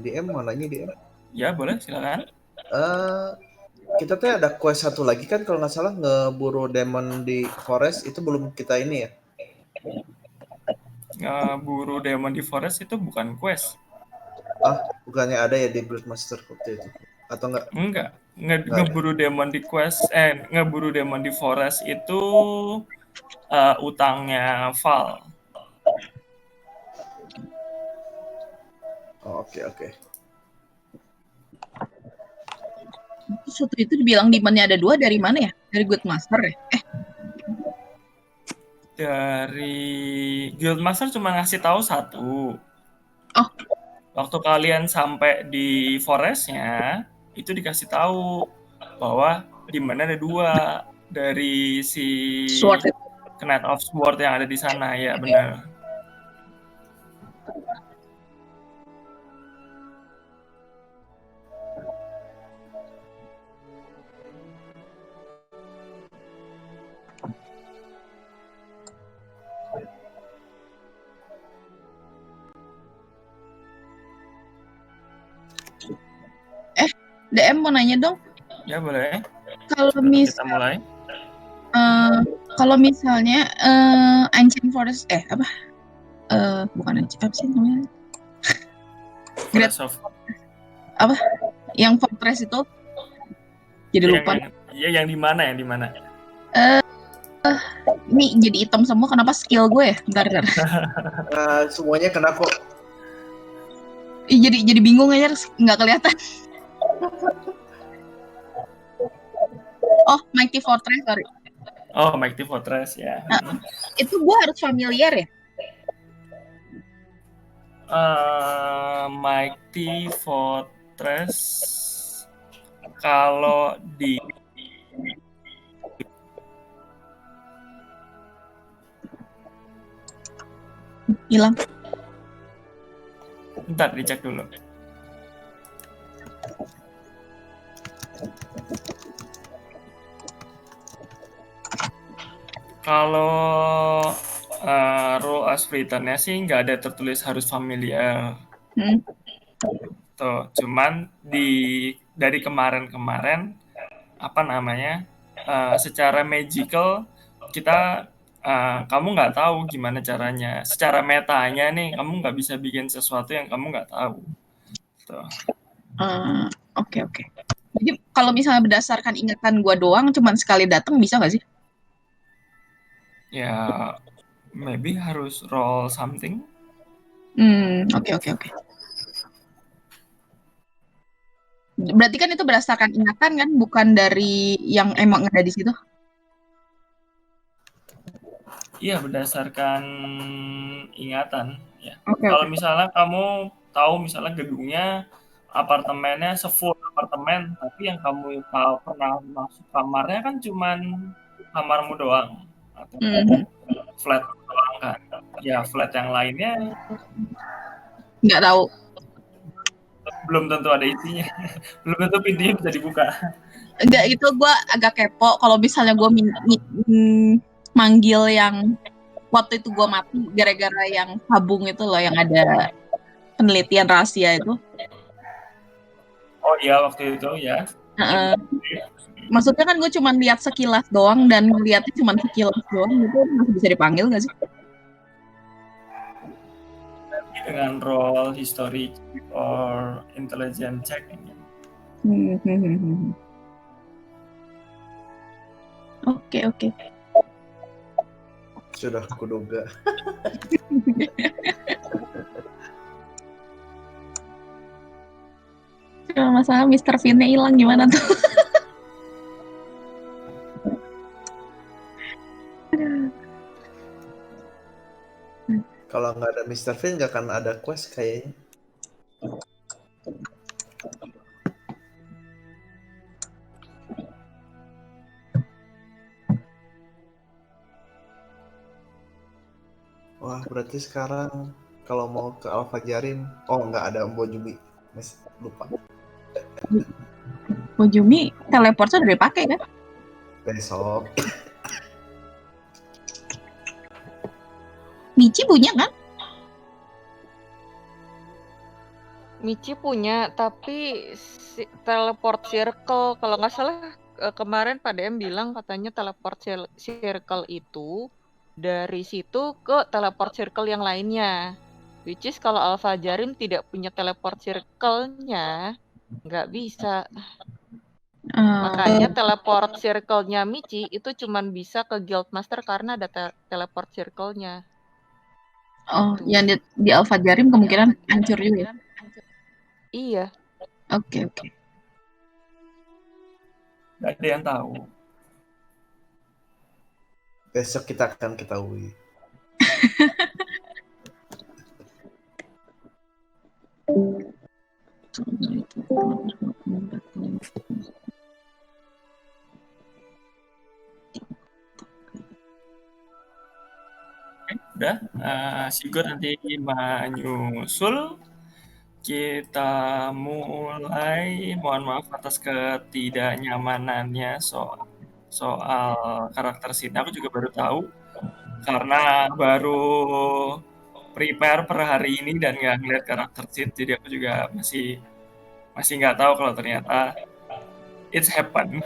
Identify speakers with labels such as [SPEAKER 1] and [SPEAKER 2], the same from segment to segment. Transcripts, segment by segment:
[SPEAKER 1] DM, mau nanya DM.
[SPEAKER 2] Ya boleh, silakan.
[SPEAKER 1] Kita tuh ada quest satu lagi kan kalau nggak salah, ngeburu demon di forest itu belum kita ini ya?
[SPEAKER 2] Ngeburu demon di forest itu bukan quest.
[SPEAKER 1] Bukannya ada ya di Guildmaster waktu itu? Atau enggak?
[SPEAKER 2] Enggak.
[SPEAKER 1] Enggak ya?
[SPEAKER 2] Ngeburu demon di quest, ngeburu demon di forest itu utangnya Val.
[SPEAKER 1] Oh, oke.
[SPEAKER 3] Terus waktu itu dibilang demon-nya ada 2 dari mana ya? Dari Guildmaster ya?
[SPEAKER 2] Dari Guildmaster cuma ngasih tahu 1.
[SPEAKER 3] Oh.
[SPEAKER 2] Waktu kalian sampai di forestnya, itu dikasih tahu bahwa demonnya ada 2 dari si
[SPEAKER 3] Sword itu.
[SPEAKER 2] Knight of Sword yang ada di sana, ya benar.
[SPEAKER 3] DM mau nanya dong.
[SPEAKER 2] Ya boleh.
[SPEAKER 3] Kalau
[SPEAKER 2] Kita mulai.
[SPEAKER 3] kalau misalnya Ancient Forest bukan Ancient, apa sih namanya?
[SPEAKER 2] Forest of
[SPEAKER 3] Apa? Yang Fortress itu? Jadi lupa.
[SPEAKER 2] Yang di mana? Yang di mana?
[SPEAKER 3] Ini jadi hitam semua, kenapa skill gue ya? Bentar.
[SPEAKER 1] Semuanya kena kok.
[SPEAKER 3] Jadi bingung aja, nggak kelihatan. Oh, Mighty Fortress, sorry.
[SPEAKER 2] Oh, Mighty Fortress ya.
[SPEAKER 3] Itu gue harus familiar ya?
[SPEAKER 2] Mighty Fortress kalau di
[SPEAKER 3] Hilang.
[SPEAKER 2] Bentar, dicek dulu. Kalau rule as written-nya sih nggak ada tertulis harus familiar. Tuh, cuman dari kemarin secara magical kita kamu nggak tahu gimana caranya. Secara metanya nih, kamu nggak bisa bikin sesuatu yang kamu nggak tahu. Tuh.
[SPEAKER 3] Oke. Jadi kalau misalnya berdasarkan ingatan gue doang, cuman sekali datang bisa nggak sih?
[SPEAKER 2] Ya, maybe harus roll something.
[SPEAKER 3] Oke. Berarti kan itu berdasarkan ingatan kan, bukan dari yang emang ada di situ?
[SPEAKER 2] Iya, berdasarkan ingatan. Ya.
[SPEAKER 3] Okay.
[SPEAKER 2] Kalau misalnya kamu tahu misalnya gedungnya, apartemennya se-full apartemen, tapi yang kamu tahu pernah masuk kamarnya kan cuman kamarmu doang. Atau flat doang kan. Ya, flat yang lainnya
[SPEAKER 3] nggak tahu.
[SPEAKER 2] Belum tentu ada isinya. Belum tentu pintunya bisa dibuka.
[SPEAKER 3] Enggak, itu gue agak kepo. Kalau misalnya gue manggil yang waktu itu gue mati gara-gara yang tabung itu loh, yang ada penelitian rahasia itu.
[SPEAKER 2] Oh iya, waktu itu ya.
[SPEAKER 3] Maksudnya kan gue cuma lihat sekilas doang, dan ngeliatnya cuma sekilas doang, itu masih bisa dipanggil nggak sih?
[SPEAKER 2] Dengan roll history or intelligence check.
[SPEAKER 3] Oke.
[SPEAKER 1] Sudah kuduga.
[SPEAKER 3] Cuma masalah Mr. Finn-nya hilang, gimana tuh?
[SPEAKER 1] Kalau nggak ada Mr. Finn nggak akan ada quest kayaknya. Wah, berarti sekarang kalau mau ke Alpha Jarin, nggak ada Mbojumi. Lupa.
[SPEAKER 3] Mbojumi teleportnya udah dipakai kan?
[SPEAKER 1] Besok.
[SPEAKER 3] Michi punya kan?
[SPEAKER 4] Michi punya, tapi teleport circle kalau nggak salah kemarin Pak DM bilang katanya teleport circle itu dari situ ke teleport circle yang lainnya. Which is kalau Alpha Jarim tidak punya teleport circle-nya, nggak bisa. Makanya teleport circle-nya Michi itu cuman bisa ke Guildmaster karena ada teleport circle-nya.
[SPEAKER 3] Oh,
[SPEAKER 4] Gitu.
[SPEAKER 3] yang di Alpha Jarim kemungkinan hancur juga.
[SPEAKER 4] Iya.
[SPEAKER 3] Oke.
[SPEAKER 2] Gak ada yang tahu.
[SPEAKER 1] Besok kita akan ketahui.
[SPEAKER 2] Udah, Sigurd nanti menyusul. Kita mulai. Mohon maaf atas ketidaknyamanannya soal karakter scene. Aku juga baru tahu karena baru prepare per hari ini dan nggak ngeliat karakter sheet, jadi aku juga masih nggak tahu kalau ternyata it's happen.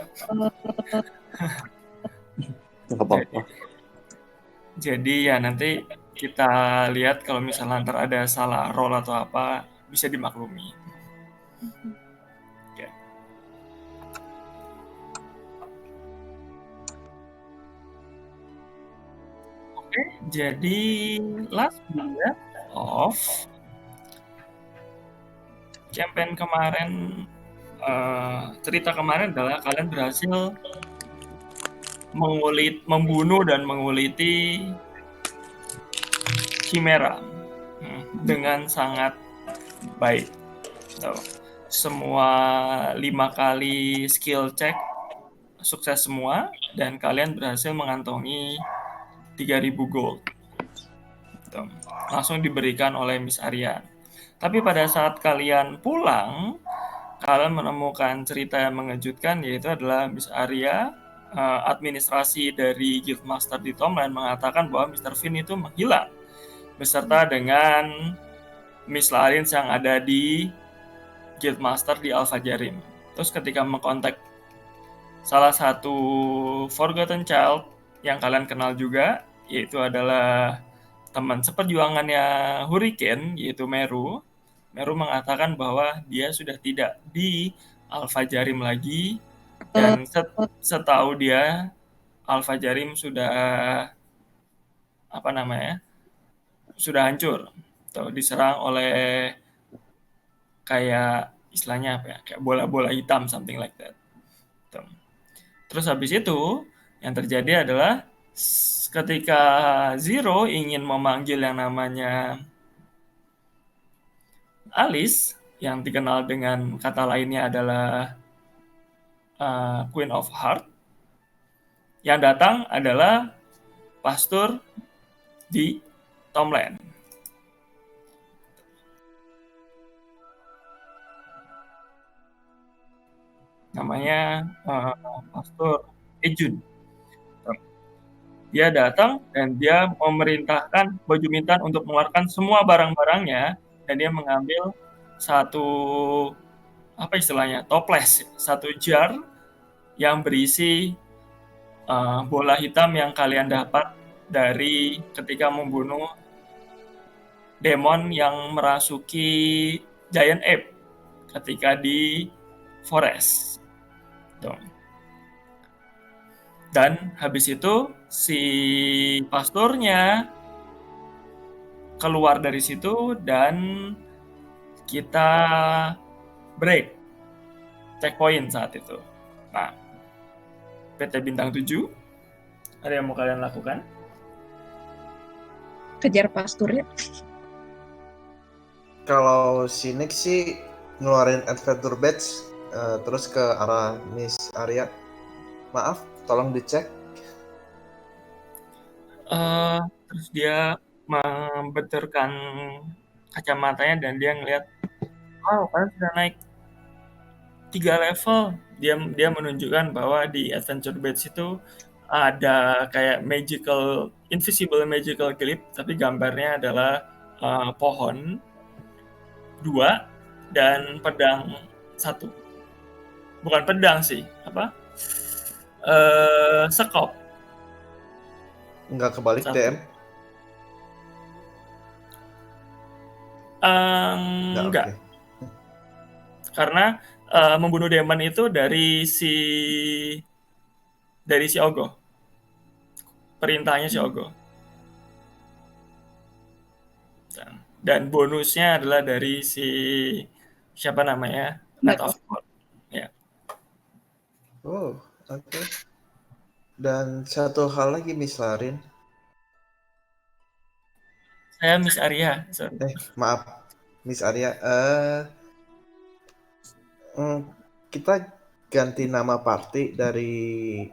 [SPEAKER 2] Jadi ya nanti kita lihat kalau misalnya ntar ada salah roll atau apa bisa dimaklumi. Okay. Oke, jadi last bullet of campaign kemarin, cerita kemarin adalah kalian berhasil membunuh dan menguliti Chimera dengan sangat baik. Semua 5 kali skill check sukses semua dan kalian berhasil mengantongi 3.000 gold. Langsung diberikan oleh Miss Arya. Tapi pada saat kalian pulang, kalian menemukan cerita yang mengejutkan, yaitu adalah Miss Arya, administrasi dari Guildmaster di Tomland, mengatakan bahwa Mr. Finn itu menghilang beserta dengan Miss Larins yang ada di Guildmaster di Alpha Jarim. Terus ketika mengkontak salah satu Forgotten Child yang kalian kenal juga, yaitu adalah teman seperjuangannya Hurricane, yaitu Meru mengatakan bahwa dia sudah tidak di Alpha Jarim lagi, dan setahu dia Alpha Jarim sudah sudah hancur atau diserang oleh kayak istilahnya kayak bola-bola hitam, something like that. Terus habis itu yang terjadi adalah ketika Zero ingin memanggil yang namanya Alice, yang dikenal dengan kata lainnya adalah Queen of Heart, yang datang adalah pastor di Tomland. Namanya Pastor Ejun. Dia datang dan dia memerintahkan Bojumintan untuk mengeluarkan semua barang-barangnya, dan dia mengambil satu toples, satu jar yang berisi bola hitam yang kalian dapat dari ketika membunuh demon yang merasuki Giant Ape ketika di forest. Dan habis itu si pastornya keluar dari situ dan kita break checkpoint saat itu. Nah, PT Bintang 7, ada yang mau kalian lakukan?
[SPEAKER 3] Kejar pasturnya.
[SPEAKER 1] Kalau Sinik sih ngeluarin Adventure Badge terus ke arah Miss Arya. Maaf, tolong dicek.
[SPEAKER 2] Terus dia membenturkan kacamatanya dan dia ngeliat, wow, kalian sudah naik 3 level. Dia menunjukkan bahwa di Adventure Badge itu ada kayak invisible magical clip, tapi gambarnya adalah pohon 2 dan pedang 1. Bukan pedang sih, apa? Sekop
[SPEAKER 1] Nggak kebalik
[SPEAKER 2] 1.
[SPEAKER 1] DM? Nggak,
[SPEAKER 2] Enggak,
[SPEAKER 1] oke.
[SPEAKER 2] karena membunuh demon itu dari si Ogo. Perintahnya si Ogo. Dan bonusnya adalah dari si siapa namanya? Knight of God. Ya.
[SPEAKER 1] Oh, oke. Dan satu hal lagi, Miss Larin.
[SPEAKER 2] Saya Miss Arya. Sorry.
[SPEAKER 1] Maaf, Miss Arya. Kita ganti nama party dari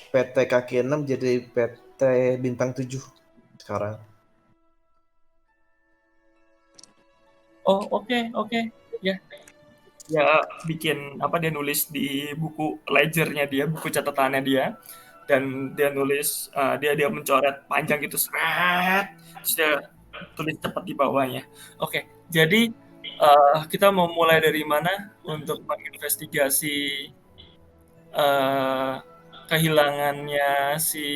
[SPEAKER 1] PT Kaki 6 jadi PT Bintang 7 sekarang.
[SPEAKER 2] Oh, oke. Ya. Ya bikin apa, dia nulis di buku ledgernya dia, buku catatannya dia, dan dia nulis dia mencoret panjang gitu, seret, terus dia tulis cepat di bawahnya. Oke, jadi kita mau mulai dari mana untuk menginvestigasi kehilangannya si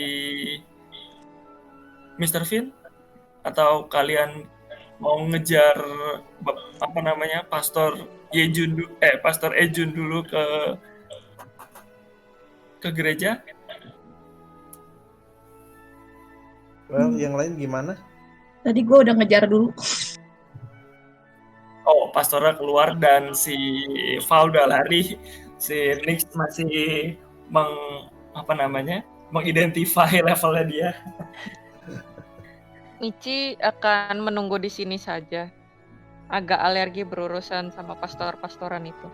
[SPEAKER 2] Mr. Finn, atau kalian mau ngejar apa namanya, Pastor Ejun dulu ke gereja?
[SPEAKER 1] Well, yang lain gimana?
[SPEAKER 3] Tadi gue udah ngejar dulu.
[SPEAKER 2] Oh, pastornya keluar dan si Val udah lari. Si Nix masih mengidentify levelnya dia.
[SPEAKER 4] Michi akan menunggu di sini saja. Agak alergi berurusan sama pastor-pastoran itu.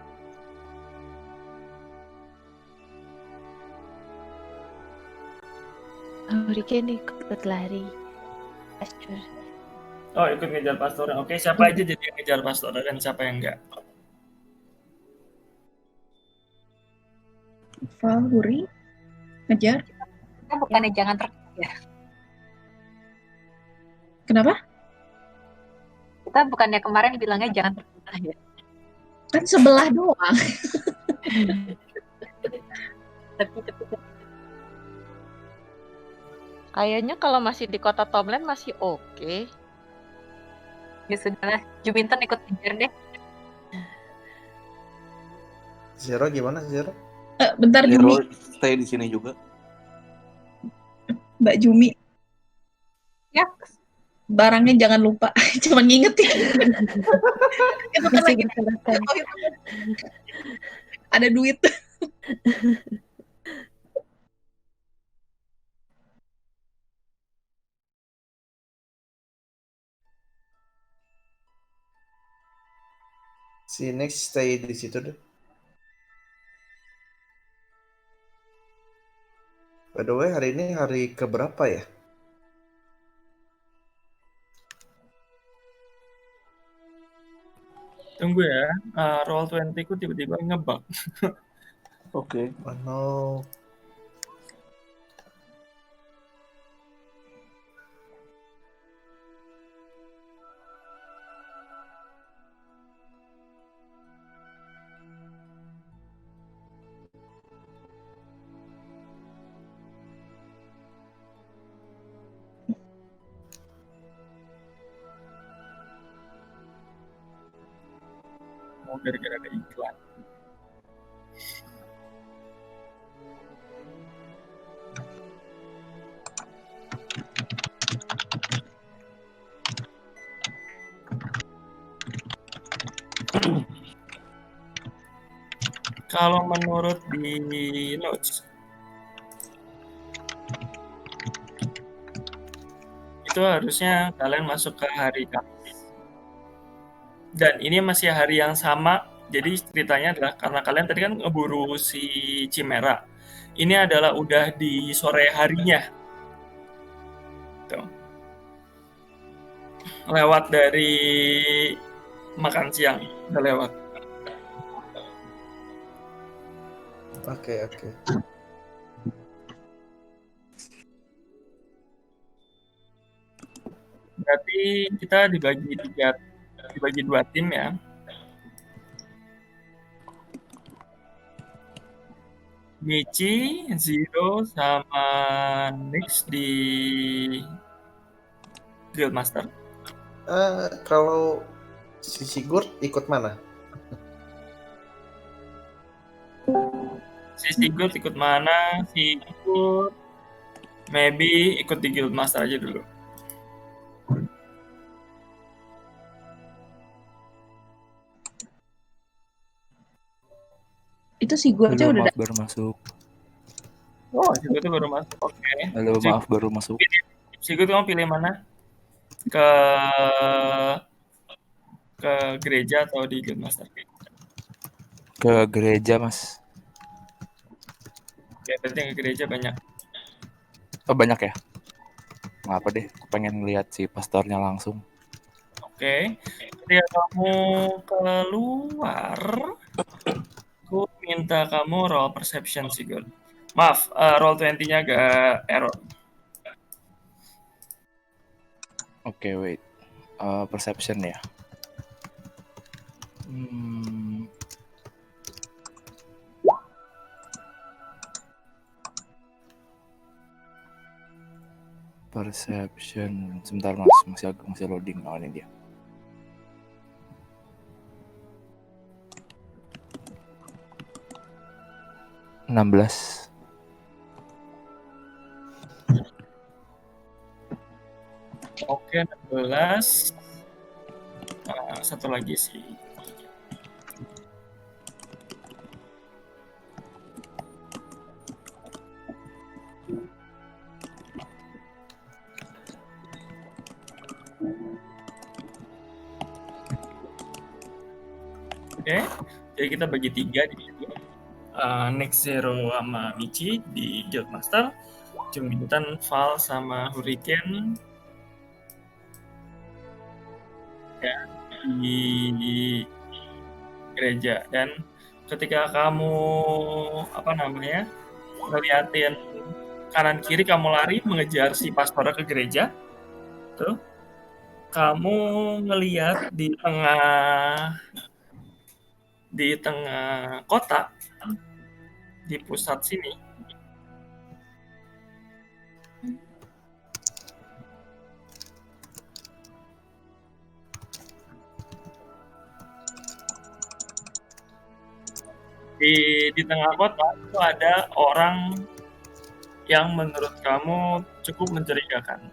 [SPEAKER 5] Hurricane ikut lari. Pastor.
[SPEAKER 2] Oh, ikut ngejar pastornya. Oke, siapa aja jadi yang ngejar pastornya dan siapa yang enggak?
[SPEAKER 3] Huri ngejar.
[SPEAKER 5] Kita bukannya jangan ya.
[SPEAKER 3] Kenapa?
[SPEAKER 5] Kita bukannya kemarin bilangnya jangan terpisah ya.
[SPEAKER 3] Kan sebelah doang.
[SPEAKER 5] Tapi
[SPEAKER 4] Kayaknya kalau masih di kota Tomland masih oke.
[SPEAKER 5] ya sudah, Juminton ikut ngejar deh.
[SPEAKER 1] Zero gimana, Zero?
[SPEAKER 3] Bentar, Jumi.
[SPEAKER 6] Zero stay di sini juga.
[SPEAKER 3] Mbak Jumi.
[SPEAKER 5] Ya.
[SPEAKER 3] Barangnya jangan lupa. Cuman ngingetin. Itu kan lagi ada duit.
[SPEAKER 1] Si Next stay di situ deh. By the way, hari ini hari keberapa ya?
[SPEAKER 2] Tunggu ya, Roll20 ku tiba-tiba ngebug.
[SPEAKER 6] Oke.
[SPEAKER 1] Oh no.
[SPEAKER 2] Mau gara-gara ada iklan. Kalau menurut di notes, itu harusnya kalian masuk ke hari Kamis. Dan ini masih hari yang sama, jadi ceritanya adalah karena kalian tadi kan ngeburu si Chimera. Ini adalah udah di sore harinya. Tuh. Lewat dari makan siang, udah lewat.
[SPEAKER 1] Oke.
[SPEAKER 2] Berarti kita dibagi 2 tim ya. Michi, Zero, sama Nix di Guildmaster.
[SPEAKER 1] Kalau si Sigurd ikut mana?
[SPEAKER 2] Si Sigurd ikut mana? Sigurd maybe ikut di Guildmaster aja dulu.
[SPEAKER 3] Itu si gue aja
[SPEAKER 7] Halo,
[SPEAKER 3] udah
[SPEAKER 7] maaf baru masuk.
[SPEAKER 2] Oh, Sigurd itu baru masuk. Oke.
[SPEAKER 7] Halo, maaf baru masuk.
[SPEAKER 2] Sigurd kamu pilih mana? Ke gereja atau di Guildmaster?
[SPEAKER 7] Ke gereja, Mas.
[SPEAKER 2] Ya, berarti ke gereja banyak.
[SPEAKER 7] Oh, banyak ya? Nggak apa deh, aku pengen lihat si pastornya langsung.
[SPEAKER 2] Oke. Ketika kamu keluar, aku minta kamu roll perception, Sigurd. Maaf, roll 20-nya agak error.
[SPEAKER 7] Oke, wait. Perception ya. Perception. Sebentar, Mas. Masih loading. Oh, ini dia. (16).
[SPEAKER 2] Oke, 16. Satu lagi sih. Oke, jadi kita bagi 3 di sini. Next Zero sama Michi di Guildmaster, Juminten, Val sama Hurricane ya, di gereja. Dan ketika kamu ngeliatin kanan kiri, kamu lari mengejar si pastor ke gereja, tuh kamu ngeliat di tengah kota, di pusat sini, di tengah kota itu ada orang yang menurut kamu cukup mencurigakan.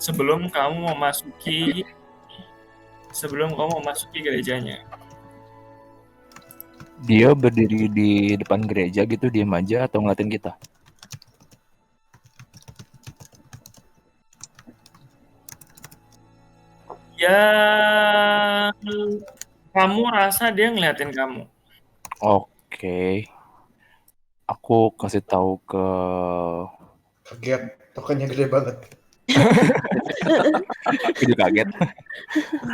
[SPEAKER 2] Sebelum kamu memasuki gerejanya.
[SPEAKER 7] Dia berdiri di depan gereja gitu, diam aja atau ngeliatin kita?
[SPEAKER 2] Ya, kamu rasa dia ngeliatin kamu.
[SPEAKER 7] Oke. Aku kasih tahu ke...
[SPEAKER 1] Kaget, tokennya gede banget.
[SPEAKER 7] Aku juga kaget.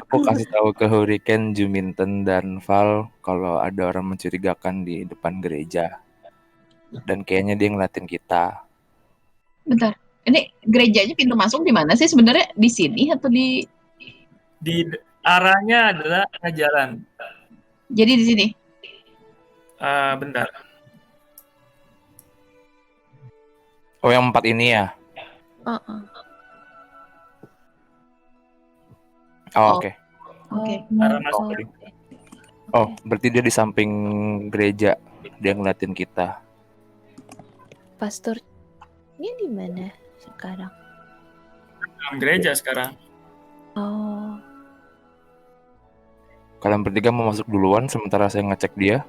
[SPEAKER 7] Aku kasih tahu ke Hurricane, Juminten, dan Val kalau ada orang mencurigakan di depan gereja. Dan kayaknya dia ngeliatin kita.
[SPEAKER 3] bentar. Ini gerejanya pintu masuk di mana sih sebenarnya? Di sini atau di
[SPEAKER 2] arahnya adalah jalan.
[SPEAKER 3] Jadi di sini.
[SPEAKER 2] Bentar.
[SPEAKER 7] Oh, yang 4 ini ya? Oh, oke.
[SPEAKER 3] Oke.
[SPEAKER 2] Arah masuk.
[SPEAKER 7] Oh, berarti dia di samping gereja. Dia ngeliatin kita.
[SPEAKER 8] Pastornya di mana sekarang?
[SPEAKER 2] Dalam gereja sekarang.
[SPEAKER 8] Oh,
[SPEAKER 7] Kalian bertiga mau masuk duluan sementara saya ngecek dia?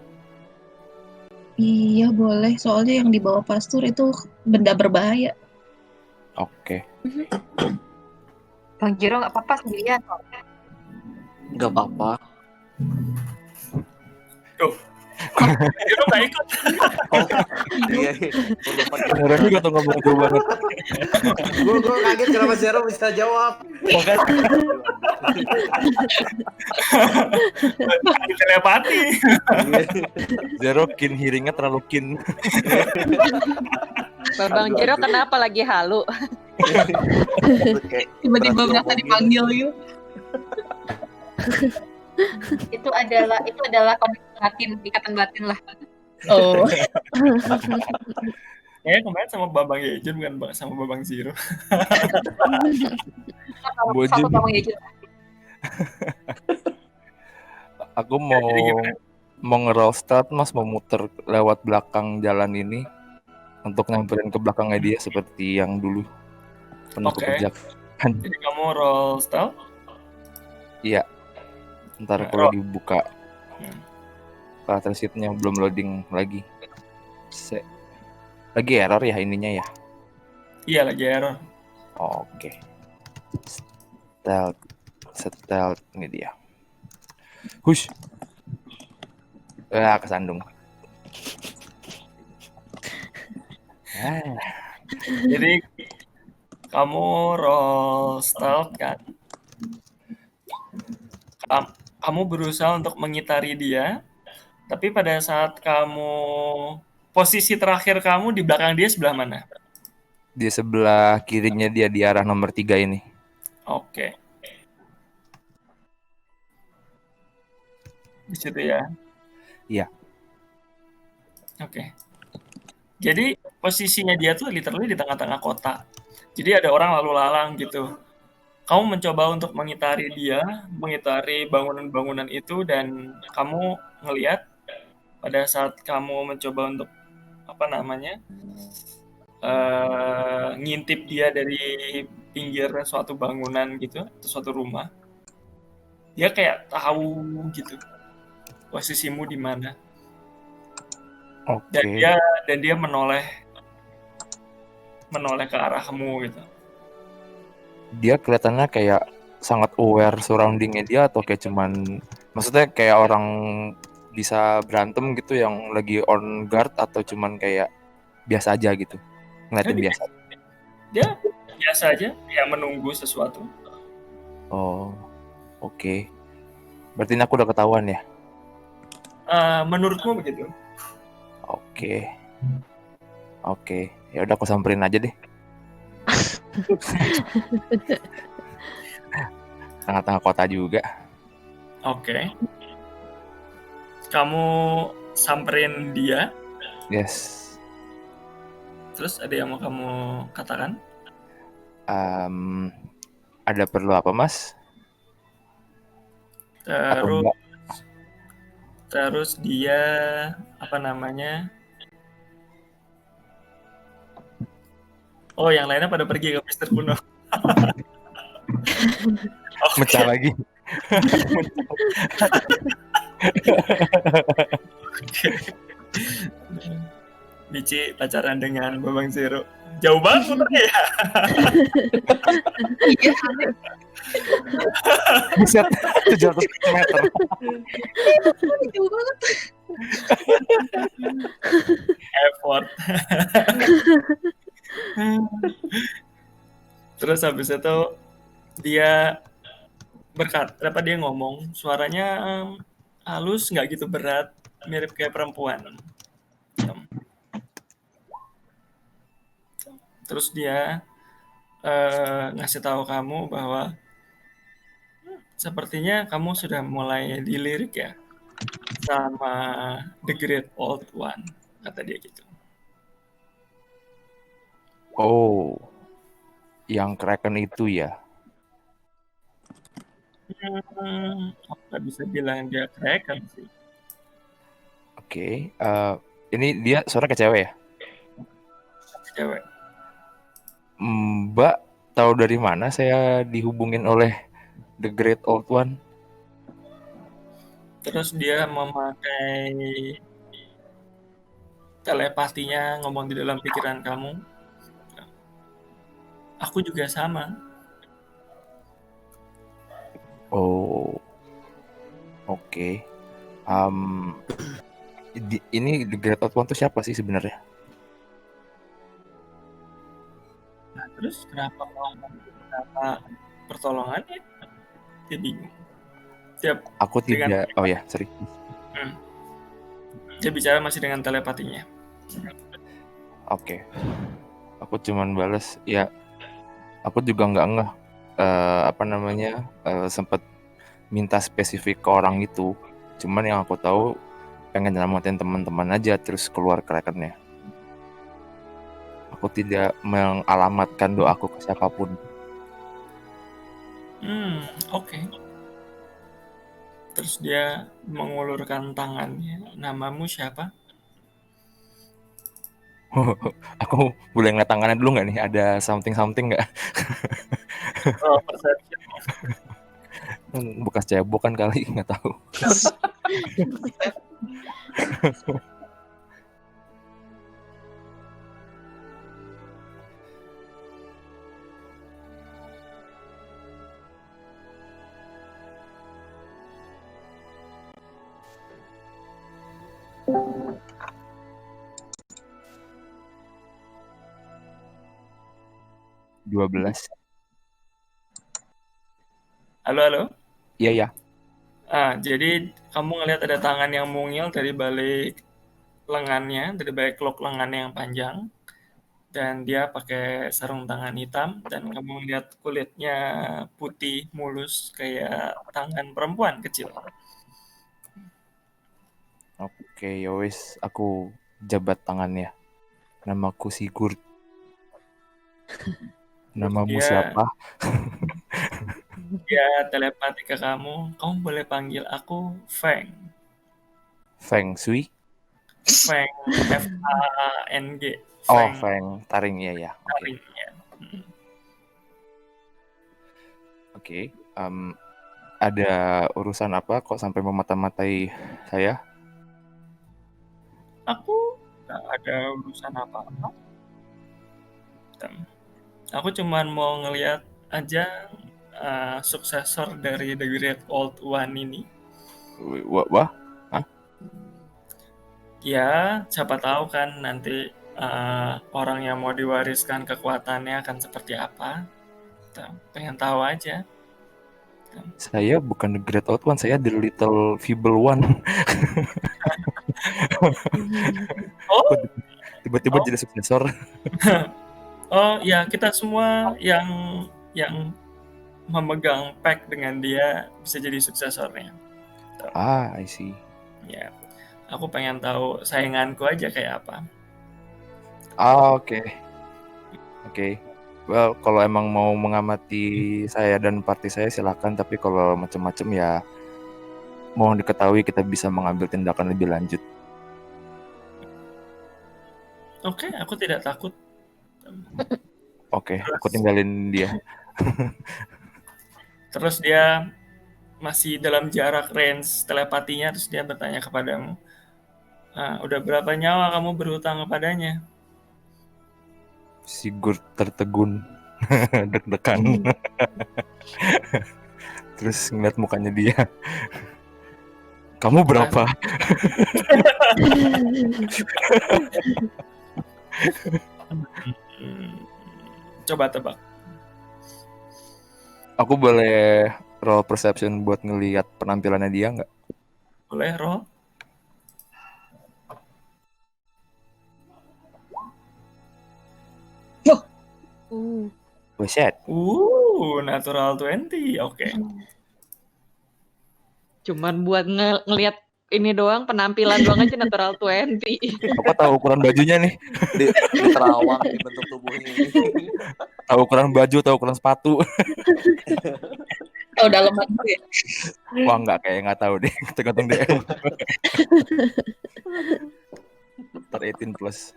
[SPEAKER 3] Iya boleh, soalnya yang dibawa pastor itu benda berbahaya.
[SPEAKER 7] Oke.
[SPEAKER 5] Bang Jiro nggak apa-apa sendirian kok.
[SPEAKER 6] Nggak apa-apa.
[SPEAKER 2] Tuh. Dia nggak ikut.
[SPEAKER 6] Iya.
[SPEAKER 7] Beneran juga tuh ngomong jauh banget.
[SPEAKER 1] Gue kaget kenapa Zero bisa jawab.
[SPEAKER 2] Telepati.
[SPEAKER 7] Zero kin hearingnya terlalu kin.
[SPEAKER 4] Bang Jiro kenapa lagi halu?
[SPEAKER 3] Tiba-tiba merasa dipanggil gitu.
[SPEAKER 5] Itu adalah koneksi batin, ikatan batin lah.
[SPEAKER 3] Oh.
[SPEAKER 2] Kayaknya kemarin sama Babang Yejen bukan sama Babang Zero.
[SPEAKER 5] Satu
[SPEAKER 7] Bojeng.
[SPEAKER 5] kamu ya juga.
[SPEAKER 7] Aku
[SPEAKER 2] Jadi gimana?
[SPEAKER 7] mau nge-roll start Mas, mau muter lewat belakang jalan ini untuk nyamperin ke belakangnya dia seperti yang dulu penuh
[SPEAKER 2] Oke.
[SPEAKER 7] keperjakan.
[SPEAKER 2] Jadi kamu roll stealth.
[SPEAKER 7] Iya, ntar
[SPEAKER 2] Nah,
[SPEAKER 7] kalau
[SPEAKER 2] roll.
[SPEAKER 7] dibuka
[SPEAKER 2] Hmm.
[SPEAKER 7] karakter sheet-nya belum loading lagi. Lagi error ya ininya ya?
[SPEAKER 2] Iya lagi error.
[SPEAKER 7] Oke. Stealth ini dia. Hush. Kesandung.
[SPEAKER 2] Jadi kamu roll stealth kan? Kamu berusaha untuk mengitari dia, tapi pada saat kamu posisi terakhir kamu di belakang dia sebelah mana?
[SPEAKER 7] Di sebelah kirinya dia di arah nomor 3 ini.
[SPEAKER 2] Oke. Di situ ya.
[SPEAKER 7] Iya.
[SPEAKER 2] Oke. Jadi posisinya dia tuh literally di tengah-tengah kota. Jadi ada orang lalu lalang gitu. Kamu mencoba untuk mengitari dia, mengitari bangunan-bangunan itu, dan kamu ngelihat pada saat kamu mencoba untuk ngintip dia dari pinggir suatu bangunan gitu, atau suatu rumah, dia kayak tahu gitu posisimu di mana.
[SPEAKER 7] Oke.
[SPEAKER 2] Dan dia menoleh ke arahmu gitu.
[SPEAKER 7] Dia kelihatannya kayak sangat aware surroundingnya dia, atau kayak cuman maksudnya kayak orang bisa berantem gitu yang lagi on guard, atau cuman kayak biasa aja gitu, ngeliatin biasa.
[SPEAKER 2] Dia biasa aja, kayak menunggu sesuatu.
[SPEAKER 7] Oh, oke. Berarti ini aku udah ketahuan ya?
[SPEAKER 2] Menurutmu begitu?
[SPEAKER 7] Oke. Ya udah aku samperin aja deh. Tengah-tengah kota juga.
[SPEAKER 2] Oke. Kamu samperin dia.
[SPEAKER 7] Yes.
[SPEAKER 2] Terus ada yang mau kamu katakan?
[SPEAKER 7] Ada perlu apa, Mas?
[SPEAKER 2] Terus dia Oh, yang lainnya pada pergi ke Mister Kuno.
[SPEAKER 7] Mecah lagi.
[SPEAKER 2] Michi pacaran dengan Babang Zero. Jauh banget muternya ya.
[SPEAKER 3] Iya.
[SPEAKER 7] Buset, 700 meter.
[SPEAKER 3] Jauh banget.
[SPEAKER 2] Effort. Terus habis itu dia dia ngomong, suaranya halus, nggak gitu berat, mirip kayak perempuan. Terus dia ngasih tahu kamu bahwa sepertinya kamu sudah mulai dilirik ya sama The Great Old One, kata dia gitu.
[SPEAKER 7] Oh, yang Kraken itu ya?
[SPEAKER 2] Nggak bisa bilang dia Kraken sih.
[SPEAKER 7] Oke. Ini dia suara ke cewek ya?
[SPEAKER 2] Cewek.
[SPEAKER 7] Mbak tahu dari mana saya dihubungin oleh The Great Old One?
[SPEAKER 2] Terus dia memakai telepatinya, ngomong di dalam pikiran kamu. Aku juga sama.
[SPEAKER 7] Oh, oke. Ini The Great Old One itu siapa sih sebenarnya?
[SPEAKER 2] Nah, terus kenapa mau minta pertolongannya? Dia bingung.
[SPEAKER 7] Aku tidak. Oh ya, sorry.
[SPEAKER 2] Dia bicara masih dengan telepatinya.
[SPEAKER 7] Oke. Aku cuman balas ya. Aku juga nggak ngeh. Sempat minta spesifik ke orang itu. Cuman yang aku tahu pengen nyelamatin teman-teman aja terus keluar Krakennya. Aku tidak mengalamatkan doaku ke siapapun.
[SPEAKER 2] Oke. Terus dia mengulurkan tangannya. Namamu siapa?
[SPEAKER 7] Aku boleh ngeliat tangannya dulu nggak nih? Ada something nggak?
[SPEAKER 2] Oh, perception.
[SPEAKER 7] Bekas cebok kan kali, nggak tahu. Dua belas.
[SPEAKER 2] Halo.
[SPEAKER 7] Iya.
[SPEAKER 2] Jadi kamu ngelihat ada tangan yang mungil dari balik lengannya, dari balik kelok lengannya yang panjang, dan dia pakai sarung tangan hitam, dan kamu lihat kulitnya putih mulus kayak tangan perempuan kecil.
[SPEAKER 7] Oke, yowes, aku jabat tangannya. Namaku Sigurd. Namamu siapa?
[SPEAKER 2] Dia telepati ke kamu boleh panggil aku Feng.
[SPEAKER 7] Feng Shui?
[SPEAKER 2] Feng, F-A-N-G.
[SPEAKER 7] Oh, Feng, taring, ya. Oke. Oke, ada urusan apa kok sampai memata-matai saya?
[SPEAKER 2] Aku nggak ada urusan apa-apa. Aku cuman mau ngeliat aja suksesor dari The Great Old One ini.
[SPEAKER 7] Wah? Hah?
[SPEAKER 2] Ya, siapa tahu kan nanti orang yang mau diwariskan kekuatannya akan seperti apa. Pengen tahu aja.
[SPEAKER 7] Saya bukan The Great Old One, saya The Little Feeble One.
[SPEAKER 2] Oh,
[SPEAKER 7] Tiba-tiba jadi suksesor.
[SPEAKER 2] oh ya, kita semua yang memegang pack dengan dia bisa jadi suksesornya.
[SPEAKER 7] I see.
[SPEAKER 2] Ya, aku pengen tahu sainganku aja kayak apa.
[SPEAKER 7] Oke. Well, kalau emang mau mengamati saya dan party saya silakan, tapi kalau macam-macam ya mohon diketahui kita bisa mengambil tindakan lebih lanjut.
[SPEAKER 2] Oke, aku tidak takut.
[SPEAKER 7] Oke, aku tinggalin dia.
[SPEAKER 2] Terus dia masih dalam jarak range telepatinya, terus dia bertanya kepadamu, udah berapa nyawa kamu berhutang kepadanya?
[SPEAKER 7] Sigurd tertegun, deg-degan. Terus ngeliat mukanya dia. Kamu berapa?
[SPEAKER 2] Coba tebak.
[SPEAKER 7] Aku boleh roll perception buat ngelihat penampilannya dia nggak?
[SPEAKER 2] Boleh roll?
[SPEAKER 7] Buset.
[SPEAKER 2] Natural 20. Oke.
[SPEAKER 4] Cuman buat ngelihat ini doang, penampilan doang aja natural 20.
[SPEAKER 7] Aku tahu ukuran bajunya nih.
[SPEAKER 6] Di terawang di bentuk tubuhnya ini.
[SPEAKER 7] Tahu ukuran baju, tahu ukuran sepatu.
[SPEAKER 3] Tahu dalaman gue.
[SPEAKER 7] Wah, nggak tahu deh. Tergantung DM. Ntar 18 plus.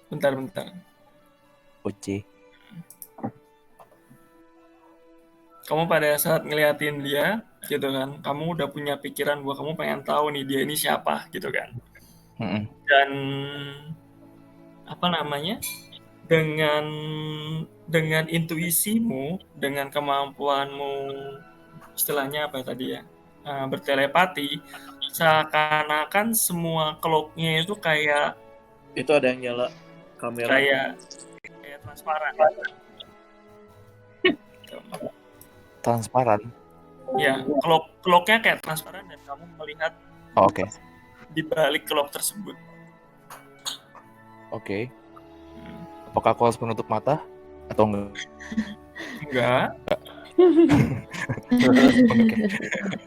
[SPEAKER 2] Bentar.
[SPEAKER 7] Oce.
[SPEAKER 2] Kamu pada saat ngeliatin dia, gitu kan, kamu udah punya pikiran bahwa kamu pengen tahu nih dia ini siapa, gitu kan. Dan apa namanya? Dengan intuisimu, dengan kemampuanmu, istilahnya apa tadi ya, bertelepati, seakan-akan semua cloak-nya itu kayak
[SPEAKER 6] Itu ada yang nyala kamera.
[SPEAKER 2] kayak transparan.
[SPEAKER 7] Transparan.
[SPEAKER 2] Ya, cloak-nya kayak transparan dan kamu melihat
[SPEAKER 7] Oke.
[SPEAKER 2] di balik cloak tersebut.
[SPEAKER 7] Oke. Apakah aku harus menutup mata atau enggak?
[SPEAKER 2] Enggak.
[SPEAKER 7] Oke.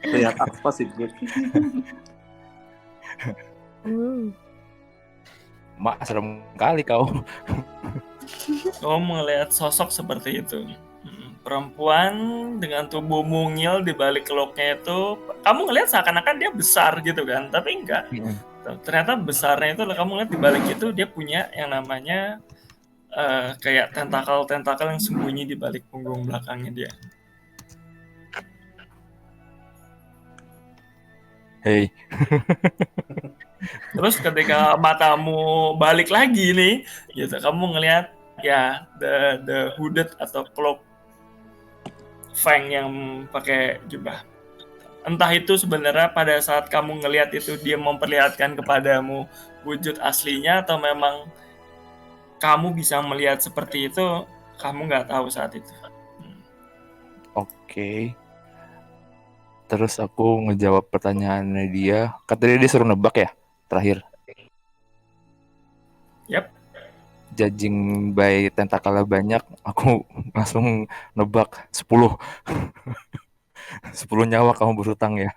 [SPEAKER 6] Lihat apa sih gue?
[SPEAKER 7] Mak, serem kali kau.
[SPEAKER 2] Kau melihat sosok seperti itu. Perempuan dengan tubuh mungil di balik keloknya itu, kamu ngelihat seakan-akan dia besar gitu kan, tapi enggak. Ternyata besarnya itu kamu lihat di balik itu dia punya yang namanya kayak tentakel-tentakel yang sembunyi di balik punggung belakangnya dia.
[SPEAKER 7] Hey.
[SPEAKER 2] Terus ketika matamu balik lagi nih, gitu, kamu ngelihat ya the hooded atau cloak Fang yang pakai jubah. Entah itu sebenarnya pada saat kamu ngelihat itu dia memperlihatkan kepadamu wujud aslinya atau memang kamu bisa melihat seperti itu, kamu nggak tahu saat itu.
[SPEAKER 7] Oke. Terus aku ngejawab pertanyaannya dia. Katanya dia suruh nebak ya, terakhir.
[SPEAKER 2] Yap.
[SPEAKER 7] Judging by tentakelnya banyak, aku langsung nebak 10. 10 nyawa kamu berhutang ya.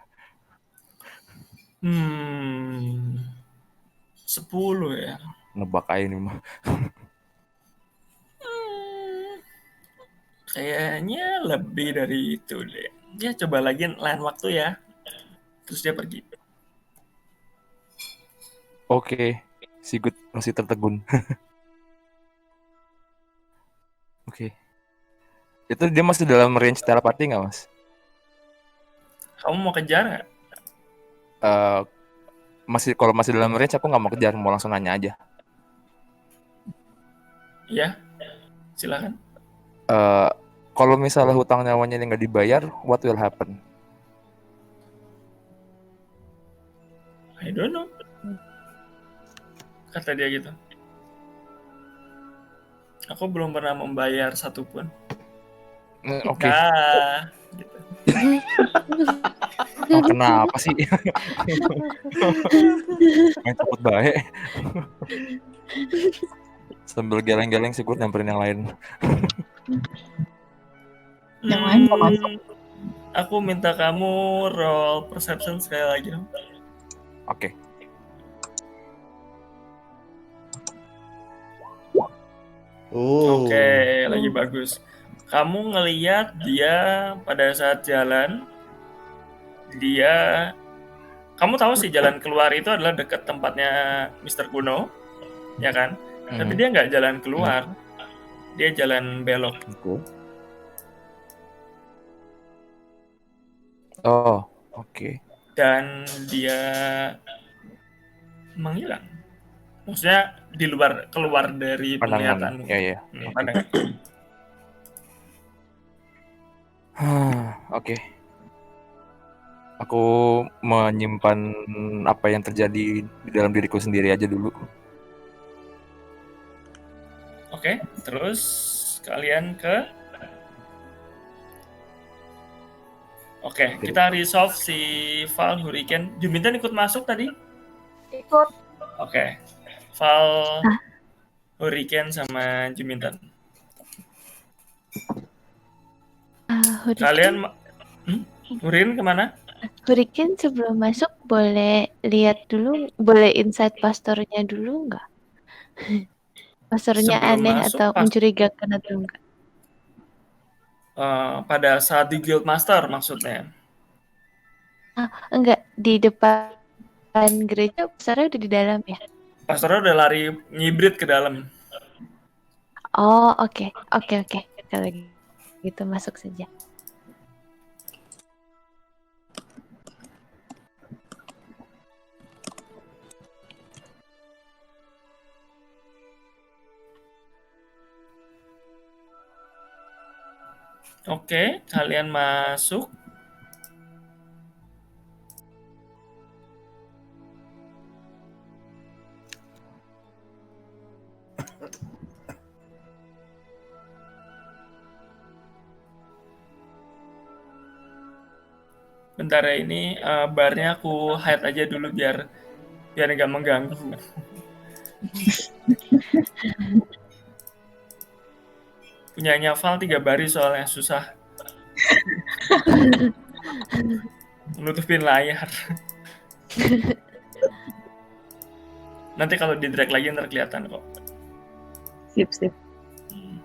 [SPEAKER 2] 10 ya.
[SPEAKER 7] Nebak aja nih mah.
[SPEAKER 2] Kayaknya lebih dari itu deh. Dia coba lagi lain waktu ya. Terus dia pergi.
[SPEAKER 7] Oke. Sigurd masih tertegun. Oke. Itu dia masih dalam range telepati nggak, Mas?
[SPEAKER 2] Kamu mau kejar nggak?
[SPEAKER 7] Kalau masih dalam range aku nggak mau kejar, mau langsung nanya aja.
[SPEAKER 2] Iya, silakan.
[SPEAKER 7] Kalau misalnya hutang nyawanya ini nggak dibayar, what will happen?
[SPEAKER 2] I don't know. Kata dia gitu. Aku belum pernah membayar satupun.
[SPEAKER 7] Oke.
[SPEAKER 2] Nah, gitu.
[SPEAKER 7] Kenapa sih? Main cepet baik. Sambil geleng-geleng sih gue nyamperin yang lain.
[SPEAKER 3] Yang lain mau masuk.
[SPEAKER 2] Aku minta kamu roll perception sekali lagi.
[SPEAKER 7] Oke.
[SPEAKER 2] Oke, lagi bagus. Kamu ngelihat dia pada saat jalan, kamu tahu sih jalan keluar itu adalah dekat tempatnya Mr. Kuno, ya kan? Tapi dia nggak jalan keluar, dia jalan belok.
[SPEAKER 7] Oh, oke.
[SPEAKER 2] Dan dia menghilang. Maksudnya keluar dari penglihatan.
[SPEAKER 7] Iya.
[SPEAKER 2] Pandangan.
[SPEAKER 7] Oke. Aku menyimpan apa yang terjadi di dalam diriku sendiri aja dulu.
[SPEAKER 2] Oke, terus kalian ke... Oke, kita resolve si Val, Hurricane. Juminten ikut masuk tadi?
[SPEAKER 5] Ikut.
[SPEAKER 2] Oke. Val, Hurricane sama Juminten. Kalian Hurricane kemana?
[SPEAKER 8] Hurricane sebelum masuk boleh lihat dulu, boleh insight pastornya dulu nggak? Pastornya
[SPEAKER 2] Sebelum
[SPEAKER 8] aneh
[SPEAKER 2] masuk,
[SPEAKER 8] atau mencurigakan atau enggak?
[SPEAKER 2] Pada saat di Guild Master maksudnya?
[SPEAKER 8] Enggak, di depan gereja pastornya udah di dalam ya?
[SPEAKER 2] Pastornya udah lari ngibrit ke dalam.
[SPEAKER 8] Oh, oke. Kalau gitu masuk saja.
[SPEAKER 2] Oke, kalian masuk. Bentar ya, ini barnya aku hide aja dulu biar nggak mengganggu. Punyanya Val 3 baris soalnya susah nutupin layar. Nanti kalau di drag lagi ntar kelihatan kok.
[SPEAKER 3] Sip.
[SPEAKER 2] Hmm.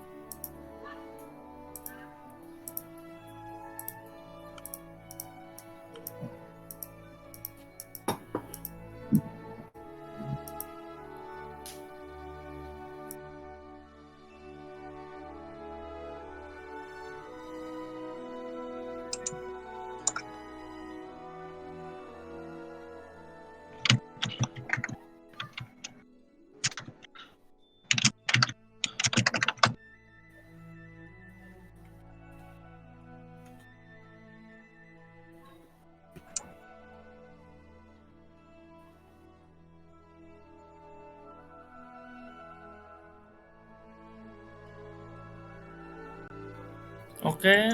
[SPEAKER 2] Oke,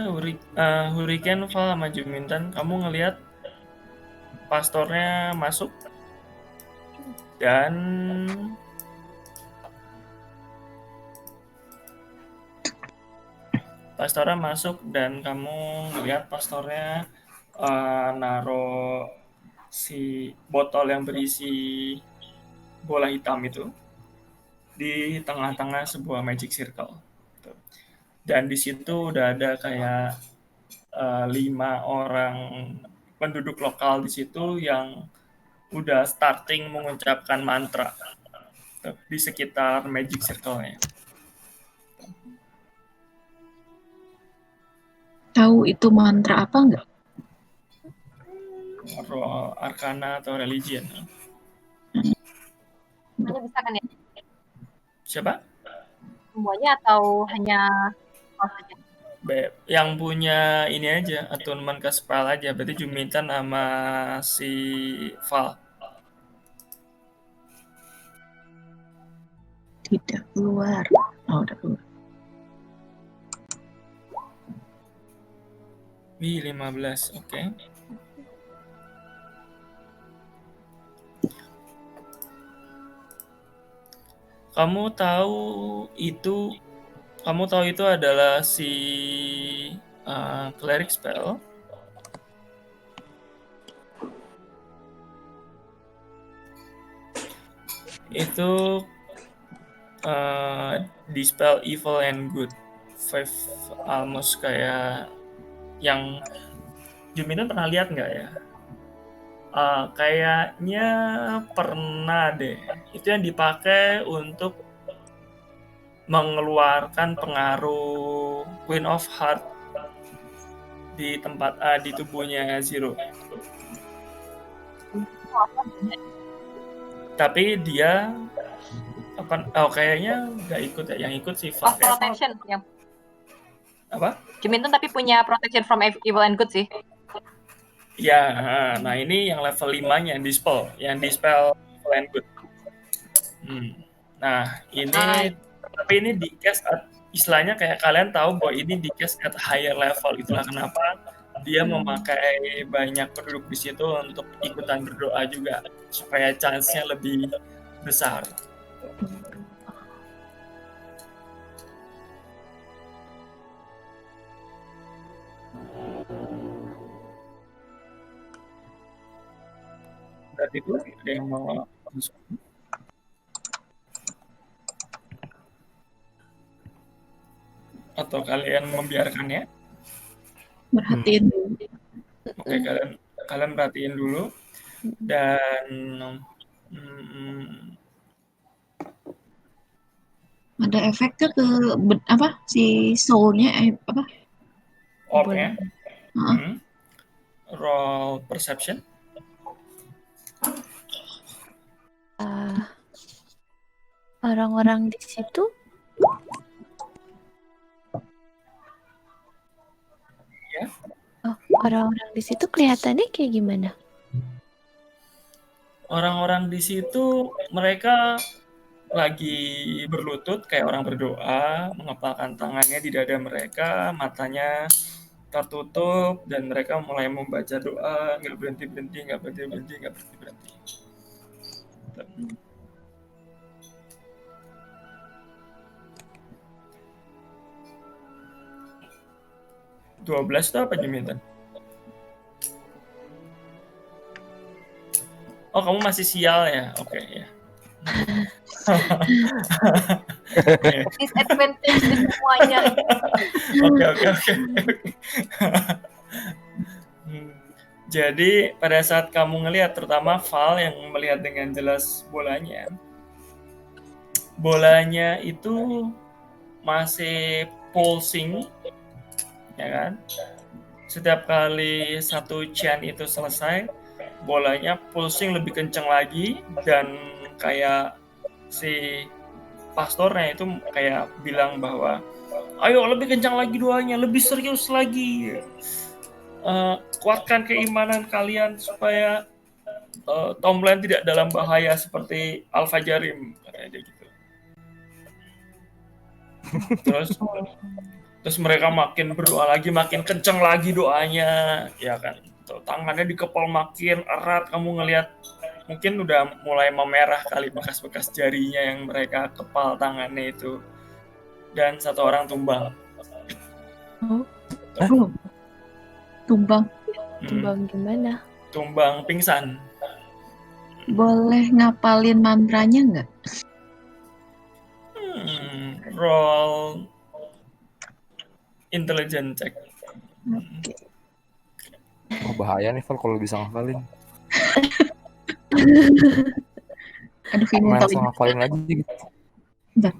[SPEAKER 2] Hurricane, Val, sama Juminten, kamu ngelihat pastornya masuk dan kamu ngelihat pastornya naruh si botol yang berisi bola hitam itu di tengah-tengah sebuah magic circle. Dan di situ udah ada kayak 5 orang penduduk lokal di situ yang udah starting mengucapkan mantra di sekitar magic circle-nya.
[SPEAKER 3] Tahu itu mantra apa nggak?
[SPEAKER 2] Roh Arcana atau Religion.
[SPEAKER 5] Semuanya bisa kan ya?
[SPEAKER 2] Siapa?
[SPEAKER 5] Semuanya atau hanya saja?
[SPEAKER 2] Yang punya ini aja, attunement ke spell aja. Berarti Juminten sama si Val.
[SPEAKER 3] Tidak keluar. Oh, udah keluar.
[SPEAKER 2] Wih, 15, oke. Kamu tahu itu adalah si cleric spell. Itu dispel evil and good. 5 almost kayak yang Juminten pernah lihat nggak ya? Kayaknya pernah deh. Itu yang dipakai untuk mengeluarkan pengaruh Queen of Heart di tempat di tubuhnya Zero. Tapi dia kayaknya nggak ikut ya. Yang ikut si Val.
[SPEAKER 5] Protection yang
[SPEAKER 2] Apa?
[SPEAKER 5] Juminten tapi punya protection from evil and good sih.
[SPEAKER 2] Ya, nah ini yang level 5-nya dispel, yang dispel evil and good. Nah, tapi ini di cast istilahnya kayak kalian tahu bahwa ini di cast at higher level. Itulah kenapa dia memakai banyak penduduk di situ untuk ikutan berdoa juga supaya chance-nya lebih besar. Berarti itu ada yang mau masuk? Atau kalian membiarkannya?
[SPEAKER 3] Perhatiin dulu.
[SPEAKER 2] Oke, kalian perhatiin dulu dan
[SPEAKER 3] ada efeknya ke si soul-nya apa?
[SPEAKER 2] Orb-nya. Roll perception.
[SPEAKER 8] Orang-orang di situ
[SPEAKER 2] Ya.
[SPEAKER 8] Orang-orang di situ kelihatannya kayak gimana?
[SPEAKER 2] Orang-orang di situ mereka lagi berlutut kayak orang berdoa, mengepalkan tangannya di dada mereka, matanya tertutup, dan mereka mulai membaca doa, nggak berhenti. 12 itu apa Juminten? Oh, kamu masih sial ya? Oke, ya.
[SPEAKER 5] Disadvantage di semuanya.
[SPEAKER 2] Oke. Jadi pada saat kamu ngelihat, terutama Val yang melihat dengan jelas bolanya itu masih pulsing, ya kan? Setiap kali satu chain itu selesai, bolanya pulsing lebih kencang lagi, dan kayak si pastornya itu kayak bilang bahwa ayo lebih kencang lagi doanya, lebih serius lagi, kuatkan keimanan kalian supaya Tomlin tidak dalam bahaya seperti Al-Fajarim, kayak gitu. Terus mereka makin berdoa lagi, makin kencang lagi doanya, ya kan? Tangannya dikepal makin erat, kamu ngelihat mungkin udah mulai memerah kali bekas-bekas jarinya yang mereka kepal tangannya itu. Dan satu orang tumbang.
[SPEAKER 3] Tumbang.
[SPEAKER 8] Tumbang gimana?
[SPEAKER 2] Tumbang pingsan.
[SPEAKER 3] Boleh ngapalin mantranya nggak?
[SPEAKER 2] Roll intelligence check.
[SPEAKER 3] Oke.
[SPEAKER 7] Oh, bahaya nih Val kalau bisa ngafalin.
[SPEAKER 3] Aduh, ini
[SPEAKER 7] Main
[SPEAKER 3] intelligence.
[SPEAKER 7] langsung ngafalin aja gitu.
[SPEAKER 3] Bentar.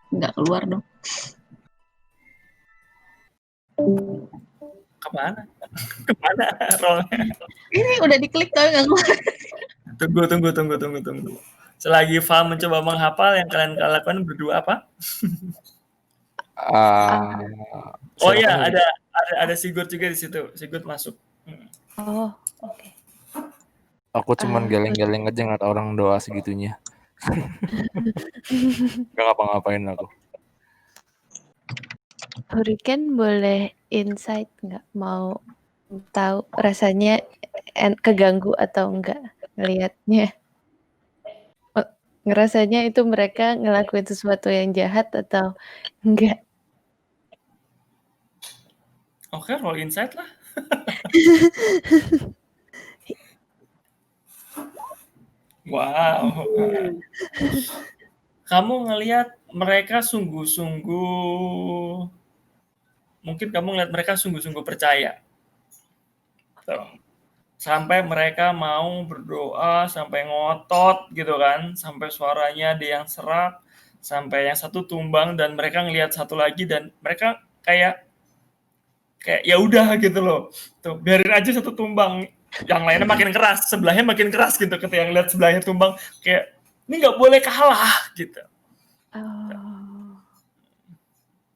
[SPEAKER 3] Nggak keluar dong.
[SPEAKER 2] Kemana rollnya?
[SPEAKER 3] Ini udah diklik tapi nggak keluar.
[SPEAKER 2] Tunggu. Selagi Val mencoba menghafal, yang kalian lakukan berdua apa? Oh iya, ada Sigurd juga di situ. Sigurd masuk.
[SPEAKER 8] Oh, oke.
[SPEAKER 7] Aku cuman geleng-geleng aja ngeliat orang doa segitunya. Gak ngapa-ngapain aku.
[SPEAKER 8] Hurricane boleh insight nggak? Mau tahu rasanya keganggu atau enggak ngelihatnya? Ngerasanya itu mereka ngelakuin sesuatu yang jahat atau enggak?
[SPEAKER 2] Oke, roll insight lah. Wow. Kamu ngelihat mereka sungguh-sungguh, mungkin kamu ngelihat mereka sungguh-sungguh percaya. Tuh. Sampai mereka mau berdoa, sampai ngotot gitu kan, sampai suaranya ada yang serak, sampai yang satu tumbang, dan mereka ngelihat satu lagi, dan mereka kayak ya udah gitu loh. Tuh, biarin aja satu tumbang, yang lainnya makin keras, sebelahnya makin keras gitu. Ketika yang lihat sebelahnya tumbang, kayak ini nggak boleh kalah gitu.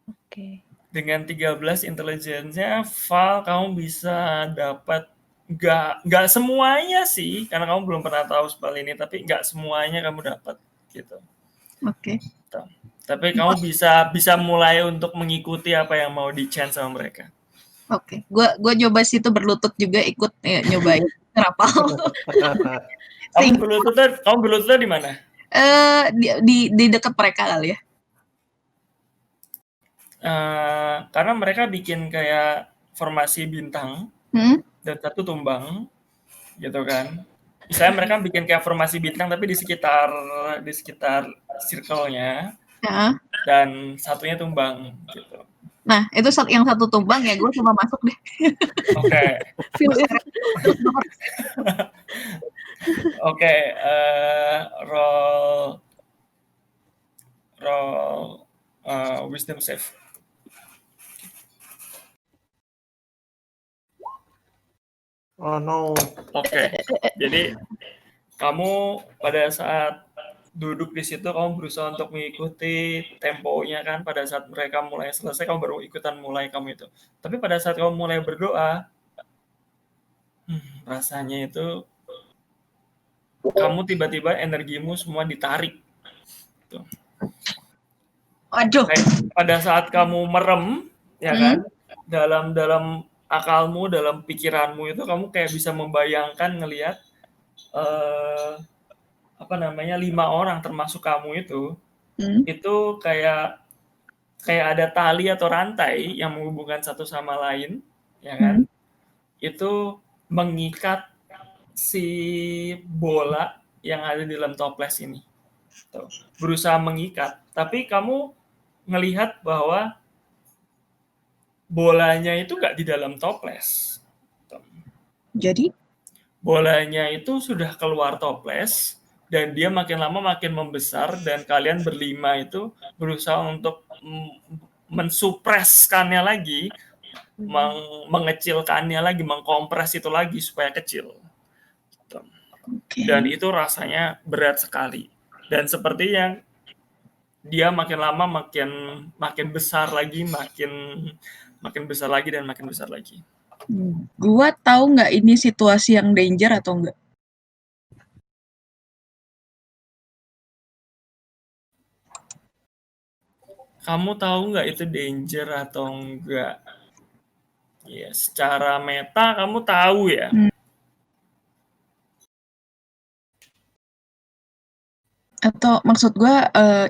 [SPEAKER 8] Oke.
[SPEAKER 2] Dengan 13 intelligence-nya, Val, kamu bisa dapat nggak semuanya sih, karena kamu belum pernah tahu spell ini, tapi nggak semuanya kamu dapat gitu.
[SPEAKER 3] Oke.
[SPEAKER 2] Tapi kamu bisa mulai untuk mengikuti apa yang mau di-chant sama mereka.
[SPEAKER 3] Oke. Gua coba situ berlutut juga, ikut nyobain ngerapal.
[SPEAKER 2] Kamu berlututnya di mana?
[SPEAKER 3] Di dekat mereka kali ya.
[SPEAKER 2] Karena mereka bikin kayak formasi bintang dan satu tumbang gitu kan. Misalnya mereka bikin kayak formasi bintang tapi di sekitar circle-nya, dan satunya tumbang gitu.
[SPEAKER 3] Nah, itu yang satu tumbang ya, gue cuma masuk deh.
[SPEAKER 2] Oke. Oke, roll wisdom save.
[SPEAKER 1] Oh no.
[SPEAKER 2] Oke. Jadi kamu pada saat duduk di situ, kamu berusaha untuk mengikuti temponya kan. Pada saat mereka mulai selesai, kamu baru ikutan mulai kamu itu. Tapi pada saat kamu mulai berdoa, rasanya itu kamu tiba-tiba energimu semua ditarik. Tuh.
[SPEAKER 3] Aduh.
[SPEAKER 2] Pada saat kamu merem, ya kan, dalam akalmu, dalam pikiranmu itu kamu kayak bisa membayangkan ngelihat 5 orang termasuk kamu itu
[SPEAKER 3] Hmm.
[SPEAKER 2] kayak ada tali atau rantai yang menghubungkan satu sama lain, ya kan? Itu mengikat si bola yang ada di dalam toples ini. Tuh, berusaha mengikat, tapi kamu ngelihat bahwa bolanya itu nggak di dalam toples. Tuh.
[SPEAKER 3] Jadi
[SPEAKER 2] Bolanya itu sudah keluar toples dan dia makin lama makin membesar dan kalian berlima itu berusaha untuk mensupreskannya lagi, mengecilkannya lagi, mengkompres itu lagi supaya kecil. Dan itu rasanya berat sekali. Dan seperti yang dia makin lama makin besar lagi, makin besar lagi dan makin besar lagi.
[SPEAKER 3] Gua tahu nggak ini situasi yang danger atau enggak?
[SPEAKER 2] Kamu tahu nggak itu danger atau enggak? Ya, secara meta kamu tahu ya.
[SPEAKER 3] Atau maksud gue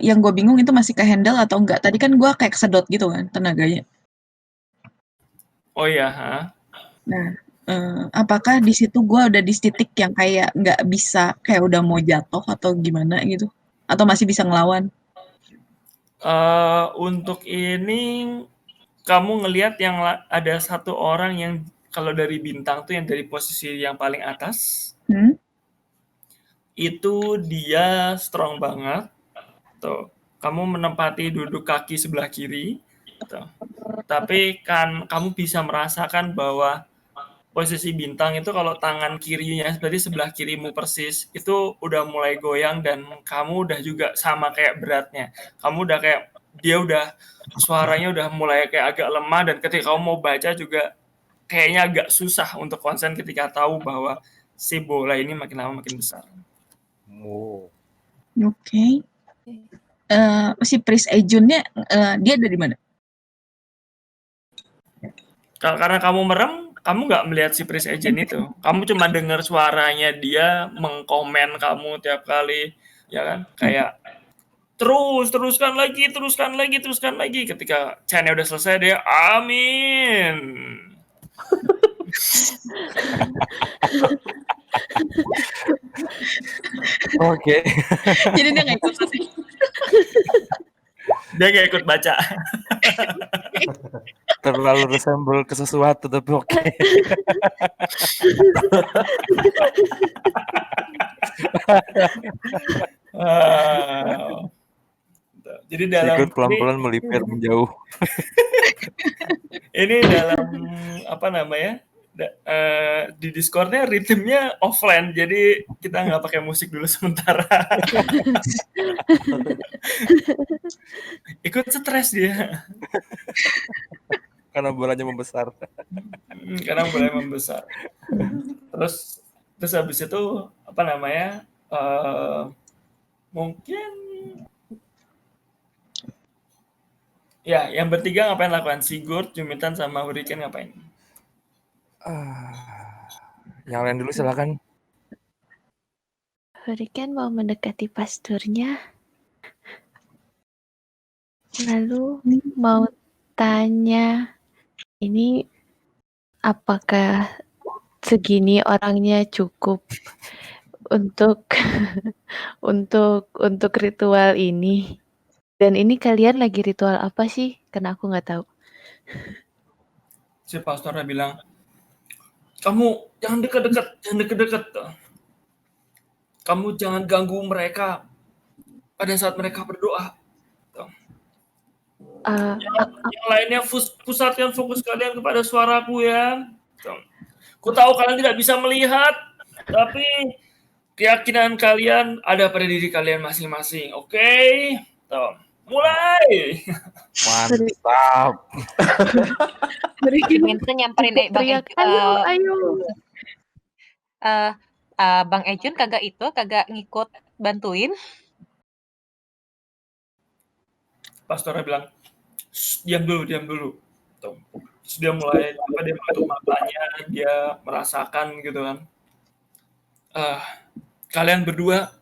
[SPEAKER 3] yang gue bingung itu masih ke-handle atau enggak? Tadi kan gue kayak kesedot gitu kan tenaganya.
[SPEAKER 2] Oh ya,
[SPEAKER 3] Nah, apakah di situ gue udah di titik yang kayak nggak bisa, kayak udah mau jatuh atau gimana gitu? Atau masih bisa ngelawan?
[SPEAKER 2] Untuk ini kamu ngelihat yang ada satu orang yang kalau dari bintang tuh yang dari posisi yang paling atas, itu dia strong banget. Tuh, kamu menempati duduk kaki sebelah kiri. Tuh. Tapi kan kamu bisa merasakan bahwa posisi bintang itu kalau tangan kirinya berarti sebelah kirimu persis itu udah mulai goyang dan kamu udah juga sama kayak beratnya. Kamu udah kayak dia udah suaranya udah mulai kayak agak lemah dan ketika kamu mau baca juga kayaknya agak susah untuk konsen ketika tahu bahwa si bola ini makin lama makin besar.
[SPEAKER 3] Oke. Si Pris Ejunnya dia dari mana?
[SPEAKER 2] Karena kamu merem, kamu nggak melihat si Pris Agent itu. Kamu cuma dengar suaranya dia mengkomen kamu tiap kali, ya kan? Kayak teruskan lagi. Ketika chainnya udah selesai dia amin.
[SPEAKER 7] Oke.
[SPEAKER 3] Jadi dia nggak ikut
[SPEAKER 2] Dia nggak ikut baca.
[SPEAKER 7] Terlalu resemble ke sesuatu tapi oke.
[SPEAKER 2] Jadi dalam
[SPEAKER 7] Sigurd pelan-pelan melipir menjauh.
[SPEAKER 2] Ini dalam di Discord-nya ritmenya offline, jadi kita nggak pakai musik dulu sementara. Ikut stres dia.
[SPEAKER 7] Karena bolanya membesar.
[SPEAKER 2] Karena bolanya membesar. Terus habis itu mungkin ya yang bertiga ngapain lakukan? Sigurd, Jumintan sama Hurricane ngapain?
[SPEAKER 7] Yang lain dulu silakan.
[SPEAKER 8] Hurricane mau mendekati pasturnya. Lalu mau tanya, ini apakah segini orangnya cukup untuk untuk ritual ini? Dan ini kalian lagi ritual apa sih? Karena aku nggak tahu.
[SPEAKER 2] Si pastornya bilang, kamu jangan deket-deket. Kamu jangan ganggu mereka pada saat mereka berdoa. Yang lainnya pusatkan fokus kalian kepada suaraku ya. Ku tahu kalian tidak bisa melihat, tapi keyakinan kalian ada pada diri kalian masing-masing. Oke? Mulai.
[SPEAKER 7] Mantap.
[SPEAKER 5] Jumintan nyamperin Bang Ejun.
[SPEAKER 8] Ayo.
[SPEAKER 5] Bang Ejun kagak ngikut bantuin.
[SPEAKER 2] Pastornya bilang, diam dulu. Terus dia mulai dia menutup matanya, dia merasakan gitu kan. Kalian berdua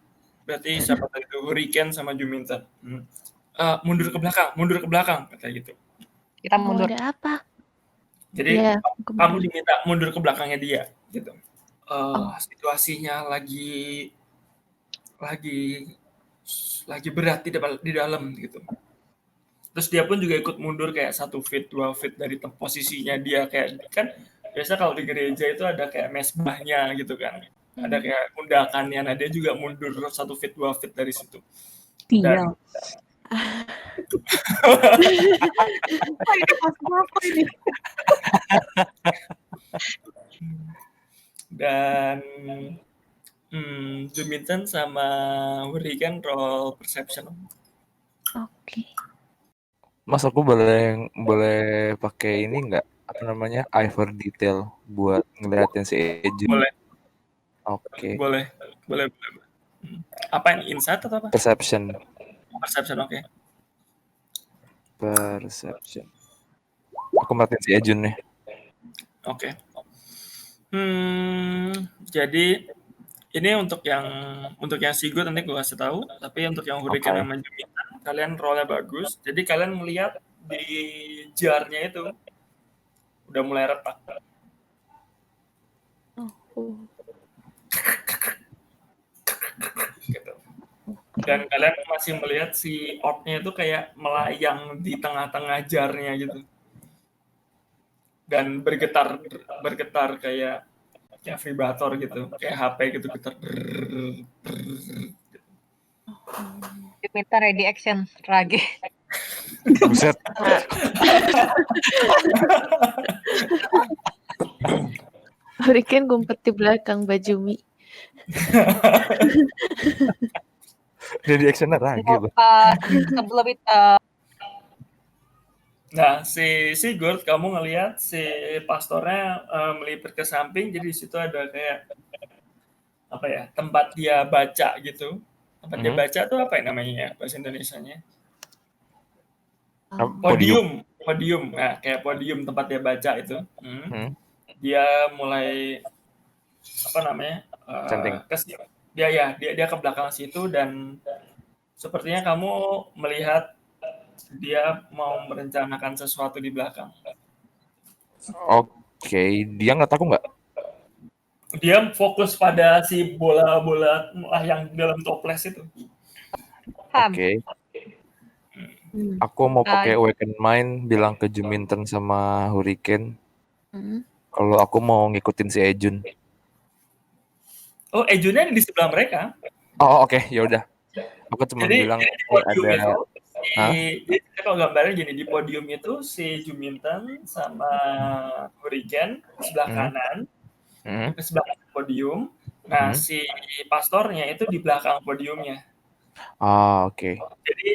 [SPEAKER 2] Berarti siapa tadi itu? Hurricane sama Juminten. Mundur ke belakang, kata gitu.
[SPEAKER 5] Kita
[SPEAKER 8] Oh,
[SPEAKER 5] mundur.
[SPEAKER 8] ada apa?
[SPEAKER 2] Jadi
[SPEAKER 8] Iya,
[SPEAKER 2] kamu
[SPEAKER 8] mundur.
[SPEAKER 2] diminta mundur ke belakangnya dia, gitu. Situasinya lagi berat di dalam gitu. Terus dia pun juga ikut mundur kayak 1 feet, 2 feet dari posisinya dia, kayak kan biasa kalau di gereja itu ada kayak mesbahnya gitu kan. Ada kayak undakannya. Nah, dia juga mundur 1 feet, 2 feet dari situ. Dan
[SPEAKER 3] Tinggal. Ini maksud apa ini?
[SPEAKER 2] Dan Juminten sama Hurricane roll perception.
[SPEAKER 8] Oke.
[SPEAKER 7] Mas, aku boleh pakai ini nggak? Apa namanya? Eye for detail buat ngeliatin si Ejun.
[SPEAKER 2] Boleh.
[SPEAKER 7] Oke.
[SPEAKER 2] Boleh. Apa ini, insight atau apa?
[SPEAKER 7] Perception.
[SPEAKER 2] Oke.
[SPEAKER 7] Perception. Aku merhatiin si Ejun nih.
[SPEAKER 2] Oke. Jadi ini untuk yang Sigurd nanti gue kasih tahu, tapi untuk yang Hurricane sama Juminten, kalian rollnya bagus. Jadi kalian melihat di jarnya itu udah mulai retak. Gitu. Dan kalian masih melihat si orb-nya itu kayak melayang di tengah-tengah jarnya gitu. Dan bergetar kayak vibrator gitu, kayak HP gitu, getar.
[SPEAKER 5] Minta ready action Rage.
[SPEAKER 7] Buset.
[SPEAKER 8] Hurricane ngumpet di belakang Bajumi.
[SPEAKER 7] Jadi actionnya Rage.
[SPEAKER 5] Sebelum itu
[SPEAKER 2] Nah, si Sigurd, kamu ngelihat si pastornya melipir ke samping, jadi di situ ada kayak apa ya, tempat dia baca gitu. Tempat dia baca tuh apa ya namanya bahasa Indonesianya? Podium. Nah, kayak podium tempat dia baca itu. Dia mulai apa namanya? Dia ke belakang situ dan sepertinya kamu melihat dia mau merencanakan sesuatu di belakang.
[SPEAKER 7] Oke, dia ngeliat aku nggak?
[SPEAKER 2] Dia fokus pada si bola-bola yang dalam toples itu.
[SPEAKER 7] Oke. Aku mau pakai Awaken Mind bilang ke Juminten sama Hurricane. Kalau aku mau ngikutin si Ejun.
[SPEAKER 2] Oh, Ejunnya di sebelah mereka.
[SPEAKER 7] Oh, oke, ya udah. Aku cuma bilang
[SPEAKER 2] ada. Jadi kalau gambarnya gini, di podium itu si Juminten sama Hurricane sebelah kanan, ke sebelah podium. Nah, si pastornya itu di belakang podiumnya.
[SPEAKER 7] Oke.
[SPEAKER 2] Jadi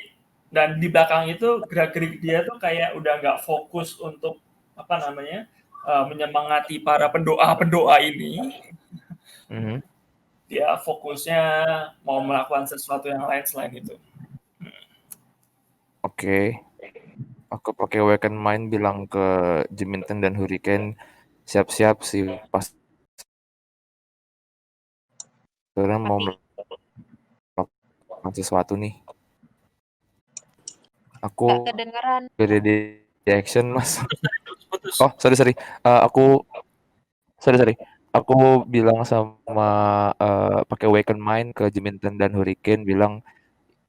[SPEAKER 2] dan di belakang itu gerak-gerik dia tuh kayak udah nggak fokus untuk apa namanya menyemangati para pendoa ini. Dia fokusnya mau melakukan sesuatu yang lain selain itu.
[SPEAKER 7] Oke. Aku pakai Awaken Mind bilang ke Juminten dan Hurricane, siap-siap si pastornya mau melakukan sesuatu nih. Aku
[SPEAKER 5] kedengeran.
[SPEAKER 7] Ready action, Mas. Oh, sorry. Aku bilang sama pakai Awaken Mind ke Juminten dan Hurricane bilang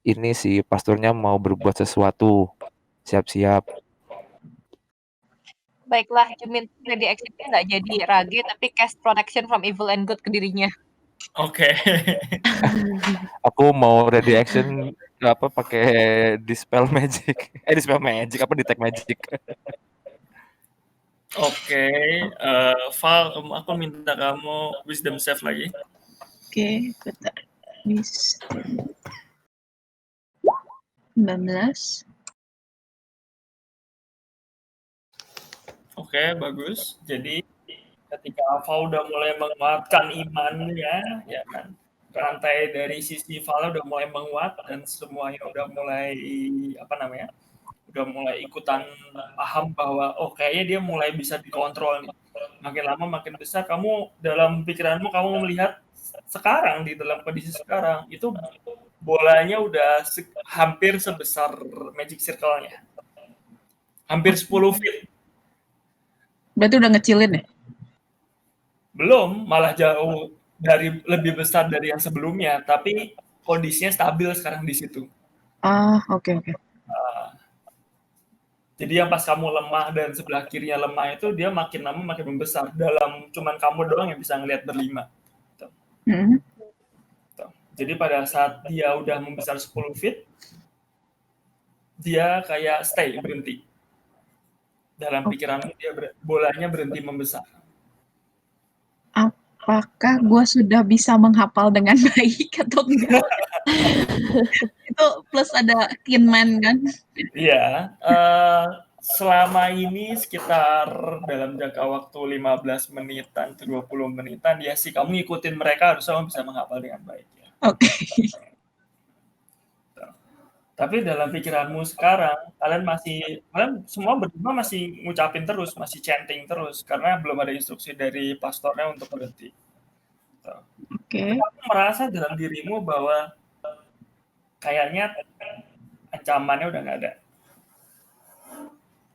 [SPEAKER 7] ini si pastornya mau berbuat sesuatu. Siap-siap.
[SPEAKER 5] Baiklah, Juminten ready action-nya nggak jadi Rage, tapi cast protection from evil and good ke dirinya.
[SPEAKER 2] Oke.
[SPEAKER 7] Aku mau ready action pakai dispel magic. Detect magic.
[SPEAKER 2] Oke, Val, aku minta kamu wisdom save lagi.
[SPEAKER 3] Oke, bentar. Wisdom. 19.
[SPEAKER 2] Oke, bagus. Jadi ketika Val udah mulai menguatkan imannya, ya kan, rantai dari sisi Val udah mulai menguat dan semuanya udah mulai udah mulai ikutan paham bahwa kayaknya dia mulai bisa dikontrol nih. Makin lama makin besar, kamu dalam pikiranmu kamu melihat sekarang di dalam kondisi sekarang itu bolanya udah hampir sebesar Magic Circle-nya. Hampir 10 feet.
[SPEAKER 3] Berarti udah ngecilin ya?
[SPEAKER 2] Belum, malah jauh lebih besar dari yang sebelumnya, tapi kondisinya stabil sekarang di situ.
[SPEAKER 3] Oke.
[SPEAKER 2] Jadi yang pas kamu lemah dan sebelah kirinya lemah itu dia makin lama makin membesar. Dalam cuman kamu doang yang bisa ngelihat berlima. Jadi pada saat dia udah membesar 10 feet, dia kayak berhenti. Dalam pikiranmu bolanya berhenti membesar.
[SPEAKER 3] Apakah gue sudah bisa menghafal dengan baik atau enggak? Itu plus ada Tin Man kan?
[SPEAKER 2] Iya, selama ini sekitar dalam jangka waktu 15 menitan atau 20 menitan, ya sih kamu ngikutin mereka harusnya kamu bisa menghafal dengan baik. Ya.
[SPEAKER 3] Oke.
[SPEAKER 2] Tapi dalam pikiranmu sekarang, kalian semua berdua masih ngucapin terus, masih chanting terus, karena belum ada instruksi dari pastornya untuk berhenti.
[SPEAKER 3] Oke.
[SPEAKER 2] Kamu merasa dalam dirimu bahwa kayaknya ancamannya udah nggak ada.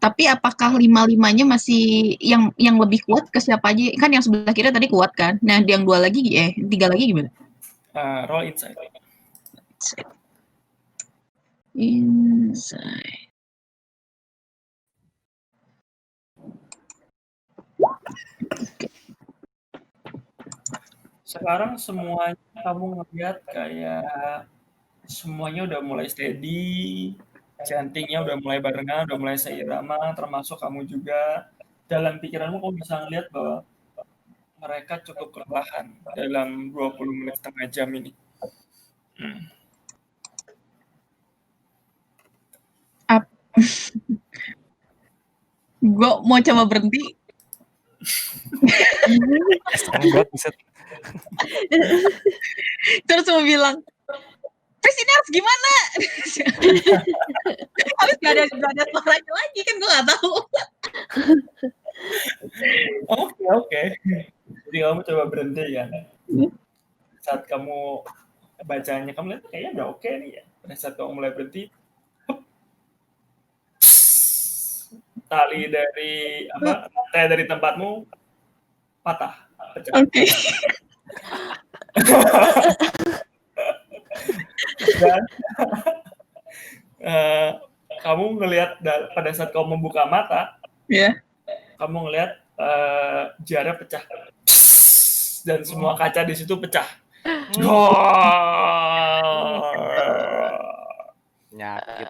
[SPEAKER 3] Tapi apakah 5-5-nya masih yang lebih kuat ke siapa aja? Kan yang sebelah kiri tadi kuat kan? Nah, yang 3 lagi gimana?
[SPEAKER 2] Roll insight.
[SPEAKER 3] Insight.
[SPEAKER 2] Sekarang semuanya kamu ngeliat kayak semuanya udah mulai steady, chantingnya udah mulai barengan, udah mulai seirama, termasuk kamu juga. Dalam pikiranmu kamu bisa ngeliat bahwa mereka cukup kelelahan dalam 20 menit setengah jam ini.
[SPEAKER 3] Gue mau coba berhenti.
[SPEAKER 7] Enggak, buset.
[SPEAKER 3] Terus mau bilang, terus ini harus gimana? Harus gak ada suaranya lagi kan gue gak tahu.
[SPEAKER 2] Oke. Jadi kamu coba berhenti ya. Saat kamu bacanya, kamu lihat kayaknya udah oke nih ya. Pada saat kamu mulai berhenti, tali dari tempatmu patah.
[SPEAKER 3] Oke.
[SPEAKER 2] Dan kamu ngelihat pada saat kamu membuka mata, kamu ngelihat jarnya pecah dan semua kaca di situ pecah.
[SPEAKER 7] Nyakit.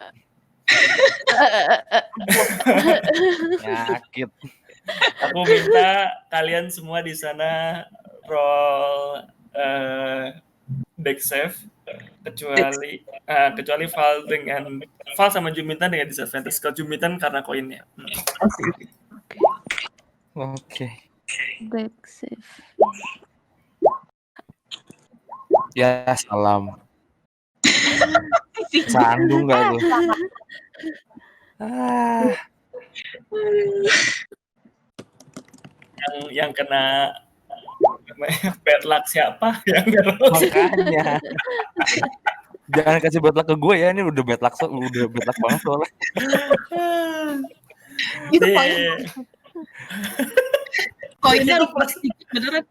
[SPEAKER 2] Aku minta kalian semua di sana roll deck save kecuali Val sama Jumintan dengan disadvantage. Kalau Jumintan karena koinnya.
[SPEAKER 7] Oke.
[SPEAKER 8] Deck save.
[SPEAKER 7] Ya, salam. Sandung nggak tuh?
[SPEAKER 2] Yang kena bad luck siapa?
[SPEAKER 7] Makanya. Jangan kasih bad luck ke gue ya, ini udah bad luck banget soalnya.
[SPEAKER 3] Itu koinnya harus sedikit beneran.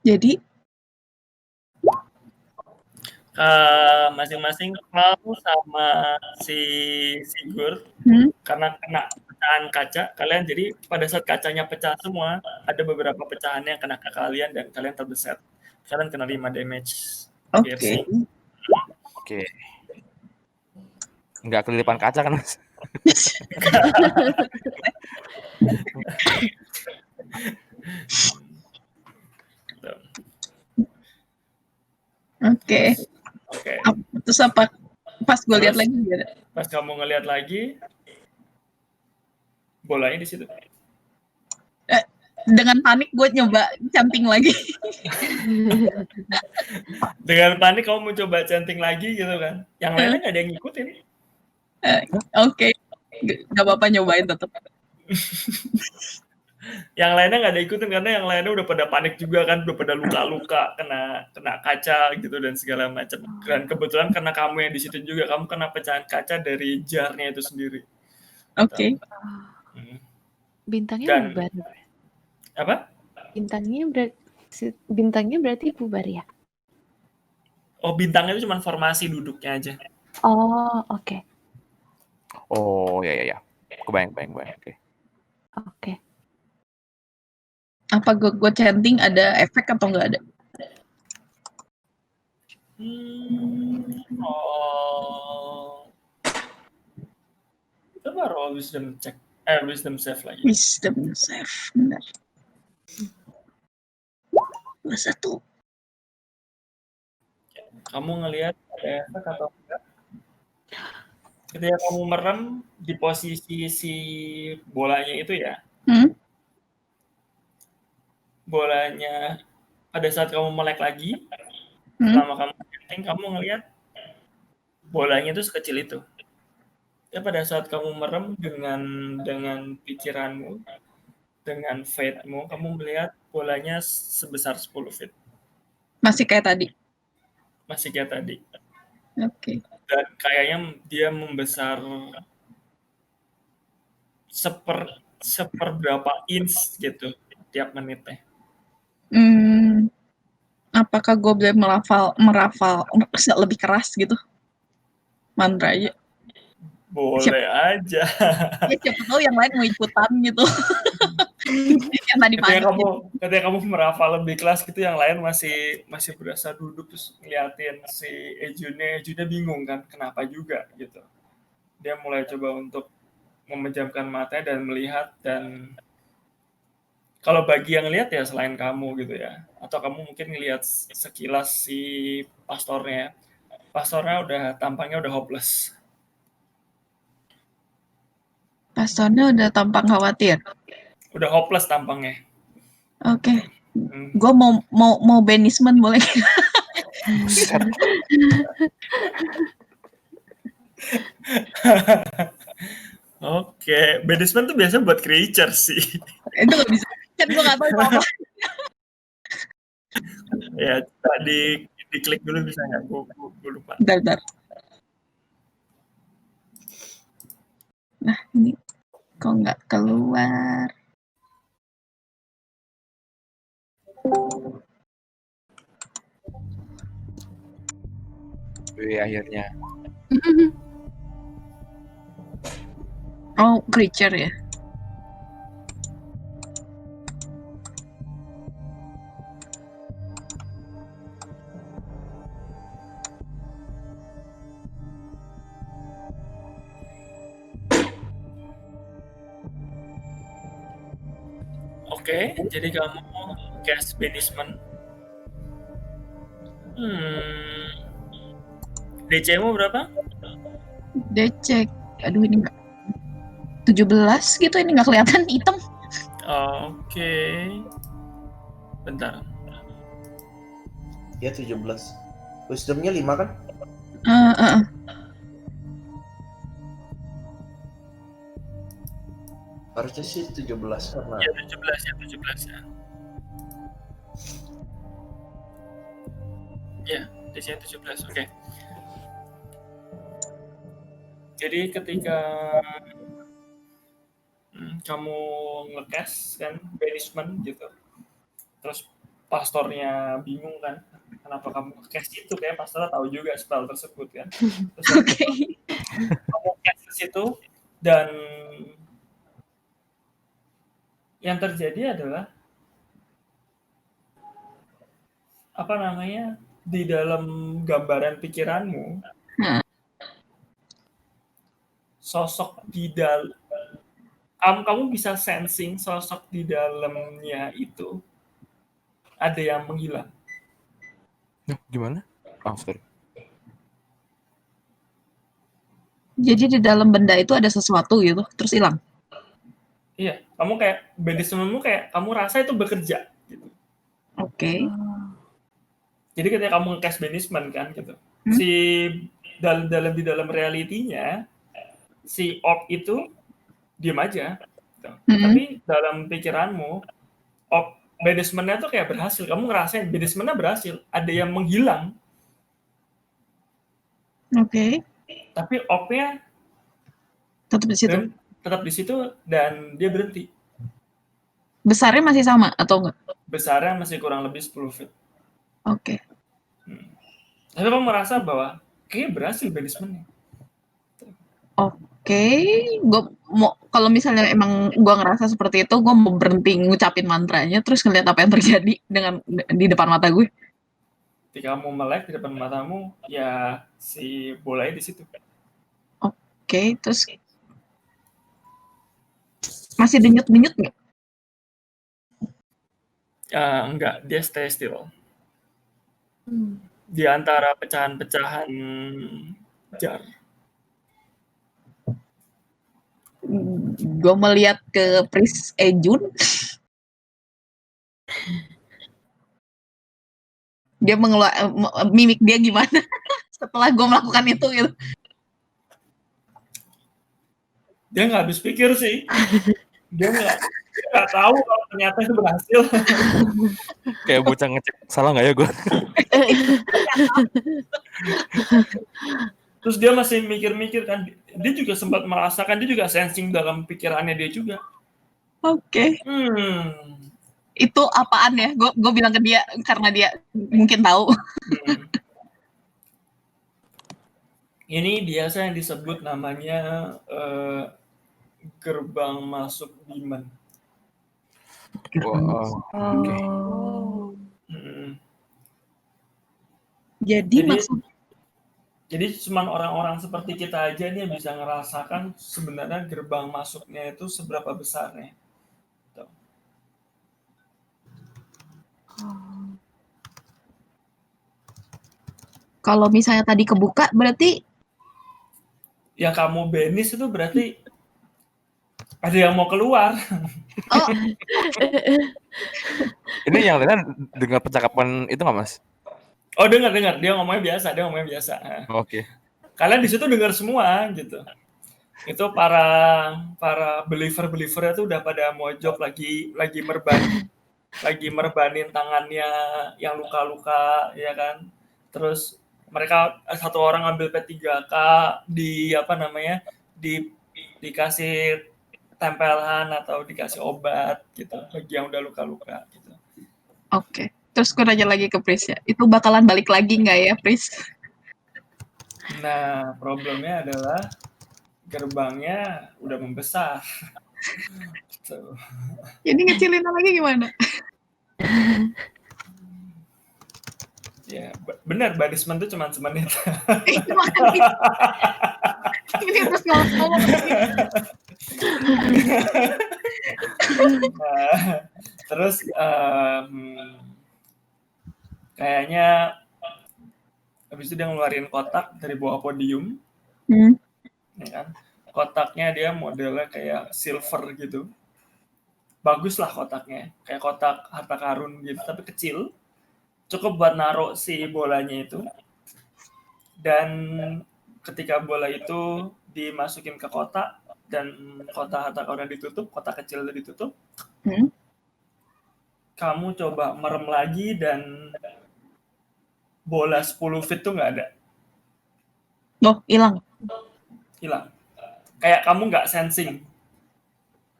[SPEAKER 3] Jadi
[SPEAKER 2] masing-masing kamu sama si Sigurd karena kena pecahan kaca kalian, jadi pada saat kacanya pecah semua ada beberapa pecahan yang kena ke kalian dan kalian terbeset. Kalian kena 5 damage.
[SPEAKER 7] Oke. Nggak kelilipan kaca kan, Mas?
[SPEAKER 3] Oke. Terus apa? Pas gue lihat lagi gimana?
[SPEAKER 2] Pas kamu ngelihat lagi, bolanya di situ.
[SPEAKER 3] Dengan panik gue nyoba canting lagi.
[SPEAKER 2] Dengan panik kamu mau coba canting lagi gitu kan. Yang lainnya nggak ada yang ngikutin.
[SPEAKER 3] Oke. Gak apa-apa nyobain tetap.
[SPEAKER 2] Yang lainnya nggak ada ikutin karena yang lainnya udah pada panik juga kan, udah pada luka-luka, kena kaca gitu dan segala macam. Dan kebetulan karena kamu yang di situ juga, kamu kena pecahan kaca dari jarnya itu sendiri.
[SPEAKER 3] Oke.
[SPEAKER 8] Bintangnya
[SPEAKER 2] Dan
[SPEAKER 8] bubar.
[SPEAKER 2] apa?
[SPEAKER 8] Bintangnya berarti bubar ya?
[SPEAKER 2] Oh, bintangnya itu cuma formasi duduknya aja.
[SPEAKER 8] Oh, oke.
[SPEAKER 7] Oh, ya. Kebayang. Oke.
[SPEAKER 8] Oke.
[SPEAKER 3] Apa gue chanting ada efek atau nggak ada?
[SPEAKER 2] Coba roll wisdom check. Wisdom save lagi.
[SPEAKER 3] Wisdom save, benar. 21.
[SPEAKER 2] Kamu ngelihat ada efek atau enggak? Ketika kamu merem di posisi si bolanya itu ya, bolanya pada saat kamu melek lagi, selama kamu chanting, kamu ngelihat bolanya itu sekecil itu. Ya pada saat kamu merem dengan pikiranmu, dengan fate-mu, kamu melihat bolanya sebesar 10 feet.
[SPEAKER 3] Masih kayak tadi?
[SPEAKER 2] Masih kayak tadi.
[SPEAKER 3] Oke.
[SPEAKER 2] Dan kayaknya dia membesar seperberapa inch gitu tiap menitnya.
[SPEAKER 3] Apakah gue boleh merafal lebih keras gitu mantranya?
[SPEAKER 2] Boleh aja.
[SPEAKER 3] Ya siapa tahu yang lain mau ikutan gitu. Yang tadi
[SPEAKER 2] ketika kamu merafal lebih kelas gitu, yang lain masih berasa duduk terus ngeliatin si Ejunnya bingung kan kenapa juga gitu. Dia mulai coba untuk memejamkan matanya dan melihat, dan kalau bagi yang lihat ya selain kamu gitu ya, atau kamu mungkin ngelihat sekilas si pastornya tampangnya udah hopeless.
[SPEAKER 3] Pastornya udah tampak khawatir.
[SPEAKER 2] Udah hopeless tampangnya.
[SPEAKER 3] Oke. Gue mau banishment boleh?
[SPEAKER 2] Oke, banishment tuh biasanya buat creature sih.
[SPEAKER 3] Itu nggak bisa. Kan gue nggak tahu apa.
[SPEAKER 2] Ya, tadi diklik dulu bisa nggak? Gue lupa.
[SPEAKER 3] Bentar. Nah, ini kok nggak keluar?
[SPEAKER 7] Akhirnya.
[SPEAKER 3] Oh, creature ya.
[SPEAKER 2] Oke, jadi kamu cast banishment. DC-mu berapa?
[SPEAKER 3] DC, aduh ini enggak 17 gitu, ini nggak kelihatan hitam.
[SPEAKER 2] Oke. Bentar.
[SPEAKER 1] Ya 17. Wisdomnya 5 kan? Harusnya sih 17 karena.
[SPEAKER 2] Ya 17 ya. Ya, DC 17. Oke. Jadi ketika kamu nge-cast kan banishment gitu, terus pastornya bingung kan kenapa kamu nge-cast itu, kayak pastornya tahu juga spell tersebut kan. Terus kamu cast ke situ dan yang terjadi adalah di dalam gambaran pikiranmu, sosok di dalam kamu bisa sensing sosok di dalamnya itu ada yang menghilang.
[SPEAKER 7] Gimana? Sorry.
[SPEAKER 3] Jadi di dalam benda itu ada sesuatu gitu, terus hilang?
[SPEAKER 2] Iya, Kamu kayak basement-mu kayak kamu rasa itu bekerja gitu.
[SPEAKER 3] Oke.
[SPEAKER 2] Jadi ketika kamu nge-cash basement kan gitu.
[SPEAKER 3] Hmm.
[SPEAKER 2] Si di dalam realitinya si op itu diem aja. Gitu. Tapi dalam pikiranmu op basement-nya tuh kayak berhasil. Kamu ngerasain basement-nya berhasil. Ada yang menghilang.
[SPEAKER 3] Oke.
[SPEAKER 2] Tapi op-nya
[SPEAKER 3] Tetap di situ.
[SPEAKER 2] tetap di situ dan dia berhenti.
[SPEAKER 3] Besarnya masih sama atau enggak?
[SPEAKER 2] Besarnya masih kurang lebih 10 feet.
[SPEAKER 3] Oke.
[SPEAKER 2] Tapi kamu merasa bahwa kayaknya berhasil basementnya.
[SPEAKER 3] Oke, gue mau kalau misalnya emang gue ngerasa seperti itu, gue mau berhenti ngucapin mantranya, terus ngeliat apa yang terjadi di depan mata gue.
[SPEAKER 2] Ketika kamu melek di depan matamu, ya si bolanya di situ.
[SPEAKER 3] Oke, terus masih denyut-denyut nggak?
[SPEAKER 2] Enggak, dia stay still. Di antara pecahan-pecahan jar.
[SPEAKER 3] Gue melihat ke Pris Ejun. Dia mimik dia gimana setelah gue melakukan itu gitu.
[SPEAKER 2] Dia nggak habis pikir sih. Dia nggak tahu kalau ternyata itu berhasil.
[SPEAKER 7] Kayak bocah ngecek, salah nggak ya gue?
[SPEAKER 2] Terus dia masih mikir-mikir kan. Dia juga sempat merasakan, dia juga sensing dalam pikirannya dia juga.
[SPEAKER 3] Oke. Itu apaan ya? Gue bilang ke dia karena dia mungkin tahu.
[SPEAKER 2] Ini biasa yang disebut namanya gerbang masuk demon.
[SPEAKER 7] Wow. Oke.
[SPEAKER 2] Jadi cuma orang-orang seperti kita aja nih yang bisa ngerasakan sebenarnya gerbang masuknya itu seberapa besarnya.
[SPEAKER 3] Kalau misalnya tadi kebuka, berarti
[SPEAKER 2] yang kamu banis itu berarti ada yang mau keluar.
[SPEAKER 3] Oh.
[SPEAKER 7] Ini yang lainnya dengar percakapan itu nggak, Mas?
[SPEAKER 2] Oh, dengar. Dia ngomongnya biasa.
[SPEAKER 7] Oke.
[SPEAKER 2] Kalian di situ dengar semua gitu. Itu para believer-believer itu udah pada mojok lagi merbanin tangannya yang luka-luka ya kan. Terus mereka satu orang ambil P3K dikasih tempelan atau dikasih obat gitu bagi yang udah luka-luka gitu.
[SPEAKER 3] Oke. Terus gue nanya lagi ke Pris ya, itu bakalan balik lagi nggak ya, Pris?
[SPEAKER 2] Nah, problemnya adalah gerbangnya udah membesar. So.
[SPEAKER 3] Jadi ngecilin lagi gimana?
[SPEAKER 2] Ya, benar, basement itu cuma semenit.
[SPEAKER 3] Ini terus ngomong.
[SPEAKER 2] Terus kayaknya habis itu dia ngeluarin kotak dari bawah podium. Ya kan? Kotaknya dia modelnya kayak silver gitu. Bagus lah kotaknya, kayak kotak harta karun gitu, tapi kecil. Cukup buat naruh si bolanya itu. Dan ketika bola itu dimasukin ke kotak dan kotak harta karun ditutup, kotak kecil itu ditutup. Kamu coba merem lagi dan bola 10 feet tuh nggak ada.
[SPEAKER 3] Oh, hilang.
[SPEAKER 2] Kayak kamu nggak sensing.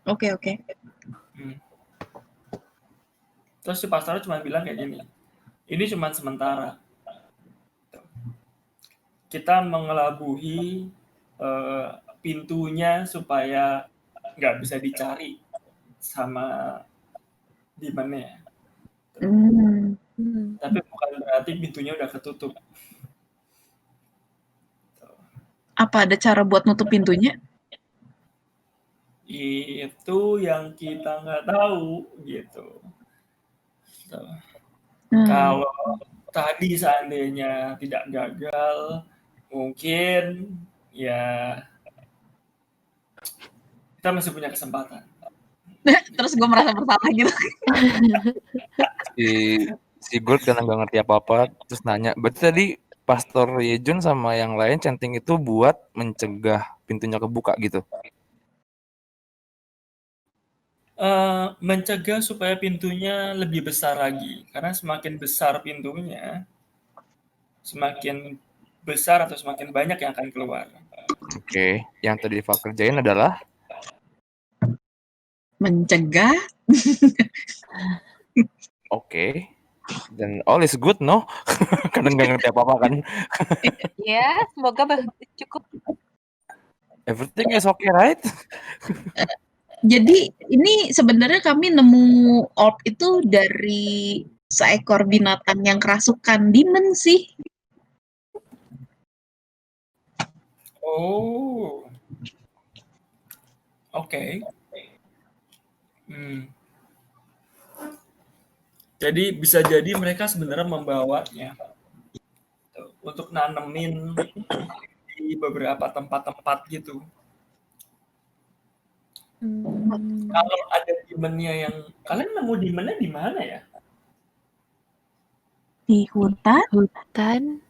[SPEAKER 3] Oke.
[SPEAKER 2] Terus si pastor cuma bilang kayak gini, ini cuma sementara. Kita mengelabuhi pintunya supaya nggak bisa dicari sama demon-nya. Tapi bukan berarti pintunya udah ketutup.
[SPEAKER 3] Apa ada cara buat nutup pintunya?
[SPEAKER 2] Itu yang kita nggak tahu gitu. Kalau tadi seandainya tidak gagal, mungkin ya kita masih punya kesempatan.
[SPEAKER 3] Terus gue merasa bersalah gitu.
[SPEAKER 7] Si Gold karena nggak ngerti apa-apa terus nanya, berarti tadi Pastor Yejun sama yang lain chanting itu buat mencegah pintunya kebuka gitu?
[SPEAKER 2] Mencegah supaya pintunya lebih besar lagi, karena semakin besar pintunya, semakin besar atau semakin banyak yang akan keluar.
[SPEAKER 7] Oke, yang tadi Eva kerjain adalah
[SPEAKER 3] Mencegah.
[SPEAKER 7] oke. Dan all is good, no? Karena nggak ngerti apa-apa kan.
[SPEAKER 5] Ya, semoga cukup.
[SPEAKER 7] Everything is okay, right?
[SPEAKER 3] Jadi ini sebenarnya kami nemu orb itu dari seekor binatang yang kerasukan demon sih.
[SPEAKER 2] Oh. Oke. Jadi bisa jadi mereka sebenarnya membawanya untuk nanemin di beberapa tempat-tempat gitu. Kalau ada demonnya yang kalian nemu demonnya di mana ya?
[SPEAKER 3] Di hutan.
[SPEAKER 8] Hutan.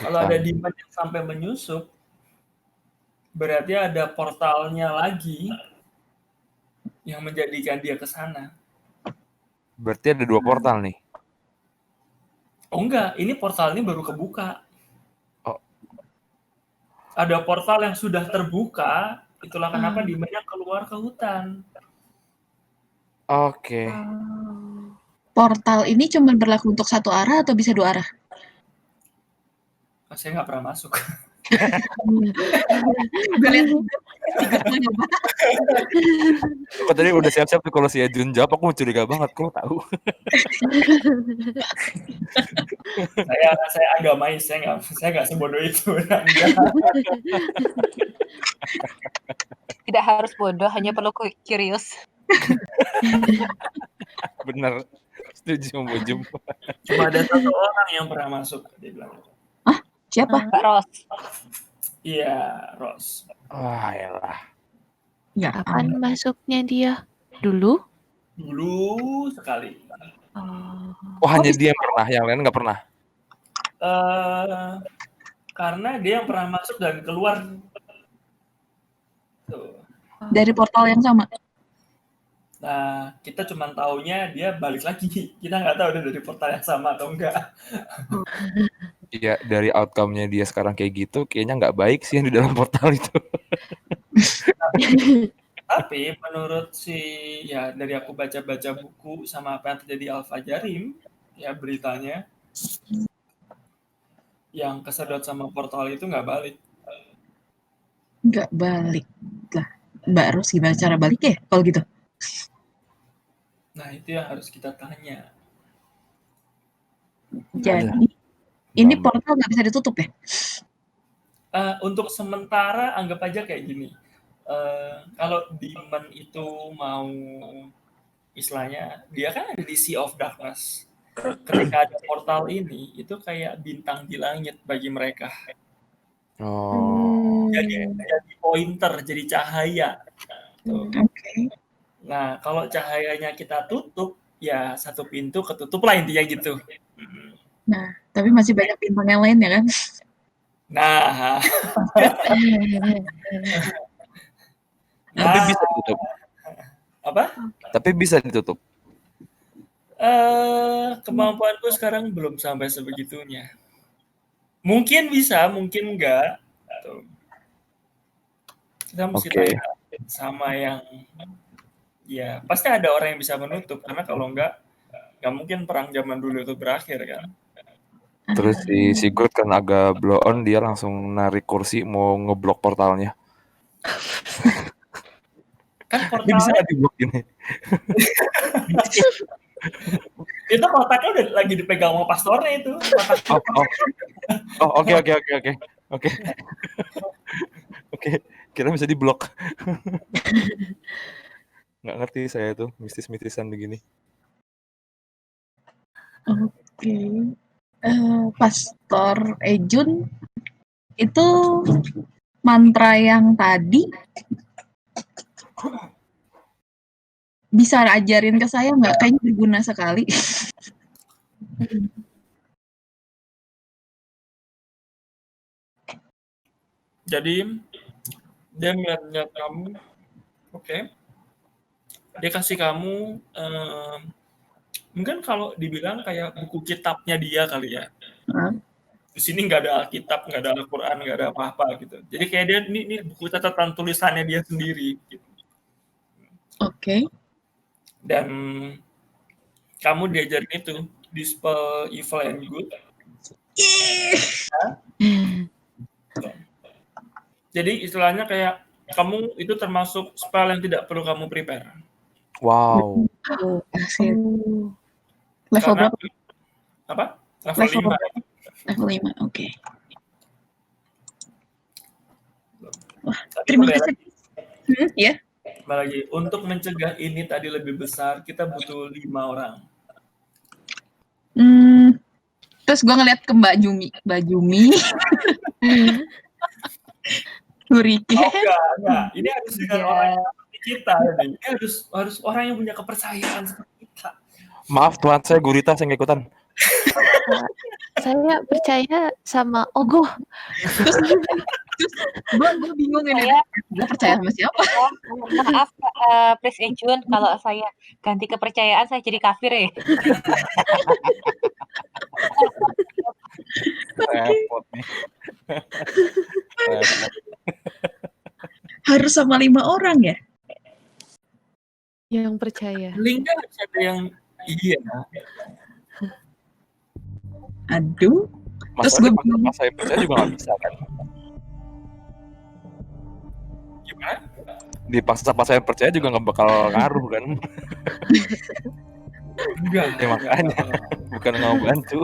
[SPEAKER 2] Kalau ada demon yang sampai menyusup, berarti ada portalnya lagi yang menjadikan dia ke sana.
[SPEAKER 7] Berarti ada 2 portal nih.
[SPEAKER 2] Oh enggak, ini portal ini baru kebuka.
[SPEAKER 7] Oh.
[SPEAKER 2] Ada portal yang sudah terbuka, itulah kenapa demonnya keluar ke hutan.
[SPEAKER 7] Oke.
[SPEAKER 3] Portal ini cuma berlaku untuk satu arah atau bisa 2 arah?
[SPEAKER 2] Saya nggak pernah masuk.
[SPEAKER 3] Gue lihat nyoba.
[SPEAKER 7] Aku tadi udah siap-siap tuh kalau si Yejun jawab, aku curiga banget, kok tahu.
[SPEAKER 2] saya agamais, saya nggak sebodoh itu.
[SPEAKER 5] Tidak harus bodoh, hanya perlu curious.
[SPEAKER 7] Bener, setuju Mbak Jum.
[SPEAKER 2] Cuma ada 1 orang yang pernah masuk, dia bilang.
[SPEAKER 3] Siapa?
[SPEAKER 5] Mbak Ros.
[SPEAKER 2] Iya, Ros.
[SPEAKER 7] Wah, elah.
[SPEAKER 3] Ya,
[SPEAKER 8] Kapan masuknya dia? Dulu
[SPEAKER 2] sekali.
[SPEAKER 7] Oh, hanya dia yang pernah, yang lain nggak pernah?
[SPEAKER 2] Karena dia yang pernah masuk dan keluar. Tuh.
[SPEAKER 3] Dari portal yang sama?
[SPEAKER 2] Nah, kita cuma taunya dia balik lagi. Kita nggak tahu dia dari portal yang sama atau enggak.
[SPEAKER 7] Iya, dari outcome-nya dia sekarang kayak gitu, kayaknya nggak baik sih yang di dalam portal itu.
[SPEAKER 2] Tapi menurut dari aku baca-baca buku sama apa yang terjadi Al-Fajarim, ya beritanya, yang kesedot sama portal itu nggak balik.
[SPEAKER 3] Nggak balik lah. Mbak Ros gimana cara balik ya kalau gitu?
[SPEAKER 2] Nah, itu yang harus kita tanya.
[SPEAKER 3] Jadi ini portal nggak bisa ditutup ya?
[SPEAKER 2] Untuk sementara anggap aja kayak gini. Kalau demon itu mau, istilahnya dia kan ada di Sea of Darkness. Ketika ada portal ini, itu kayak bintang di langit bagi mereka. Jadi pointer, jadi cahaya.
[SPEAKER 3] Oke.
[SPEAKER 2] Nah, kalau cahayanya kita tutup, ya 1 pintu ketutup lah intinya gitu.
[SPEAKER 3] Nah, tapi masih banyak bintang yang lain ya kan?
[SPEAKER 2] Nah.
[SPEAKER 7] Tapi bisa ditutup.
[SPEAKER 2] Apa?
[SPEAKER 7] Tapi bisa ditutup.
[SPEAKER 2] Kemampuanku sekarang belum sampai sebegitunya. Mungkin bisa, mungkin enggak. Kita mesti tanya sama yang, ya pasti ada orang yang bisa menutup, karena kalau enggak mungkin perang zaman dulu itu berakhir kan.
[SPEAKER 7] Terus si Sigurd kan agak blow on, dia langsung narik kursi mau ngeblok portalnya.
[SPEAKER 2] Kan portalnya
[SPEAKER 7] bisa diblok gini.
[SPEAKER 2] Itu kotaknya udah lagi dipegang sama pastornya itu.
[SPEAKER 7] Oke. Oke, kira bisa diblok. Nggak ngerti saya tuh mistis-mistisan begini.
[SPEAKER 3] Oke. Pastor Ejun itu mantra yang tadi bisa ajarin ke saya nggak? Kayaknya berguna sekali.
[SPEAKER 2] Jadi dia ngeliat kamu, oke. Dia kasih kamu mungkin kalau dibilang kayak buku kitabnya dia kali ya. Di sini nggak ada Alkitab, nggak ada Al-Quran, nggak ada apa-apa gitu. Jadi kayak dia ini buku catatan tulisannya dia sendiri. Gitu.
[SPEAKER 3] Oke.
[SPEAKER 2] Dan kamu diajarin itu dispel evil and good. Jadi istilahnya kayak kamu itu termasuk spell yang tidak perlu kamu prepare.
[SPEAKER 7] Wow.
[SPEAKER 3] Asik. Level
[SPEAKER 2] Karena
[SPEAKER 3] berapa?
[SPEAKER 2] apa? Level 5.
[SPEAKER 3] Level 5, oke. Wah,
[SPEAKER 2] Tapi
[SPEAKER 3] terima
[SPEAKER 2] kembali
[SPEAKER 3] kasih. Ya.
[SPEAKER 2] lagi, untuk mencegah ini tadi lebih besar, kita butuh 5 orang.
[SPEAKER 3] Terus gue ngeliat ke Mbak Jumi. Hurricane.
[SPEAKER 2] Enggak. Ini harus dengan orang yang seperti kita. Ini harus orang yang punya kepercayaan seperti kita.
[SPEAKER 7] Maaf Tuhan, saya gurita, saya nggak ikutan.
[SPEAKER 8] Saya percaya sama Ogoh.
[SPEAKER 3] Terus gue bingung ini. Gue percaya sama siapa?
[SPEAKER 5] Maaf, Prince Ejun, kalau saya ganti kepercayaan saya jadi kafir ya.
[SPEAKER 7] Repot nih. Repot.
[SPEAKER 3] Harus sama 5 orang ya?
[SPEAKER 8] Yang percaya.
[SPEAKER 2] Link kan harus ada yang iya.
[SPEAKER 3] Aduh. Terus gue
[SPEAKER 7] Mas saya percaya juga nggak bisa kan?
[SPEAKER 2] Gimana?
[SPEAKER 7] Dipaksa pas saya percaya juga nggak bakal ngaruh kan?
[SPEAKER 2] Enggak.
[SPEAKER 7] Ya makanya bukan nggak bantu.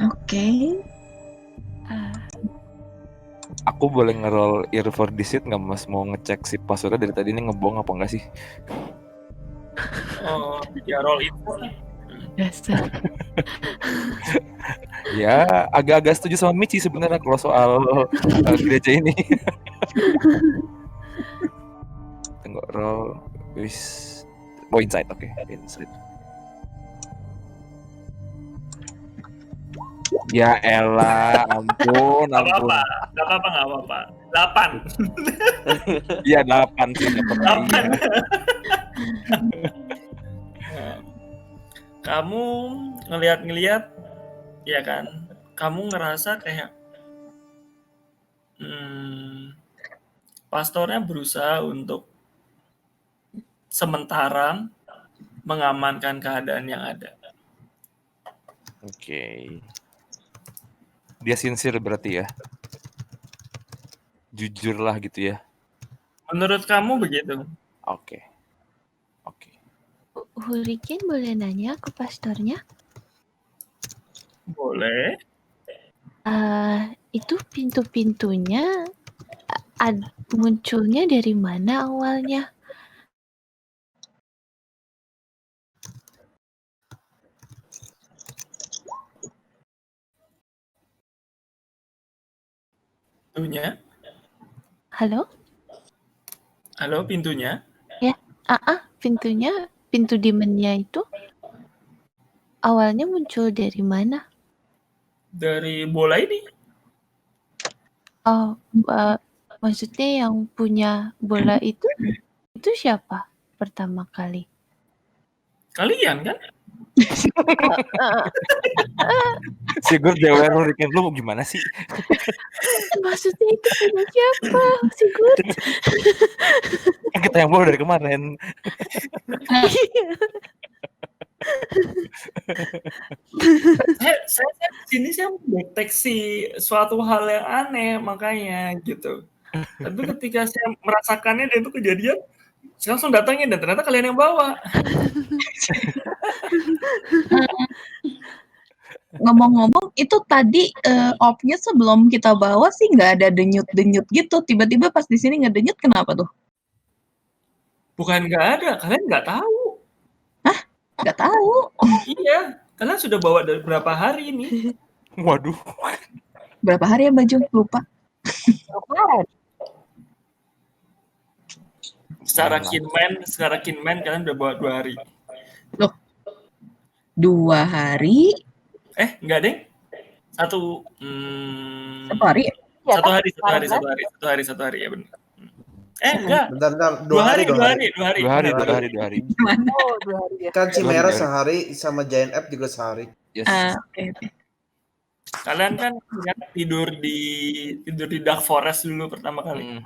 [SPEAKER 3] Oke.
[SPEAKER 7] Aku boleh nge-roll ear for deceit nggak Mas? Mau ngecek si passwordnya dari tadi ini ngebohong apa enggak sih?
[SPEAKER 2] Oh, ya roll itu.
[SPEAKER 8] Dasar.
[SPEAKER 7] Ya agak-agak setuju sama Michi sebenarnya kalau soal gereja ini. Tunggu roll wis. Oh insight, oke. Insight. Ya elah, ampun.
[SPEAKER 2] Gak apa-apa. 8.
[SPEAKER 7] Iya 8 sih dapat.
[SPEAKER 2] Kamu ngelihat, ya kan? Kamu ngerasa kayak pastornya berusaha untuk sementara mengamankan keadaan yang ada.
[SPEAKER 7] Oke. Dia sincere berarti ya. Jujur lah gitu ya.
[SPEAKER 2] Menurut kamu begitu?
[SPEAKER 7] Oke.
[SPEAKER 8] Hurricane boleh nanya ke pastornya?
[SPEAKER 2] Boleh.
[SPEAKER 8] Itu pintu-pintunya munculnya dari mana awalnya?
[SPEAKER 2] Pintunya?
[SPEAKER 8] Halo,
[SPEAKER 2] Pintunya?
[SPEAKER 8] Ya, pintunya, pintu demonnya itu awalnya muncul dari mana?
[SPEAKER 2] Dari bola ini.
[SPEAKER 8] Oh, maksudnya yang punya bola itu siapa pertama kali?
[SPEAKER 2] Kalian kan?
[SPEAKER 7] Sigur Dewer Hurricane lu gimana sih?
[SPEAKER 8] Maksudnya itu punya siapa, Sigur?
[SPEAKER 7] Kita yang bawa dari kemarin.
[SPEAKER 2] saya sini saya mendeteksi suatu hal yang aneh makanya gitu. Tapi ketika saya merasakannya dan itu kejadian, saya langsung datangin dan ternyata kalian yang bawa.
[SPEAKER 3] Ngomong-ngomong, itu tadi opnya sebelum kita bawa sih nggak ada denyut-denyut gitu. Tiba-tiba pas di sini ngedenyut, kenapa tuh?
[SPEAKER 2] Bukan nggak ada, kalian nggak tahu.
[SPEAKER 3] Hah? Nggak tahu?
[SPEAKER 2] Iya, kalian sudah bawa dari berapa hari ini?
[SPEAKER 7] Waduh.
[SPEAKER 3] Berapa hari ya Mbak Jum? Lupa.
[SPEAKER 2] Secara Kinman kalian udah bawa 2 hari.
[SPEAKER 3] Loh, 2 hari?
[SPEAKER 2] Enggak deh. Satu
[SPEAKER 3] hari?
[SPEAKER 5] Ya,
[SPEAKER 2] satu
[SPEAKER 5] kan?
[SPEAKER 2] hari ya benar. Enggak.
[SPEAKER 1] Bentar, 2
[SPEAKER 2] 2
[SPEAKER 1] hari.
[SPEAKER 7] Dua hari.
[SPEAKER 3] Gimana?
[SPEAKER 5] Oh, 2 hari ya.
[SPEAKER 1] Kan Chimera
[SPEAKER 7] 2 hari.
[SPEAKER 1] sehari sama Giant App juga sehari.
[SPEAKER 7] Yes.
[SPEAKER 3] Oke.
[SPEAKER 2] Kalian kan tidur di Dark Forest dulu pertama kali.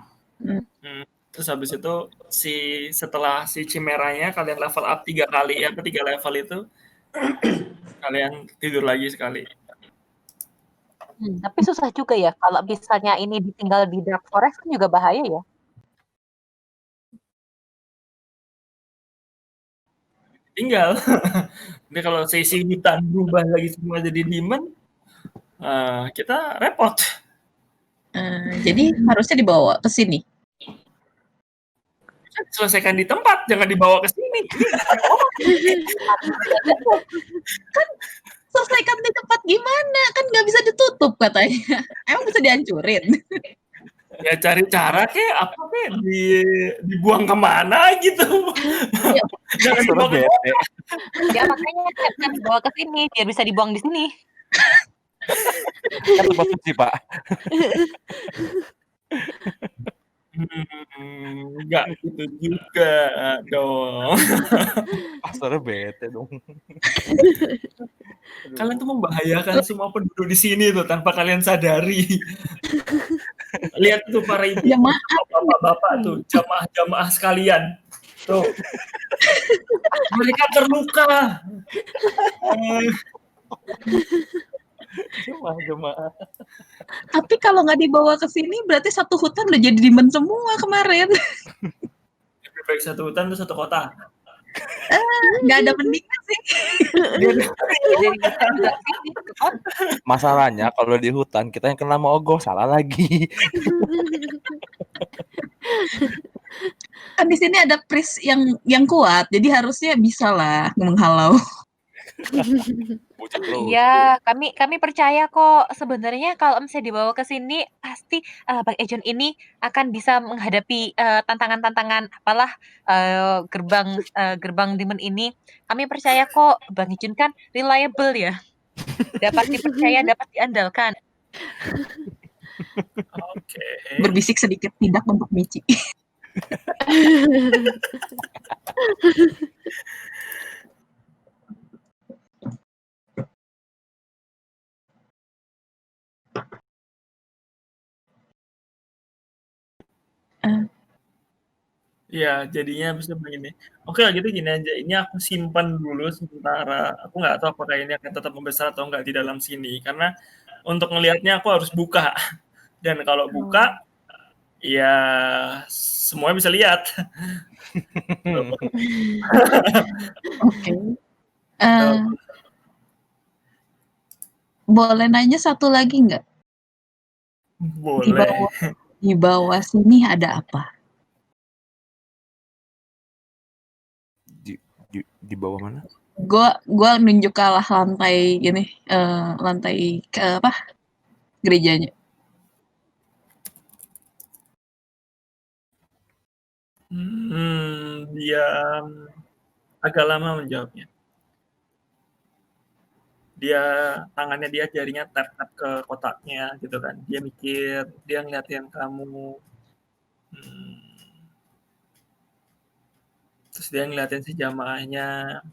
[SPEAKER 2] Terus habis itu setelah si Chimeranya kalian level up 3 kali ya, 3 level itu kalian tidur lagi sekali.
[SPEAKER 5] Tapi susah juga ya kalau misalnya ini ditinggal di Dark Forest kan juga bahaya ya.
[SPEAKER 2] Tinggal. Jadi kalau sesi hutan berubah lagi semua jadi demon, kita repot.
[SPEAKER 3] Jadi harusnya dibawa ke sini.
[SPEAKER 2] Selesaikan di tempat, jangan dibawa ke sini.
[SPEAKER 3] Kan selesaikan di tempat gimana? Kan nggak bisa ditutup katanya. Emang bisa dihancurin?
[SPEAKER 2] Ya cari cara apa dibuang kemana gitu. Jangan dibawa ke sini.
[SPEAKER 5] Ya makanya kan dibawa ke sini biar bisa dibuang di sini.
[SPEAKER 7] Kan tempat suci, Pak.
[SPEAKER 2] Enggak gitu juga dong.
[SPEAKER 7] Pasarnya bete dong.
[SPEAKER 2] Kalian tuh membahayakan semua penduduk di sini tuh tanpa kalian sadari. Lihat tuh para ibu,
[SPEAKER 3] Ya maaf.
[SPEAKER 2] bapak-bapak tuh, jamaah sekalian. Tuh. Mereka terluka.
[SPEAKER 6] Jemaah.
[SPEAKER 3] Tapi kalau nggak dibawa ke sini berarti satu hutan udah jadi demon semua kemarin.
[SPEAKER 2] Lebih baik satu hutan tuh satu kota.
[SPEAKER 3] Nggak ada mendingan sih.
[SPEAKER 7] Masalahnya kalau di hutan kita yang kena mogok, salah lagi.
[SPEAKER 3] Kan di sini ada priest yang kuat, jadi harusnya bisa lah menghalau.
[SPEAKER 5] Iya, kami percaya kok sebenarnya kalau misalnya dibawa ke sini pasti Bang Ejon ini akan bisa menghadapi tantangan-tantangan apalah gerbang demon ini. Kami percaya kok Bang Ejon kan reliable ya. Dapat dipercaya, dapat diandalkan.
[SPEAKER 2] Oke.
[SPEAKER 3] Berbisik sedikit tidak untuk Michi.
[SPEAKER 2] Ya, jadinya bisa begini. Oke, gitu gini aja. Ini aku simpan dulu sementara. Aku nggak tahu apakah ini akan tetap membesar atau nggak di dalam sini. Karena untuk ngelihatnya aku harus buka. Dan kalau buka, ya semuanya bisa lihat.
[SPEAKER 3] Oke. Boleh nanya satu lagi nggak?
[SPEAKER 2] Boleh.
[SPEAKER 3] Di bawah sini ada apa?
[SPEAKER 7] Di bawah mana?
[SPEAKER 3] Gua nunjuk ke arah lantai gini, lantai ke apa? Gerejanya.
[SPEAKER 2] Dia agak lama menjawabnya. Tangannya dia jarinya tap ke kotaknya gitu kan. Dia mikir, dia ngeliatin kamu. Terus dia ngeliatin si jamaahnya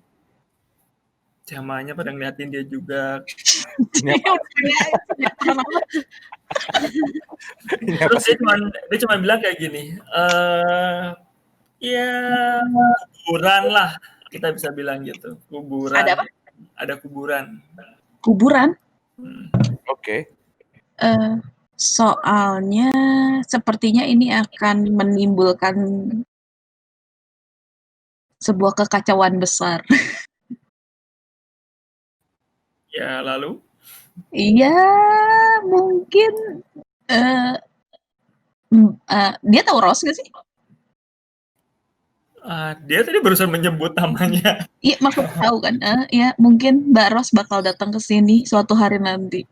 [SPEAKER 2] pada ngeliatin dia juga. Terus dia cuma bilang kayak gini, ya kuburan lah, kita bisa bilang gitu, kuburan.
[SPEAKER 3] Ada apa?
[SPEAKER 2] Ada kuburan.
[SPEAKER 3] Kuburan?
[SPEAKER 7] Oke.
[SPEAKER 3] Soalnya sepertinya ini akan menimbulkan sebuah kekacauan besar.
[SPEAKER 2] Ya, lalu?
[SPEAKER 3] Iya, mungkin dia tahu Rose nggak sih?
[SPEAKER 2] Dia tadi barusan menyebut namanya.
[SPEAKER 3] Iya, maksudnya tahu kan? Ya, mungkin Mbak Rose bakal datang ke sini suatu hari nanti.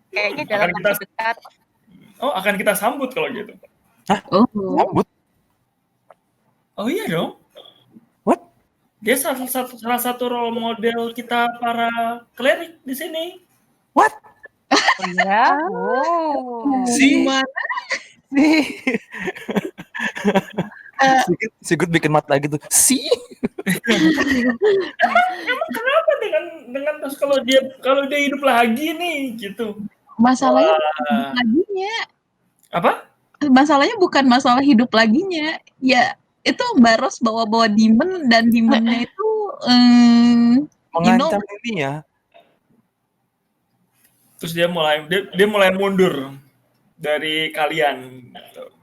[SPEAKER 5] Kayaknya dalam waktu dekat.
[SPEAKER 2] Oh, akan kita sambut kalau gitu.
[SPEAKER 3] Oh.
[SPEAKER 7] Sambut?
[SPEAKER 2] Oh iya dong.
[SPEAKER 7] What?
[SPEAKER 2] Dia salah satu role model kita para klerik di sini.
[SPEAKER 5] Oh ya? Oh.
[SPEAKER 3] Gimana?
[SPEAKER 7] Sigurd bikin mata gitu.
[SPEAKER 2] Emang kenapa dengan terus kalau dia hidup lagi nih gitu.
[SPEAKER 3] Masalahnya
[SPEAKER 2] Wah.
[SPEAKER 3] bukan hidup laginya.
[SPEAKER 2] Apa?
[SPEAKER 3] Masalahnya bukan masalah hidup laginya. Ya, itu Mbak Ros bawa-bawa demon dan demonnya itu
[SPEAKER 7] Mengancam ini ya.
[SPEAKER 2] Terus dia mulai mundur dari kalian.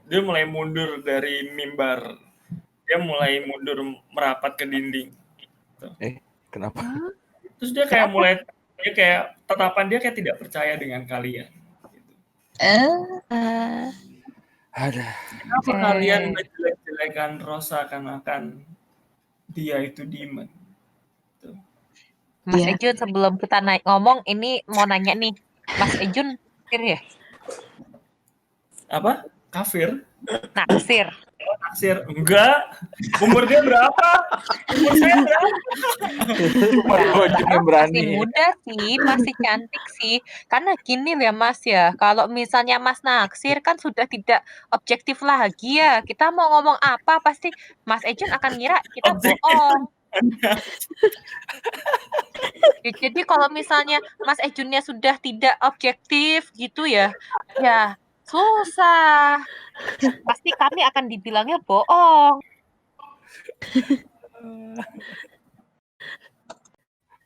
[SPEAKER 2] Dia mulai mundur dari mimbar. Dia mulai mundur merapat ke dinding.
[SPEAKER 7] Kenapa?
[SPEAKER 2] Terus dia kayak tatapan dia kayak tidak percaya dengan kalian.
[SPEAKER 7] Ada.
[SPEAKER 2] Kenapa kalian menjelek-jelekan Rosa akan dia itu demon?
[SPEAKER 5] Mas Ejun, sebelum kita ngomong, ini mau nanya nih, Mas Ejun kafir ya?
[SPEAKER 2] Apa? Kafir?
[SPEAKER 5] Naksir.
[SPEAKER 2] Naksir? Enggak. Umur dia berapa? Umur saya berapa?
[SPEAKER 5] Masih muda sih, masih cantik sih. Karena gini ya Mas ya, kalau misalnya Mas naksir kan sudah tidak objektif lagi ya. Kita mau ngomong apa pasti Mas Ejun akan ngira kita bohong. Jadi kalau misalnya Mas Ejunnya sudah tidak objektif gitu ya susah. Pasti kami akan dibilangnya bohong.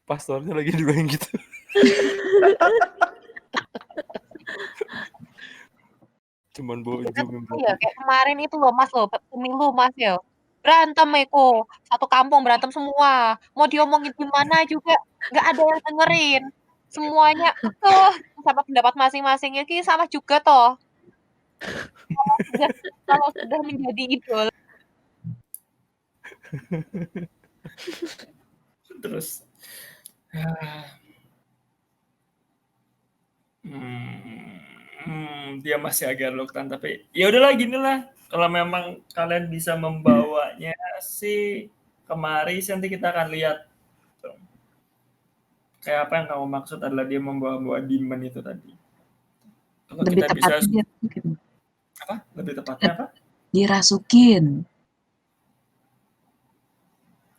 [SPEAKER 7] Pastornya lagi dibilang gitu. Cuman bawa
[SPEAKER 5] ya, kayak kemarin itu loh Mas pemilu Mas ya. Berantem satu kampung berantem semua. Mau diomongin gimana juga nggak ada yang dengerin. Semuanya sama pendapat masing-masing ini sama juga toh. Kalau sudah menjadi idol.
[SPEAKER 2] Terus dia masih agak reluctant, tapi ya udahlah ginilah. Kalau memang kalian bisa membawanya sih kemari, nanti kita akan lihat. Kayak apa yang kamu maksud adalah dia membawa demon itu tadi. Kalau
[SPEAKER 3] Lebih
[SPEAKER 2] kita bisa
[SPEAKER 3] apa?
[SPEAKER 2] Lebih tepatnya apa?
[SPEAKER 3] Dirasukin.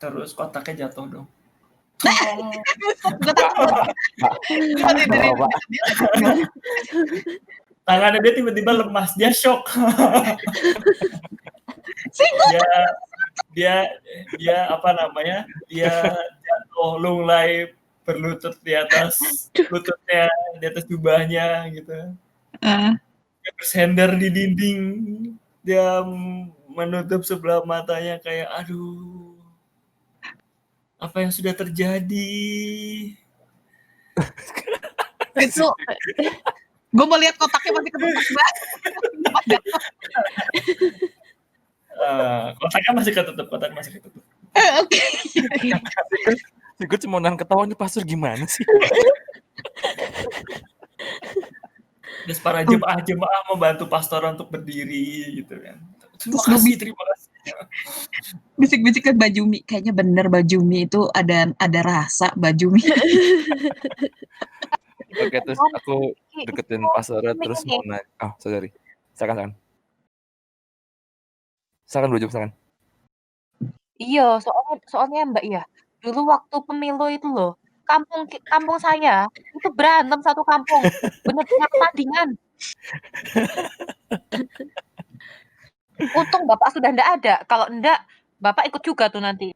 [SPEAKER 2] Terus kotaknya jatuh dong. Tangannya dia tiba-tiba lemas, dia shock. dia apa namanya? Dia jatuh lunglai berlutut di atas lututnya, di atas jubahnya gitu. Dia bersender di dinding. Dia menutup sebelah matanya kayak aduh. Apa yang sudah terjadi?
[SPEAKER 3] Itu gue mau lihat kotaknya masih ketutup banget.
[SPEAKER 2] Kotaknya masih ketutup.
[SPEAKER 3] Oke.
[SPEAKER 7] Gue cuma nahan ketawa nih pastor gimana sih?
[SPEAKER 2] Terus para jemaah membantu pastor untuk berdiri gitu kan. Terima kasih.
[SPEAKER 3] Bisik-bisik ke Mbak Jumi, kayaknya bener Mbak Jumi itu ada rasa Mbak Jumi.
[SPEAKER 7] Oke, terus aku deketin pastornya terus mau nanya. Sorry. Silakan. Silakan Bro, silakan.
[SPEAKER 5] Iya, soalnya Mbak ya, dulu waktu pemilu itu loh, kampung saya itu berantem satu kampung, bener-bener pertandingan. Untung Bapak sudah ndak ada, kalau ndak Bapak ikut juga tuh nanti.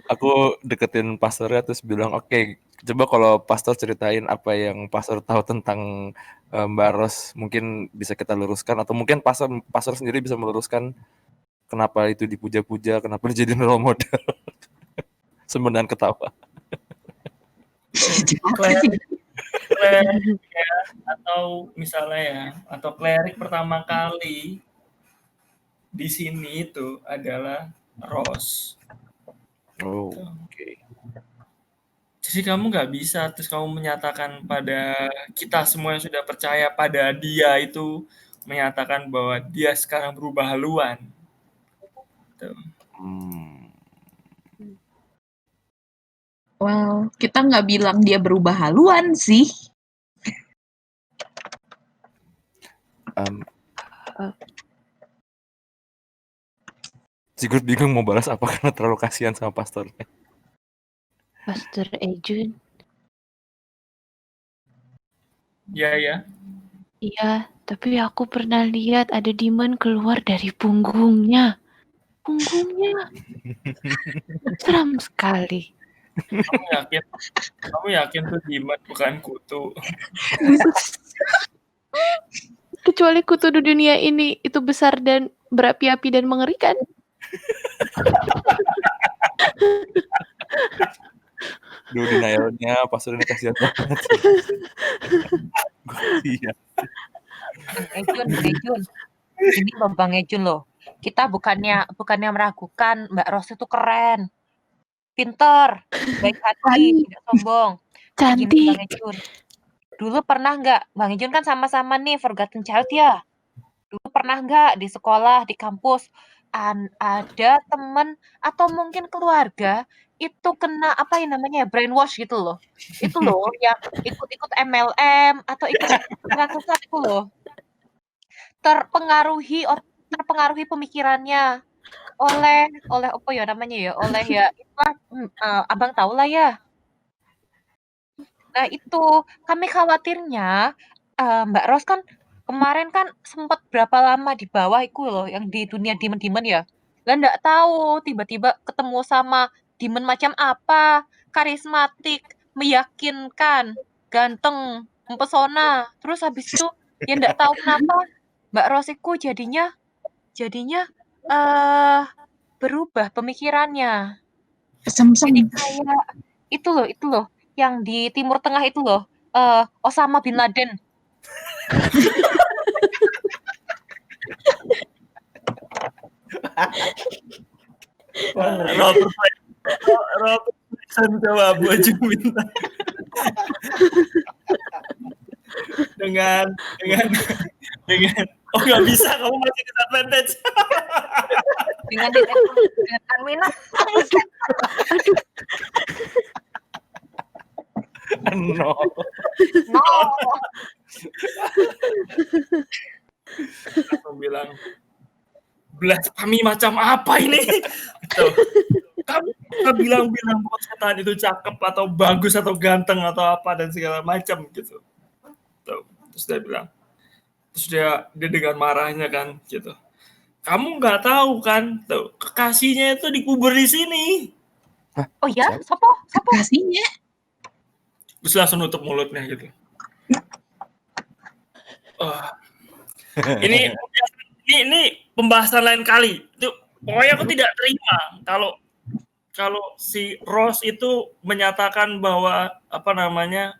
[SPEAKER 7] Aku deketin pastornya terus bilang, oke, coba kalau pastor ceritain apa yang pastor tahu tentang Mbak Ros, mungkin bisa kita luruskan, atau mungkin pastor sendiri bisa meluruskan kenapa itu dipuja-puja, kenapa dijadiin role model. Sembenan ketawa.
[SPEAKER 2] Klerik ya, atau misalnya ya, atau klerik pertama kali di sini itu adalah Ros.
[SPEAKER 7] Oke.
[SPEAKER 2] Jadi kamu nggak bisa terus kamu menyatakan pada kita semua yang sudah percaya pada dia itu, menyatakan bahwa dia sekarang berubah haluan. Tuh.
[SPEAKER 3] Well, kita nggak bilang dia berubah haluan sih.
[SPEAKER 7] Sigurd bingung mau balas apa karena terlalu kasihan sama pastornya.
[SPEAKER 8] Pastor Ejun.
[SPEAKER 2] Ya.
[SPEAKER 8] Iya, tapi aku pernah lihat ada demon keluar dari punggungnya. Seram sekali.
[SPEAKER 2] Kamu yakin tuh demon bukan kutu?
[SPEAKER 8] Kecuali kutu di dunia ini itu besar dan berapi-api dan mengerikan.
[SPEAKER 7] Duh, denialnya pastornya kasihan banget. Iya.
[SPEAKER 5] Ejun. Ini Bang Ejun loh. Kita bukannya meragukan Mbak Ros itu keren, pinter, baik hati, tidak sombong. Gini
[SPEAKER 8] Cantik.
[SPEAKER 5] Bang Ejun. Dulu pernah nggak, Bang Ejun kan sama-sama nih Forgotten Child ya. Dulu pernah nggak di sekolah, di kampus, ada temen atau mungkin keluarga itu kena apa yang namanya brainwash gitu loh. Itu loh yang ikut-ikut MLM atau ikut sesat itu loh. Terpengaruhi pemikirannya oleh apa ya namanya ya, oleh ya itulah, Abang tahu lah ya. Nah itu, kami khawatirnya, Mbak Ros kan kemarin kan sempat berapa lama di bawah itu loh, yang di dunia demon-demon ya. Lah nggak tahu tiba-tiba ketemu sama demon macam apa, karismatik, meyakinkan, ganteng, mempesona. Terus habis itu ya nggak tahu kenapa Mbak Ros itu jadinya berubah pemikirannya.
[SPEAKER 3] Semsem.
[SPEAKER 5] Jadi kayak itu loh yang di Timur Tengah itu loh, Osama bin Laden.
[SPEAKER 2] Robert Pattinson coba baju minta dengan oh nggak bisa, kamu masih disadvantage.
[SPEAKER 5] Dengan Anwina.
[SPEAKER 7] No.
[SPEAKER 2] Aku bilang blasphemy macam apa ini? Tuh. Kamu bilang bahwa setan itu cakep atau bagus atau ganteng atau apa dan segala macam gitu. Tuh. Terus dia dengan marahnya kan gitu. Kamu nggak tahu kan, tuh kekasihnya itu dikubur di sini.
[SPEAKER 5] Oh ya, siapa?
[SPEAKER 3] Kasihnya.
[SPEAKER 2] Terus langsung nutup mulutnya gitu. Ini pembahasan lain kali. Itu pokoknya aku tidak terima kalau si Rose itu menyatakan bahwa apa namanya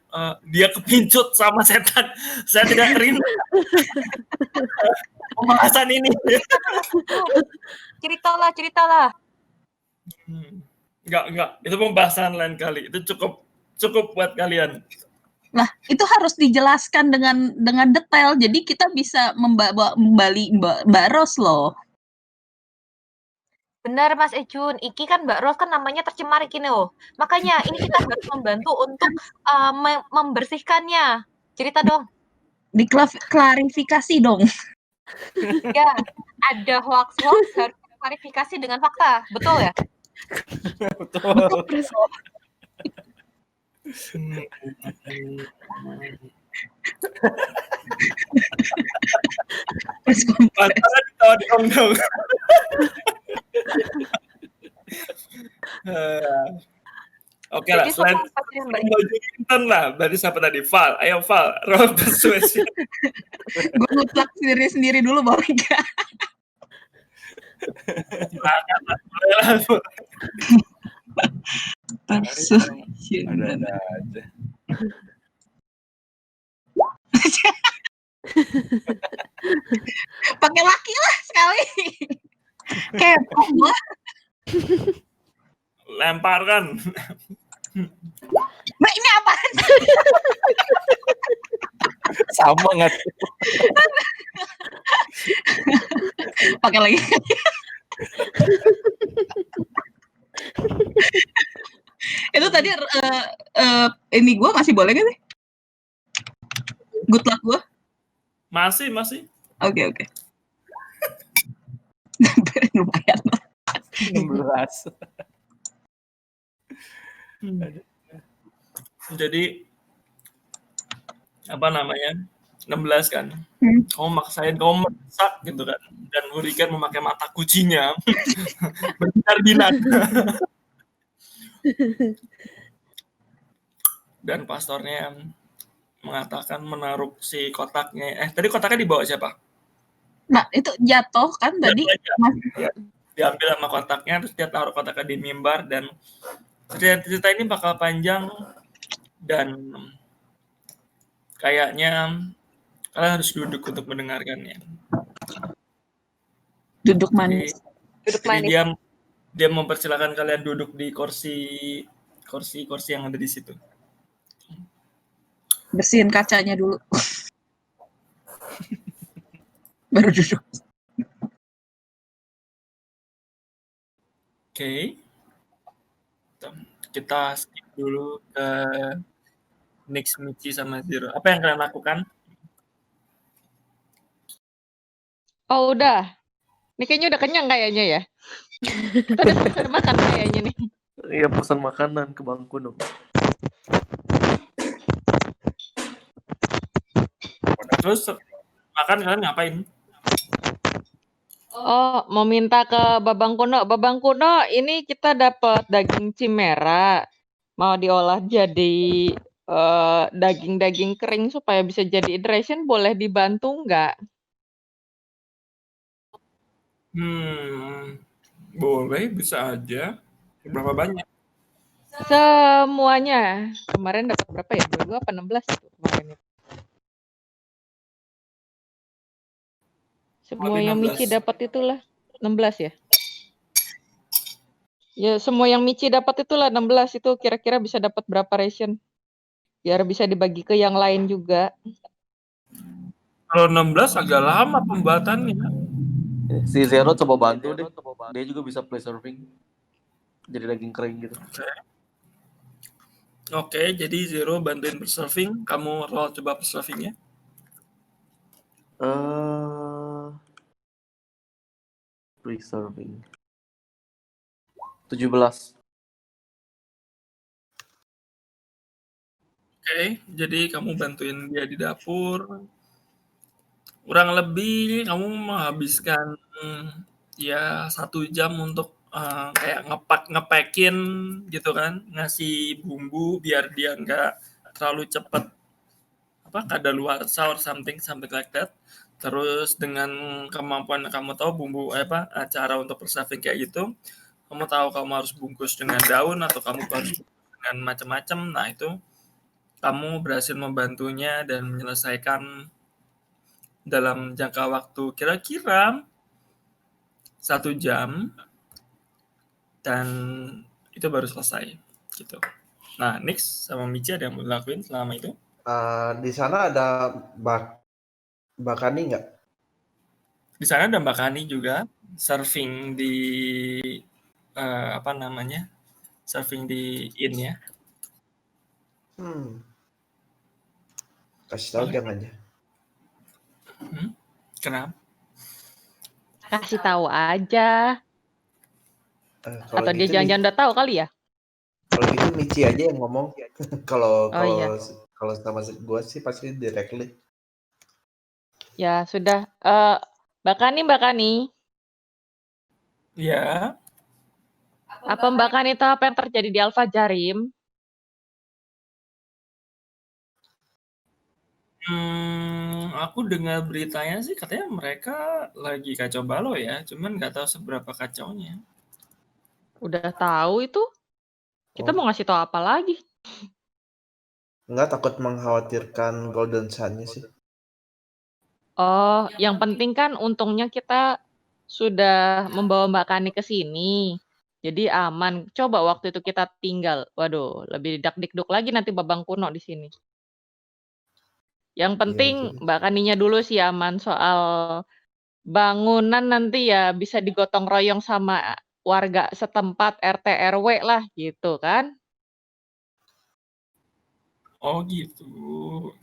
[SPEAKER 2] dia kepincut sama setan. Saya tidak terima pembahasan ini.
[SPEAKER 5] Ceritalah.
[SPEAKER 2] Enggak. Itu pembahasan lain kali. Itu cukup buat kalian.
[SPEAKER 3] Nah, itu harus dijelaskan dengan detail. Jadi kita bisa membali Mbak Ros loh.
[SPEAKER 5] Benar Mas Ejun, iki kan Mbak Ros kan namanya tercemar iki loh. Makanya ini kita harus membantu untuk membersihkannya. Cerita dong.
[SPEAKER 3] Diklarifikasi dong.
[SPEAKER 5] Ya, ada hoax harus klarifikasi dengan fakta. Betul ya?
[SPEAKER 7] Betul.
[SPEAKER 2] Oke lah, selain baju Intan lah, berarti siapa tadi? Val, ayo Val, roll persuasion.
[SPEAKER 3] Gue ngutlak sendiri dulu Bang Ika.
[SPEAKER 2] Silakan lah,
[SPEAKER 3] Persuasion.
[SPEAKER 7] Ada aja.
[SPEAKER 3] Pakai laki lah sekali. Kepo gua.
[SPEAKER 2] lemparkan.
[SPEAKER 3] Mbak ini apa?
[SPEAKER 7] Sama nggak tuh?
[SPEAKER 3] Pakai lagi. Itu tadi ini gue masih boleh gak sih? Good luck gue.
[SPEAKER 2] Masih.
[SPEAKER 3] Oke. Lumayan.
[SPEAKER 7] 16.
[SPEAKER 2] Jadi apa namanya? 16 kan. Kamu maksain, kamu masak gitu kan. Dan Hurricane memakai mata kucingnya berbinar-binar. Dan pastornya mengatakan menaruh si kotaknya. Tadi kotaknya dibawa siapa?
[SPEAKER 3] Nah, itu jatuh kan tadi.
[SPEAKER 2] Ya, diambil sama kotaknya, terus dia taruh kotaknya di mimbar, dan cerita ini bakal panjang dan kayaknya kalian harus duduk untuk mendengarkannya.
[SPEAKER 3] Duduk manis.
[SPEAKER 2] Jadi dia mempersilakan kalian duduk di kursi yang ada di situ.
[SPEAKER 3] Bersihin kacanya dulu. Baru duduk.
[SPEAKER 2] Oke. Kita skip dulu ke Nix, Michi, sama Zero. Apa yang kalian lakukan?
[SPEAKER 4] Oh udah. Ini kayaknya udah kenyang kayaknya ya. Kita udah selesai makan kayaknya nih.
[SPEAKER 6] Iya, pesan makanan ke bangku dong.
[SPEAKER 2] Terus makan kalian ngapain?
[SPEAKER 4] Oh, mau minta ke Babang Kuno. Babang Kuno, ini kita dapat daging cimera. Mau diolah jadi daging-daging kering supaya bisa jadi iteration. Boleh dibantu nggak?
[SPEAKER 2] Boleh, bisa aja. Berapa banyak?
[SPEAKER 4] Semuanya. Kemarin dapat berapa ya? 22 apa 16 itu kemarin itu. Semua yang Michi dapat itulah 16 ya? Ya, semua yang Michi dapat itulah 16 itu kira-kira bisa dapat berapa ration? Biar bisa dibagi ke yang lain juga.
[SPEAKER 2] Kalau 16 agak lama pembuatannya.
[SPEAKER 6] Si Zero coba bantu deh. Dia juga bisa play surfing. Jadi daging kering gitu.
[SPEAKER 2] Oke, jadi Zero bantuin bersurfing. Kamu roll coba bersurfingnya.
[SPEAKER 6] Preserving 17.
[SPEAKER 2] Oke, jadi kamu bantuin dia di dapur. Kurang lebih kamu menghabiskan ya 1 jam untuk kayak ngepakin gitu kan, ngasih bumbu biar dia nggak terlalu cepet kadaluarsa or something like that. Terus dengan kemampuan kamu tahu bumbu cara untuk bersurfing kayak gitu, kamu tahu kamu harus bungkus dengan daun atau kamu harus dengan macam-macam. Nah itu kamu berhasil membantunya dan menyelesaikan dalam jangka waktu kira-kira 1 jam, dan itu baru selesai gitu. Nah, Nix sama Michi ada yang mau lakuin selama itu?
[SPEAKER 1] Di sana ada Bakani nggak?
[SPEAKER 2] Di sana ada Mbak Kani juga surfing di surfing di inn ya.
[SPEAKER 1] Kasih tahu jangan aja.
[SPEAKER 2] Kenapa?
[SPEAKER 4] Kasih tahu aja. Atau dia
[SPEAKER 1] gitu
[SPEAKER 4] jangan-jangan udah tahu kali ya?
[SPEAKER 1] Kalau gitu Michi aja yang ngomong. Kalau sama gue sih pasti directly.
[SPEAKER 4] Ya sudah. Mbak Kani.
[SPEAKER 2] Ya.
[SPEAKER 4] Apa Mbak Kani tahu apa yang terjadi di Alfa Jarim?
[SPEAKER 2] Aku dengar beritanya sih katanya mereka lagi kacau balau ya, cuman nggak tahu seberapa kacaunya.
[SPEAKER 4] Udah tahu itu? Kita mau ngasih tahu apa lagi?
[SPEAKER 1] Nggak, takut mengkhawatirkan Golden Sun-nya sih.
[SPEAKER 4] Oh, yang penting kan untungnya kita sudah membawa Mbak Kani ke sini. Jadi aman. Coba waktu itu kita tinggal, waduh, lebih dak-dikduk lagi nanti Babang Kuno di sini. Yang
[SPEAKER 1] Iya
[SPEAKER 4] penting
[SPEAKER 1] juga.
[SPEAKER 4] Mbak Kaninya dulu sih aman, soal bangunan nanti ya bisa digotong royong sama warga setempat, RT RW lah gitu kan.
[SPEAKER 2] Oh gitu.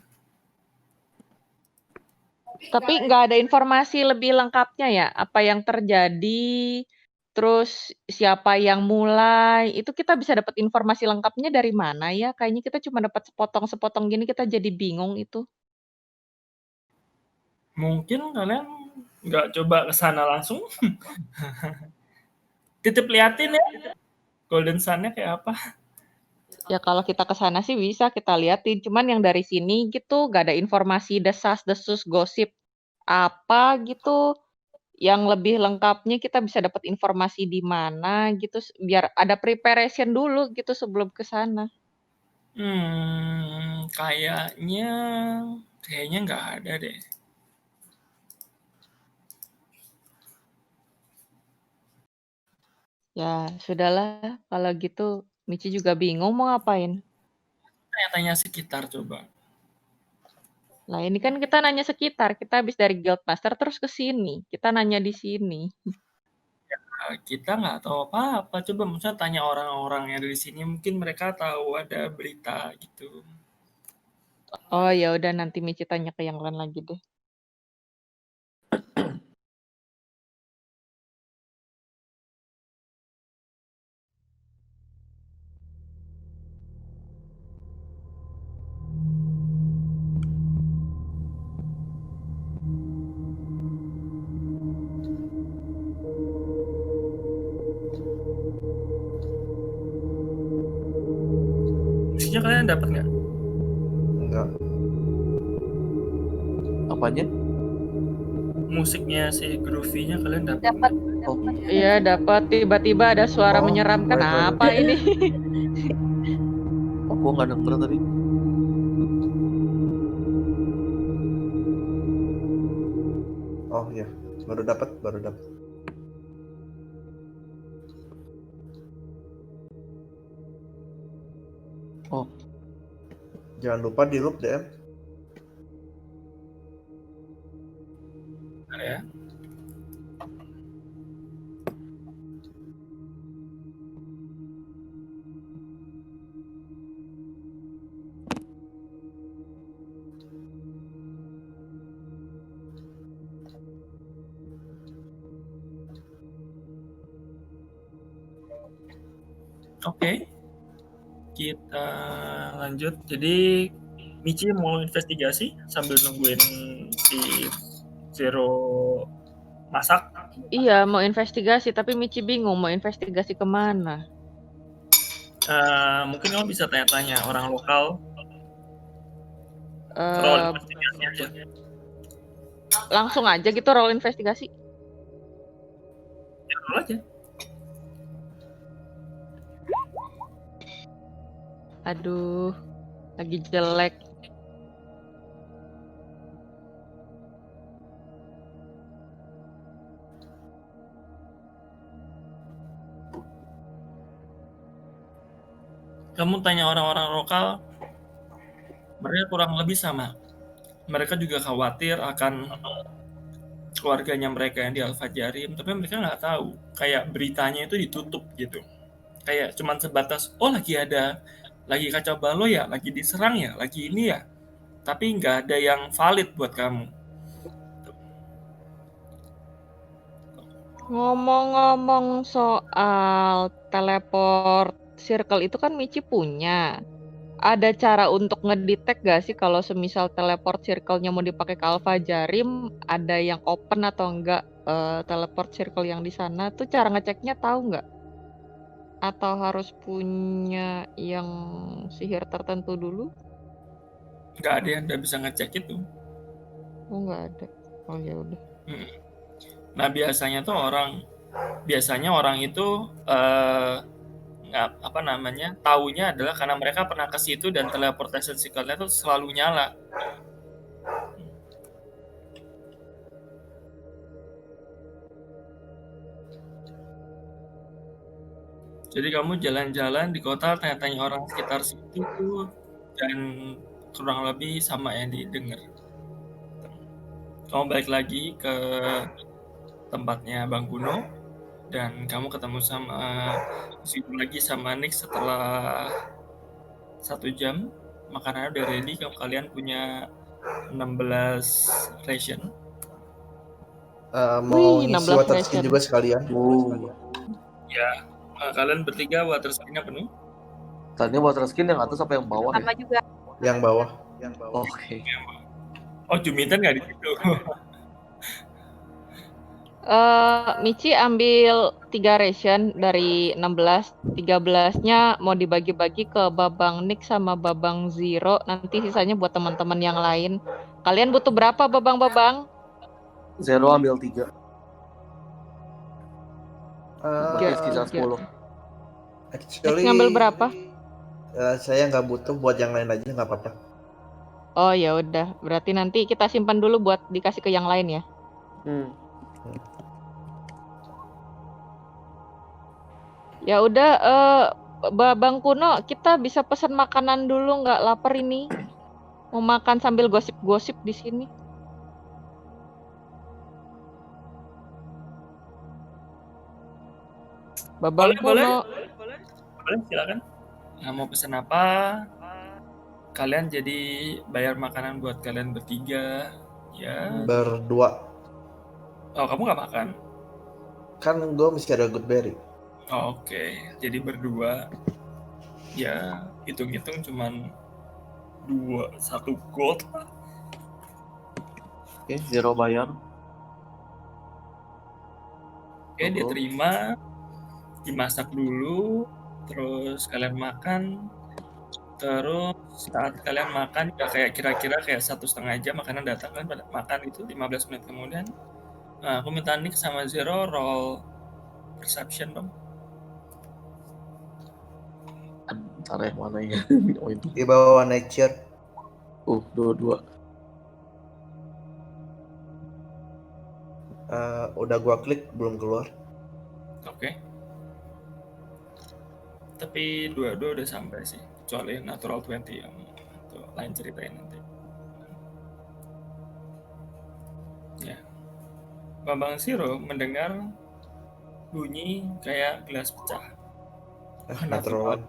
[SPEAKER 4] Tapi nggak ada informasi lebih lengkapnya ya, apa yang terjadi, terus siapa yang mulai, itu kita bisa dapat informasi lengkapnya dari mana ya? Kayaknya kita cuma dapat sepotong-sepotong gini, kita jadi bingung itu.
[SPEAKER 2] Mungkin kalian nggak coba ke sana langsung. Titip liatin ya Golden Sun-nya kayak apa.
[SPEAKER 4] Ya kalau kita ke sana sih bisa kita liatin, cuman yang dari sini gitu nggak ada informasi desas-desus gosip apa gitu. Yang lebih lengkapnya kita bisa dapat informasi di mana gitu, biar ada preparation dulu gitu sebelum ke sana.
[SPEAKER 2] Kayaknya nggak ada deh.
[SPEAKER 4] Ya, sudahlah kalau gitu. Michi juga bingung mau ngapain.
[SPEAKER 2] Tanya-tanya sekitar coba.
[SPEAKER 4] Lah ini kan kita nanya sekitar, kita habis dari Guildmaster terus ke sini. Kita nanya di sini.
[SPEAKER 2] Kita nggak tahu apa-apa. Coba misalnya tanya orang-orang yang ada di sini, mungkin mereka tahu ada berita gitu.
[SPEAKER 4] Oh ya udah nanti Michi tanya ke yang lain lagi deh.
[SPEAKER 2] Musiknya kalian dapat nggak?
[SPEAKER 1] Enggak.
[SPEAKER 6] Apanya?
[SPEAKER 2] Musiknya si groovy-nya kalian dapat
[SPEAKER 5] Dapat.
[SPEAKER 2] nggak?
[SPEAKER 6] Oh,
[SPEAKER 4] Iya dapat, tiba-tiba ada suara
[SPEAKER 1] Oh,
[SPEAKER 4] menyeramkan,
[SPEAKER 1] baik.
[SPEAKER 4] apa ini?
[SPEAKER 6] oh gua nggak denger tadi.
[SPEAKER 1] Oh ya, baru dapat.
[SPEAKER 6] Oh,
[SPEAKER 1] Jangan lupa di loop DM.
[SPEAKER 2] Bentar ya. Oke. Kita lanjut. Jadi Michi mau investigasi sambil nungguin si Zero masak.
[SPEAKER 4] Iya mau investigasi, tapi Michi bingung mau investigasi kemana.
[SPEAKER 2] Mungkin kamu bisa tanya-tanya orang lokal. Roll
[SPEAKER 4] Eh
[SPEAKER 2] investigasi aja.
[SPEAKER 4] langsung aja gitu roll investigasi.
[SPEAKER 2] Ya, roll aja.
[SPEAKER 4] Aduh, lagi jelek.
[SPEAKER 2] Kamu tanya orang-orang lokal, mereka kurang lebih sama. Mereka juga khawatir akan keluarganya mereka yang di Al-Fajarim, tapi mereka nggak tahu. Kayak beritanya itu ditutup gitu. Kayak cuman sebatas, oh lagi kacau balau ya, lagi diserang ya, lagi ini ya. Tapi nggak ada yang valid buat kamu.
[SPEAKER 4] Ngomong-ngomong soal teleport circle itu kan Michi punya. Ada cara untuk ngedetect gak sih kalau semisal teleport circle-nya mau dipakai ke Al-Fajarim, ada yang open atau enggak teleport circle yang di sana tuh cara ngeceknya tahu nggak? Atau harus punya yang sihir tertentu dulu?
[SPEAKER 2] Nggak ada yang udah bisa ngecek itu.
[SPEAKER 4] Oh nggak ada. Oh ya udah.
[SPEAKER 2] Nah biasanya orang itu taunya adalah karena mereka pernah ke situ dan teleportation signal-nya tuh selalu nyala. Jadi kamu jalan-jalan di kota, tanya-tanya orang sekitar situ, dan kurang lebih sama yang didengar. Kamu balik lagi ke tempatnya Bang Kuno, dan kamu ketemu lagi sama Nick setelah 1 jam. Makanannya udah ready, kalian punya 16 ration.
[SPEAKER 1] Mau
[SPEAKER 4] Wih,
[SPEAKER 1] ngisi
[SPEAKER 4] 16
[SPEAKER 1] water skin
[SPEAKER 4] ration.
[SPEAKER 1] juga sekalian.
[SPEAKER 2] Ya, kalian bertiga water skin-nya penuh.
[SPEAKER 6] Tadinya water skin yang atas apa yang bawah ya?
[SPEAKER 5] Sama juga.
[SPEAKER 1] Yang bawah.
[SPEAKER 6] Oke.
[SPEAKER 2] Oh, Juminten nggak di situ.
[SPEAKER 4] Michi ambil 3 ration dari 16. 13-nya mau dibagi-bagi ke Babang Nick sama Babang Zero. Nanti sisanya buat teman-teman yang lain. Kalian butuh berapa, Babang-babang?
[SPEAKER 6] Zero ambil 3. Berarti sekitar 10.
[SPEAKER 1] Actually,
[SPEAKER 4] Nick ngambil berapa?
[SPEAKER 1] Saya nggak butuh, buat yang lain aja nggak apa-apa.
[SPEAKER 4] Oh ya udah, berarti nanti kita simpan dulu buat dikasih ke yang lain ya. Ya udah, Babang Kuno, kita bisa pesan makanan dulu nggak? Lapar ini. Mau makan sambil gosip-gosip di sini. Babang Kuno.
[SPEAKER 2] Boleh, silakan. Nah, mau pesan apa? Kalian jadi bayar makanan buat kalian bertiga, ya.
[SPEAKER 1] Berdua.
[SPEAKER 2] Oh, kamu nggak makan?
[SPEAKER 1] Kan gue mesti ada Goodberry.
[SPEAKER 2] Oh, oke. Jadi berdua. Ya, hitung-hitung cuman 1 gold lah.
[SPEAKER 6] Oke, Zero bayar.
[SPEAKER 2] Oke, dia terima. Dimasak dulu, terus kalian makan. Terus saat kalian makan, ya kayak kira-kira kayak 1,5 jam makanan datang kan, pada makan itu 15 menit kemudian. Nah, aku minta Nick sama Zero roll perception dong.
[SPEAKER 6] Ntar yang mana ya? Oh, itu.
[SPEAKER 1] Di bawah nature.
[SPEAKER 6] 22.
[SPEAKER 1] Udah gua klik, belum keluar.
[SPEAKER 2] Oke. Tapi 22 udah sampai sih, kecuali natural 20 yang itu lain ceritain nanti. Ya. Babang Zero mendengar bunyi kayak gelas pecah.
[SPEAKER 1] Natural.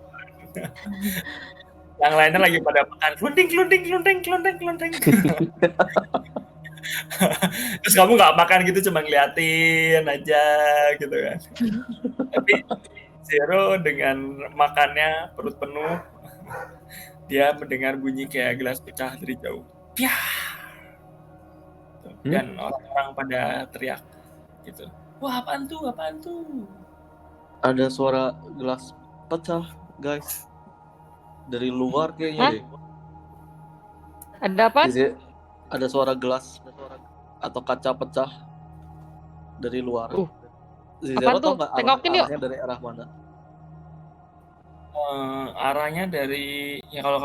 [SPEAKER 2] Yang lainnya lagi pada makan klunting. Terus kamu nggak makan gitu, cuma ngeliatin aja gitu kan. Tapi Zero dengan makannya perut penuh, dia mendengar bunyi kayak gelas pecah dari jauh. Piah! Dan orang-orang pada teriak gitu. Wah, apaan tuh?
[SPEAKER 6] Ada suara gelas pecah, guys. Dari luar kayaknya deh.
[SPEAKER 4] Ada apa?
[SPEAKER 6] Ada suara gelas atau kaca pecah dari luar. Zero tau nggak arahnya dari arah mana?
[SPEAKER 2] Arahnya dari, ya kalau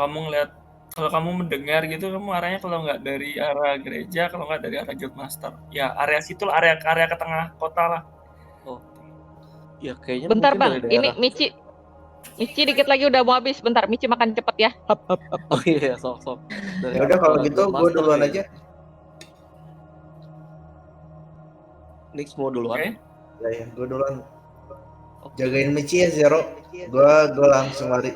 [SPEAKER 2] kamu mendengar gitu, kamu arahnya kalau nggak dari arah gereja, kalau nggak dari arah Guildmaster. Ya area situ lah, area ke tengah kota lah.
[SPEAKER 6] Oh, ya kayaknya.
[SPEAKER 4] Bentar Bang, ini Michi dikit lagi udah mau habis. Bentar, Michi makan cepet ya.
[SPEAKER 6] Oh iya, sok.
[SPEAKER 1] Ya udah kalau gitu gue duluan aja.
[SPEAKER 6] Nix mau duluan.
[SPEAKER 2] Okay.
[SPEAKER 1] Ya, gue duluan. Jagain Michi ya, Zero. Gue langsung lari.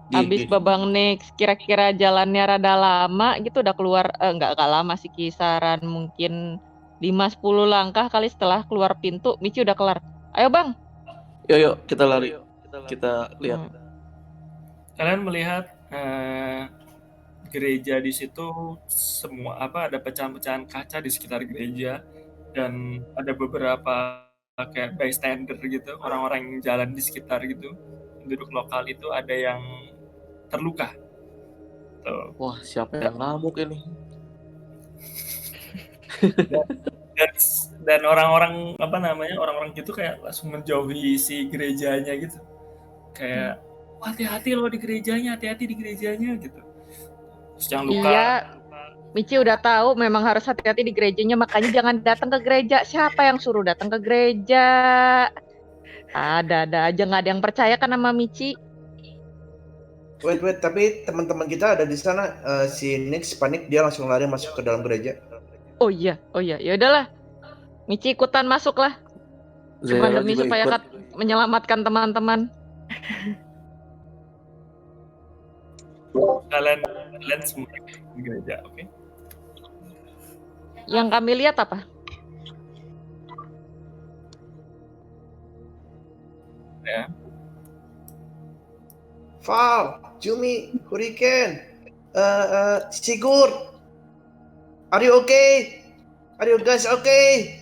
[SPEAKER 4] Habis Babang Nix, kira-kira jalannya rada lama gitu, udah keluar, nggak lama sih, kisaran mungkin 5-10 langkah kali setelah keluar pintu, Michi udah kelar. Ayo Bang.
[SPEAKER 6] Yuk, kita lari. Kita lihat.
[SPEAKER 2] Kalian melihat gereja di situ, semua ada pecahan-pecahan kaca di sekitar gereja, dan ada beberapa kayak bystander gitu, orang-orang yang jalan di sekitar gitu, penduduk lokal itu ada yang terluka. Tuh.
[SPEAKER 6] Wah, siapa yang ngamuk ini?
[SPEAKER 2] dan orang-orang orang-orang gitu kayak langsung menjauhi si gerejanya gitu, kayak hati-hati loh di gerejanya, hati-hati di gerejanya gitu. Terus yang luka
[SPEAKER 4] Michi udah tahu memang harus hati-hati di gerejanya, makanya jangan datang ke gereja. Siapa yang suruh datang ke gereja? Ada aja, nggak ada yang percaya kan sama Michi.
[SPEAKER 1] Wait, tapi teman-teman kita ada di sana. Si Nix panik, dia langsung lari masuk ke dalam gereja.
[SPEAKER 4] Oh iya, ya udahlah. Michi ikutan masuk lah. Cuma
[SPEAKER 6] Zero
[SPEAKER 4] demi
[SPEAKER 6] juga
[SPEAKER 4] supaya
[SPEAKER 6] ikut.
[SPEAKER 4] menyelamatkan teman-teman.
[SPEAKER 2] Kalian semua di gereja, oke?
[SPEAKER 4] Yang kami lihat apa?
[SPEAKER 2] Ya.
[SPEAKER 1] Val, Jumi, Hurricane, Sigurd, are you okay? Are you guys okay?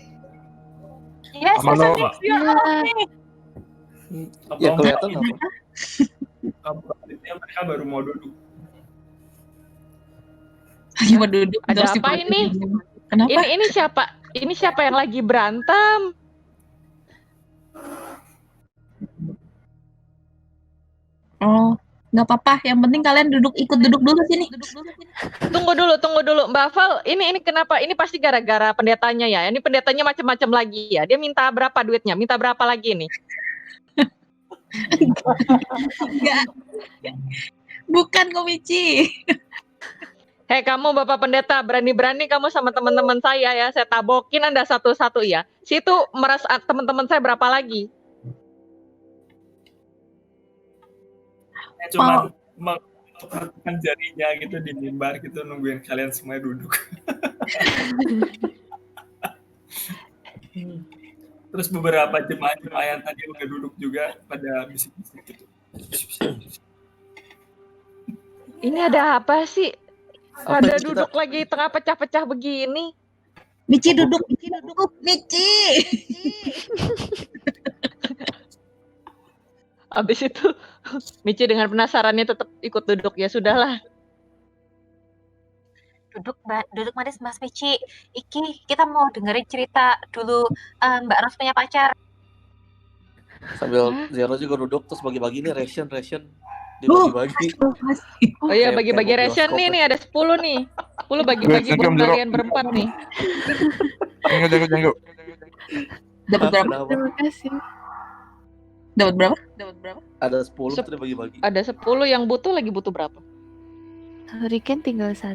[SPEAKER 5] Yes,
[SPEAKER 7] Aman,
[SPEAKER 5] Sasa
[SPEAKER 7] Om.
[SPEAKER 5] Nix, we are okay.
[SPEAKER 6] Ya kelihatan apa?
[SPEAKER 2] Mereka baru mau duduk.
[SPEAKER 3] Lagi mau duduk.
[SPEAKER 4] Ada
[SPEAKER 3] terus
[SPEAKER 4] apa ini?
[SPEAKER 3] Kenapa?
[SPEAKER 4] Ini siapa? Ini siapa yang lagi berantem?
[SPEAKER 3] Oh, nggak apa-apa. Yang penting kalian ikut duduk dulu sini.
[SPEAKER 4] Tunggu dulu, Mbak Val. Ini kenapa? Ini pasti gara-gara pendetanya ya. Ini pendetanya macam-macam lagi ya. Dia minta berapa duitnya? Minta berapa lagi nih?
[SPEAKER 3] Enggak. Bukan Komichi.
[SPEAKER 4] Hei kamu Bapak Pendeta, berani-berani kamu sama teman-teman saya ya. Saya tabokin Anda satu-satu ya. Situ meras teman-teman saya berapa lagi?
[SPEAKER 2] Cuma mengetukkan jarinya gitu di mimbar gitu, nungguin kalian semua duduk. Terus beberapa jemaah yang tadi udah duduk juga pada bisik-bisik gitu.
[SPEAKER 4] Ini ada apa sih? Pada
[SPEAKER 6] Apa
[SPEAKER 4] duduk lagi tengah pecah-pecah begini.
[SPEAKER 3] Michi duduk. Michi.
[SPEAKER 4] Habis itu Michi dengan penasarannya tetap ikut duduk. Ya sudahlah.
[SPEAKER 5] Duduk manis Mas Michi. Iki kita mau dengerin cerita dulu Mbak Ros punya pacar.
[SPEAKER 6] Sambil Zero juga duduk terus bagi-bagi nih ration dibagi-bagi.
[SPEAKER 4] Oh iya,
[SPEAKER 6] Kayak
[SPEAKER 4] bagi-bagi
[SPEAKER 6] mau
[SPEAKER 4] ration
[SPEAKER 6] bioskop
[SPEAKER 4] nih ada 10 nih. 10 bagi-bagi buat kalian berempat nih.
[SPEAKER 7] Tunggu.
[SPEAKER 3] Dapat berapa?
[SPEAKER 6] Kenapa?
[SPEAKER 8] Terima kasih.
[SPEAKER 3] Dapat berapa?
[SPEAKER 6] Ada 10 terus dibagi-bagi.
[SPEAKER 4] Ada 10 yang butuh butuh berapa?
[SPEAKER 8] Hurricane tinggal 1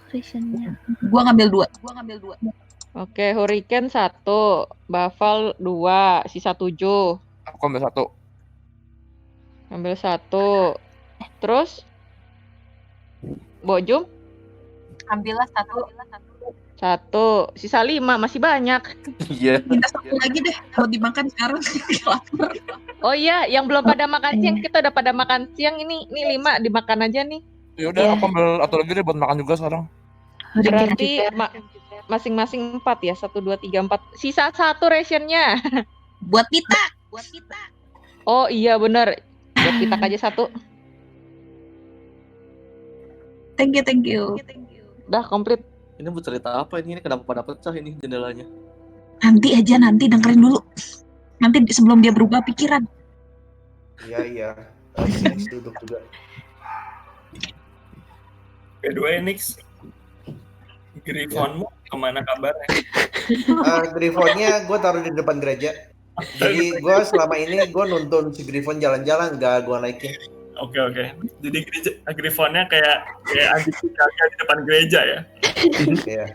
[SPEAKER 8] rationnya.
[SPEAKER 3] Gua ngambil 2.
[SPEAKER 4] Oke, Hurricane 1, Baval 2, sisa 7.
[SPEAKER 7] Aku ambil 1.
[SPEAKER 4] Ambil 1. Terus Bojum
[SPEAKER 5] Ambillah
[SPEAKER 4] 1, sisa 5, masih banyak.
[SPEAKER 6] Iya.
[SPEAKER 3] Minta 1 lagi deh buat dimakan sekarang. Lapar.
[SPEAKER 4] Oh iya, yang belum pada makan siang, kita udah pada makan siang ini 5 dimakan aja nih.
[SPEAKER 7] Ya udah, aku ambil 1 lagi deh buat makan juga sekarang.
[SPEAKER 8] Hurricane
[SPEAKER 4] Berarti
[SPEAKER 8] juga.
[SPEAKER 4] masing-masing 4 ya, 1, 2, 3, 4. Sisa 1 rationnya.
[SPEAKER 3] Buat kita.
[SPEAKER 4] Oh iya bener, buat kita aja 1.
[SPEAKER 3] Thank you.
[SPEAKER 4] Udah komplit.
[SPEAKER 6] Ini buat cerita apa ini? Ini kenapa pada pecah ini jendelanya?
[SPEAKER 3] Nanti dengerin dulu. Nanti sebelum dia berubah pikiran.
[SPEAKER 1] Iya. Si Nix duduk juga.
[SPEAKER 2] By the way, Nix, Griffonmu kemana kabarnya?
[SPEAKER 1] Griffonnya gue taruh di depan gereja. Jadi gue selama ini gue nuntun si Griffon jalan-jalan, gak gue naikin.
[SPEAKER 2] Oke. Jadi Griffonnya kayak anjing kaki di depan gereja ya?
[SPEAKER 1] Iya.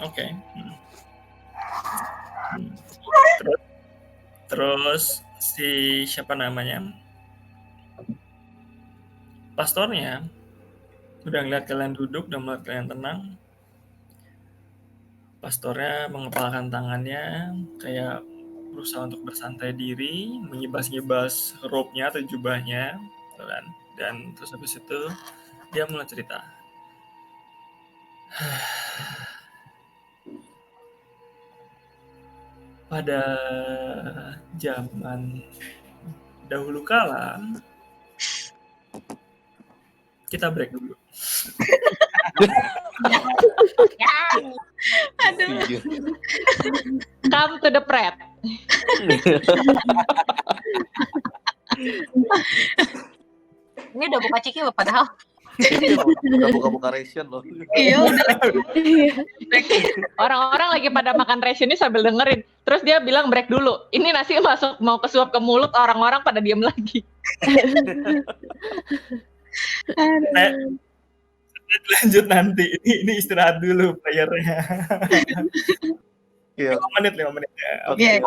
[SPEAKER 2] Oke. Terus si siapa namanya? Pastornya udah ngeliat kalian duduk, udah melihat kalian tenang. Pastornya mengepalkan tangannya kayak berusaha untuk bersantai diri, menyibas-nyibas robe-nya atau jubahnya, kan? Dan terus habis itu dia mulai cerita. Pada zaman dahulu kala, kita break dulu.
[SPEAKER 3] Aduh.
[SPEAKER 4] Come to the pret.
[SPEAKER 5] Ini udah buka Ciki loh padahal.
[SPEAKER 6] Udah buka-buka ration loh.
[SPEAKER 3] Iya udah.
[SPEAKER 4] Orang-orang lagi pada makan ration ini sambil dengerin. Terus dia bilang break dulu. Ini nasi masuk mau kesuap ke mulut, orang-orang pada diem lagi.
[SPEAKER 2] Lanjut nanti. Ini istirahat dulu playernya. 5 menit ya.
[SPEAKER 6] Oke.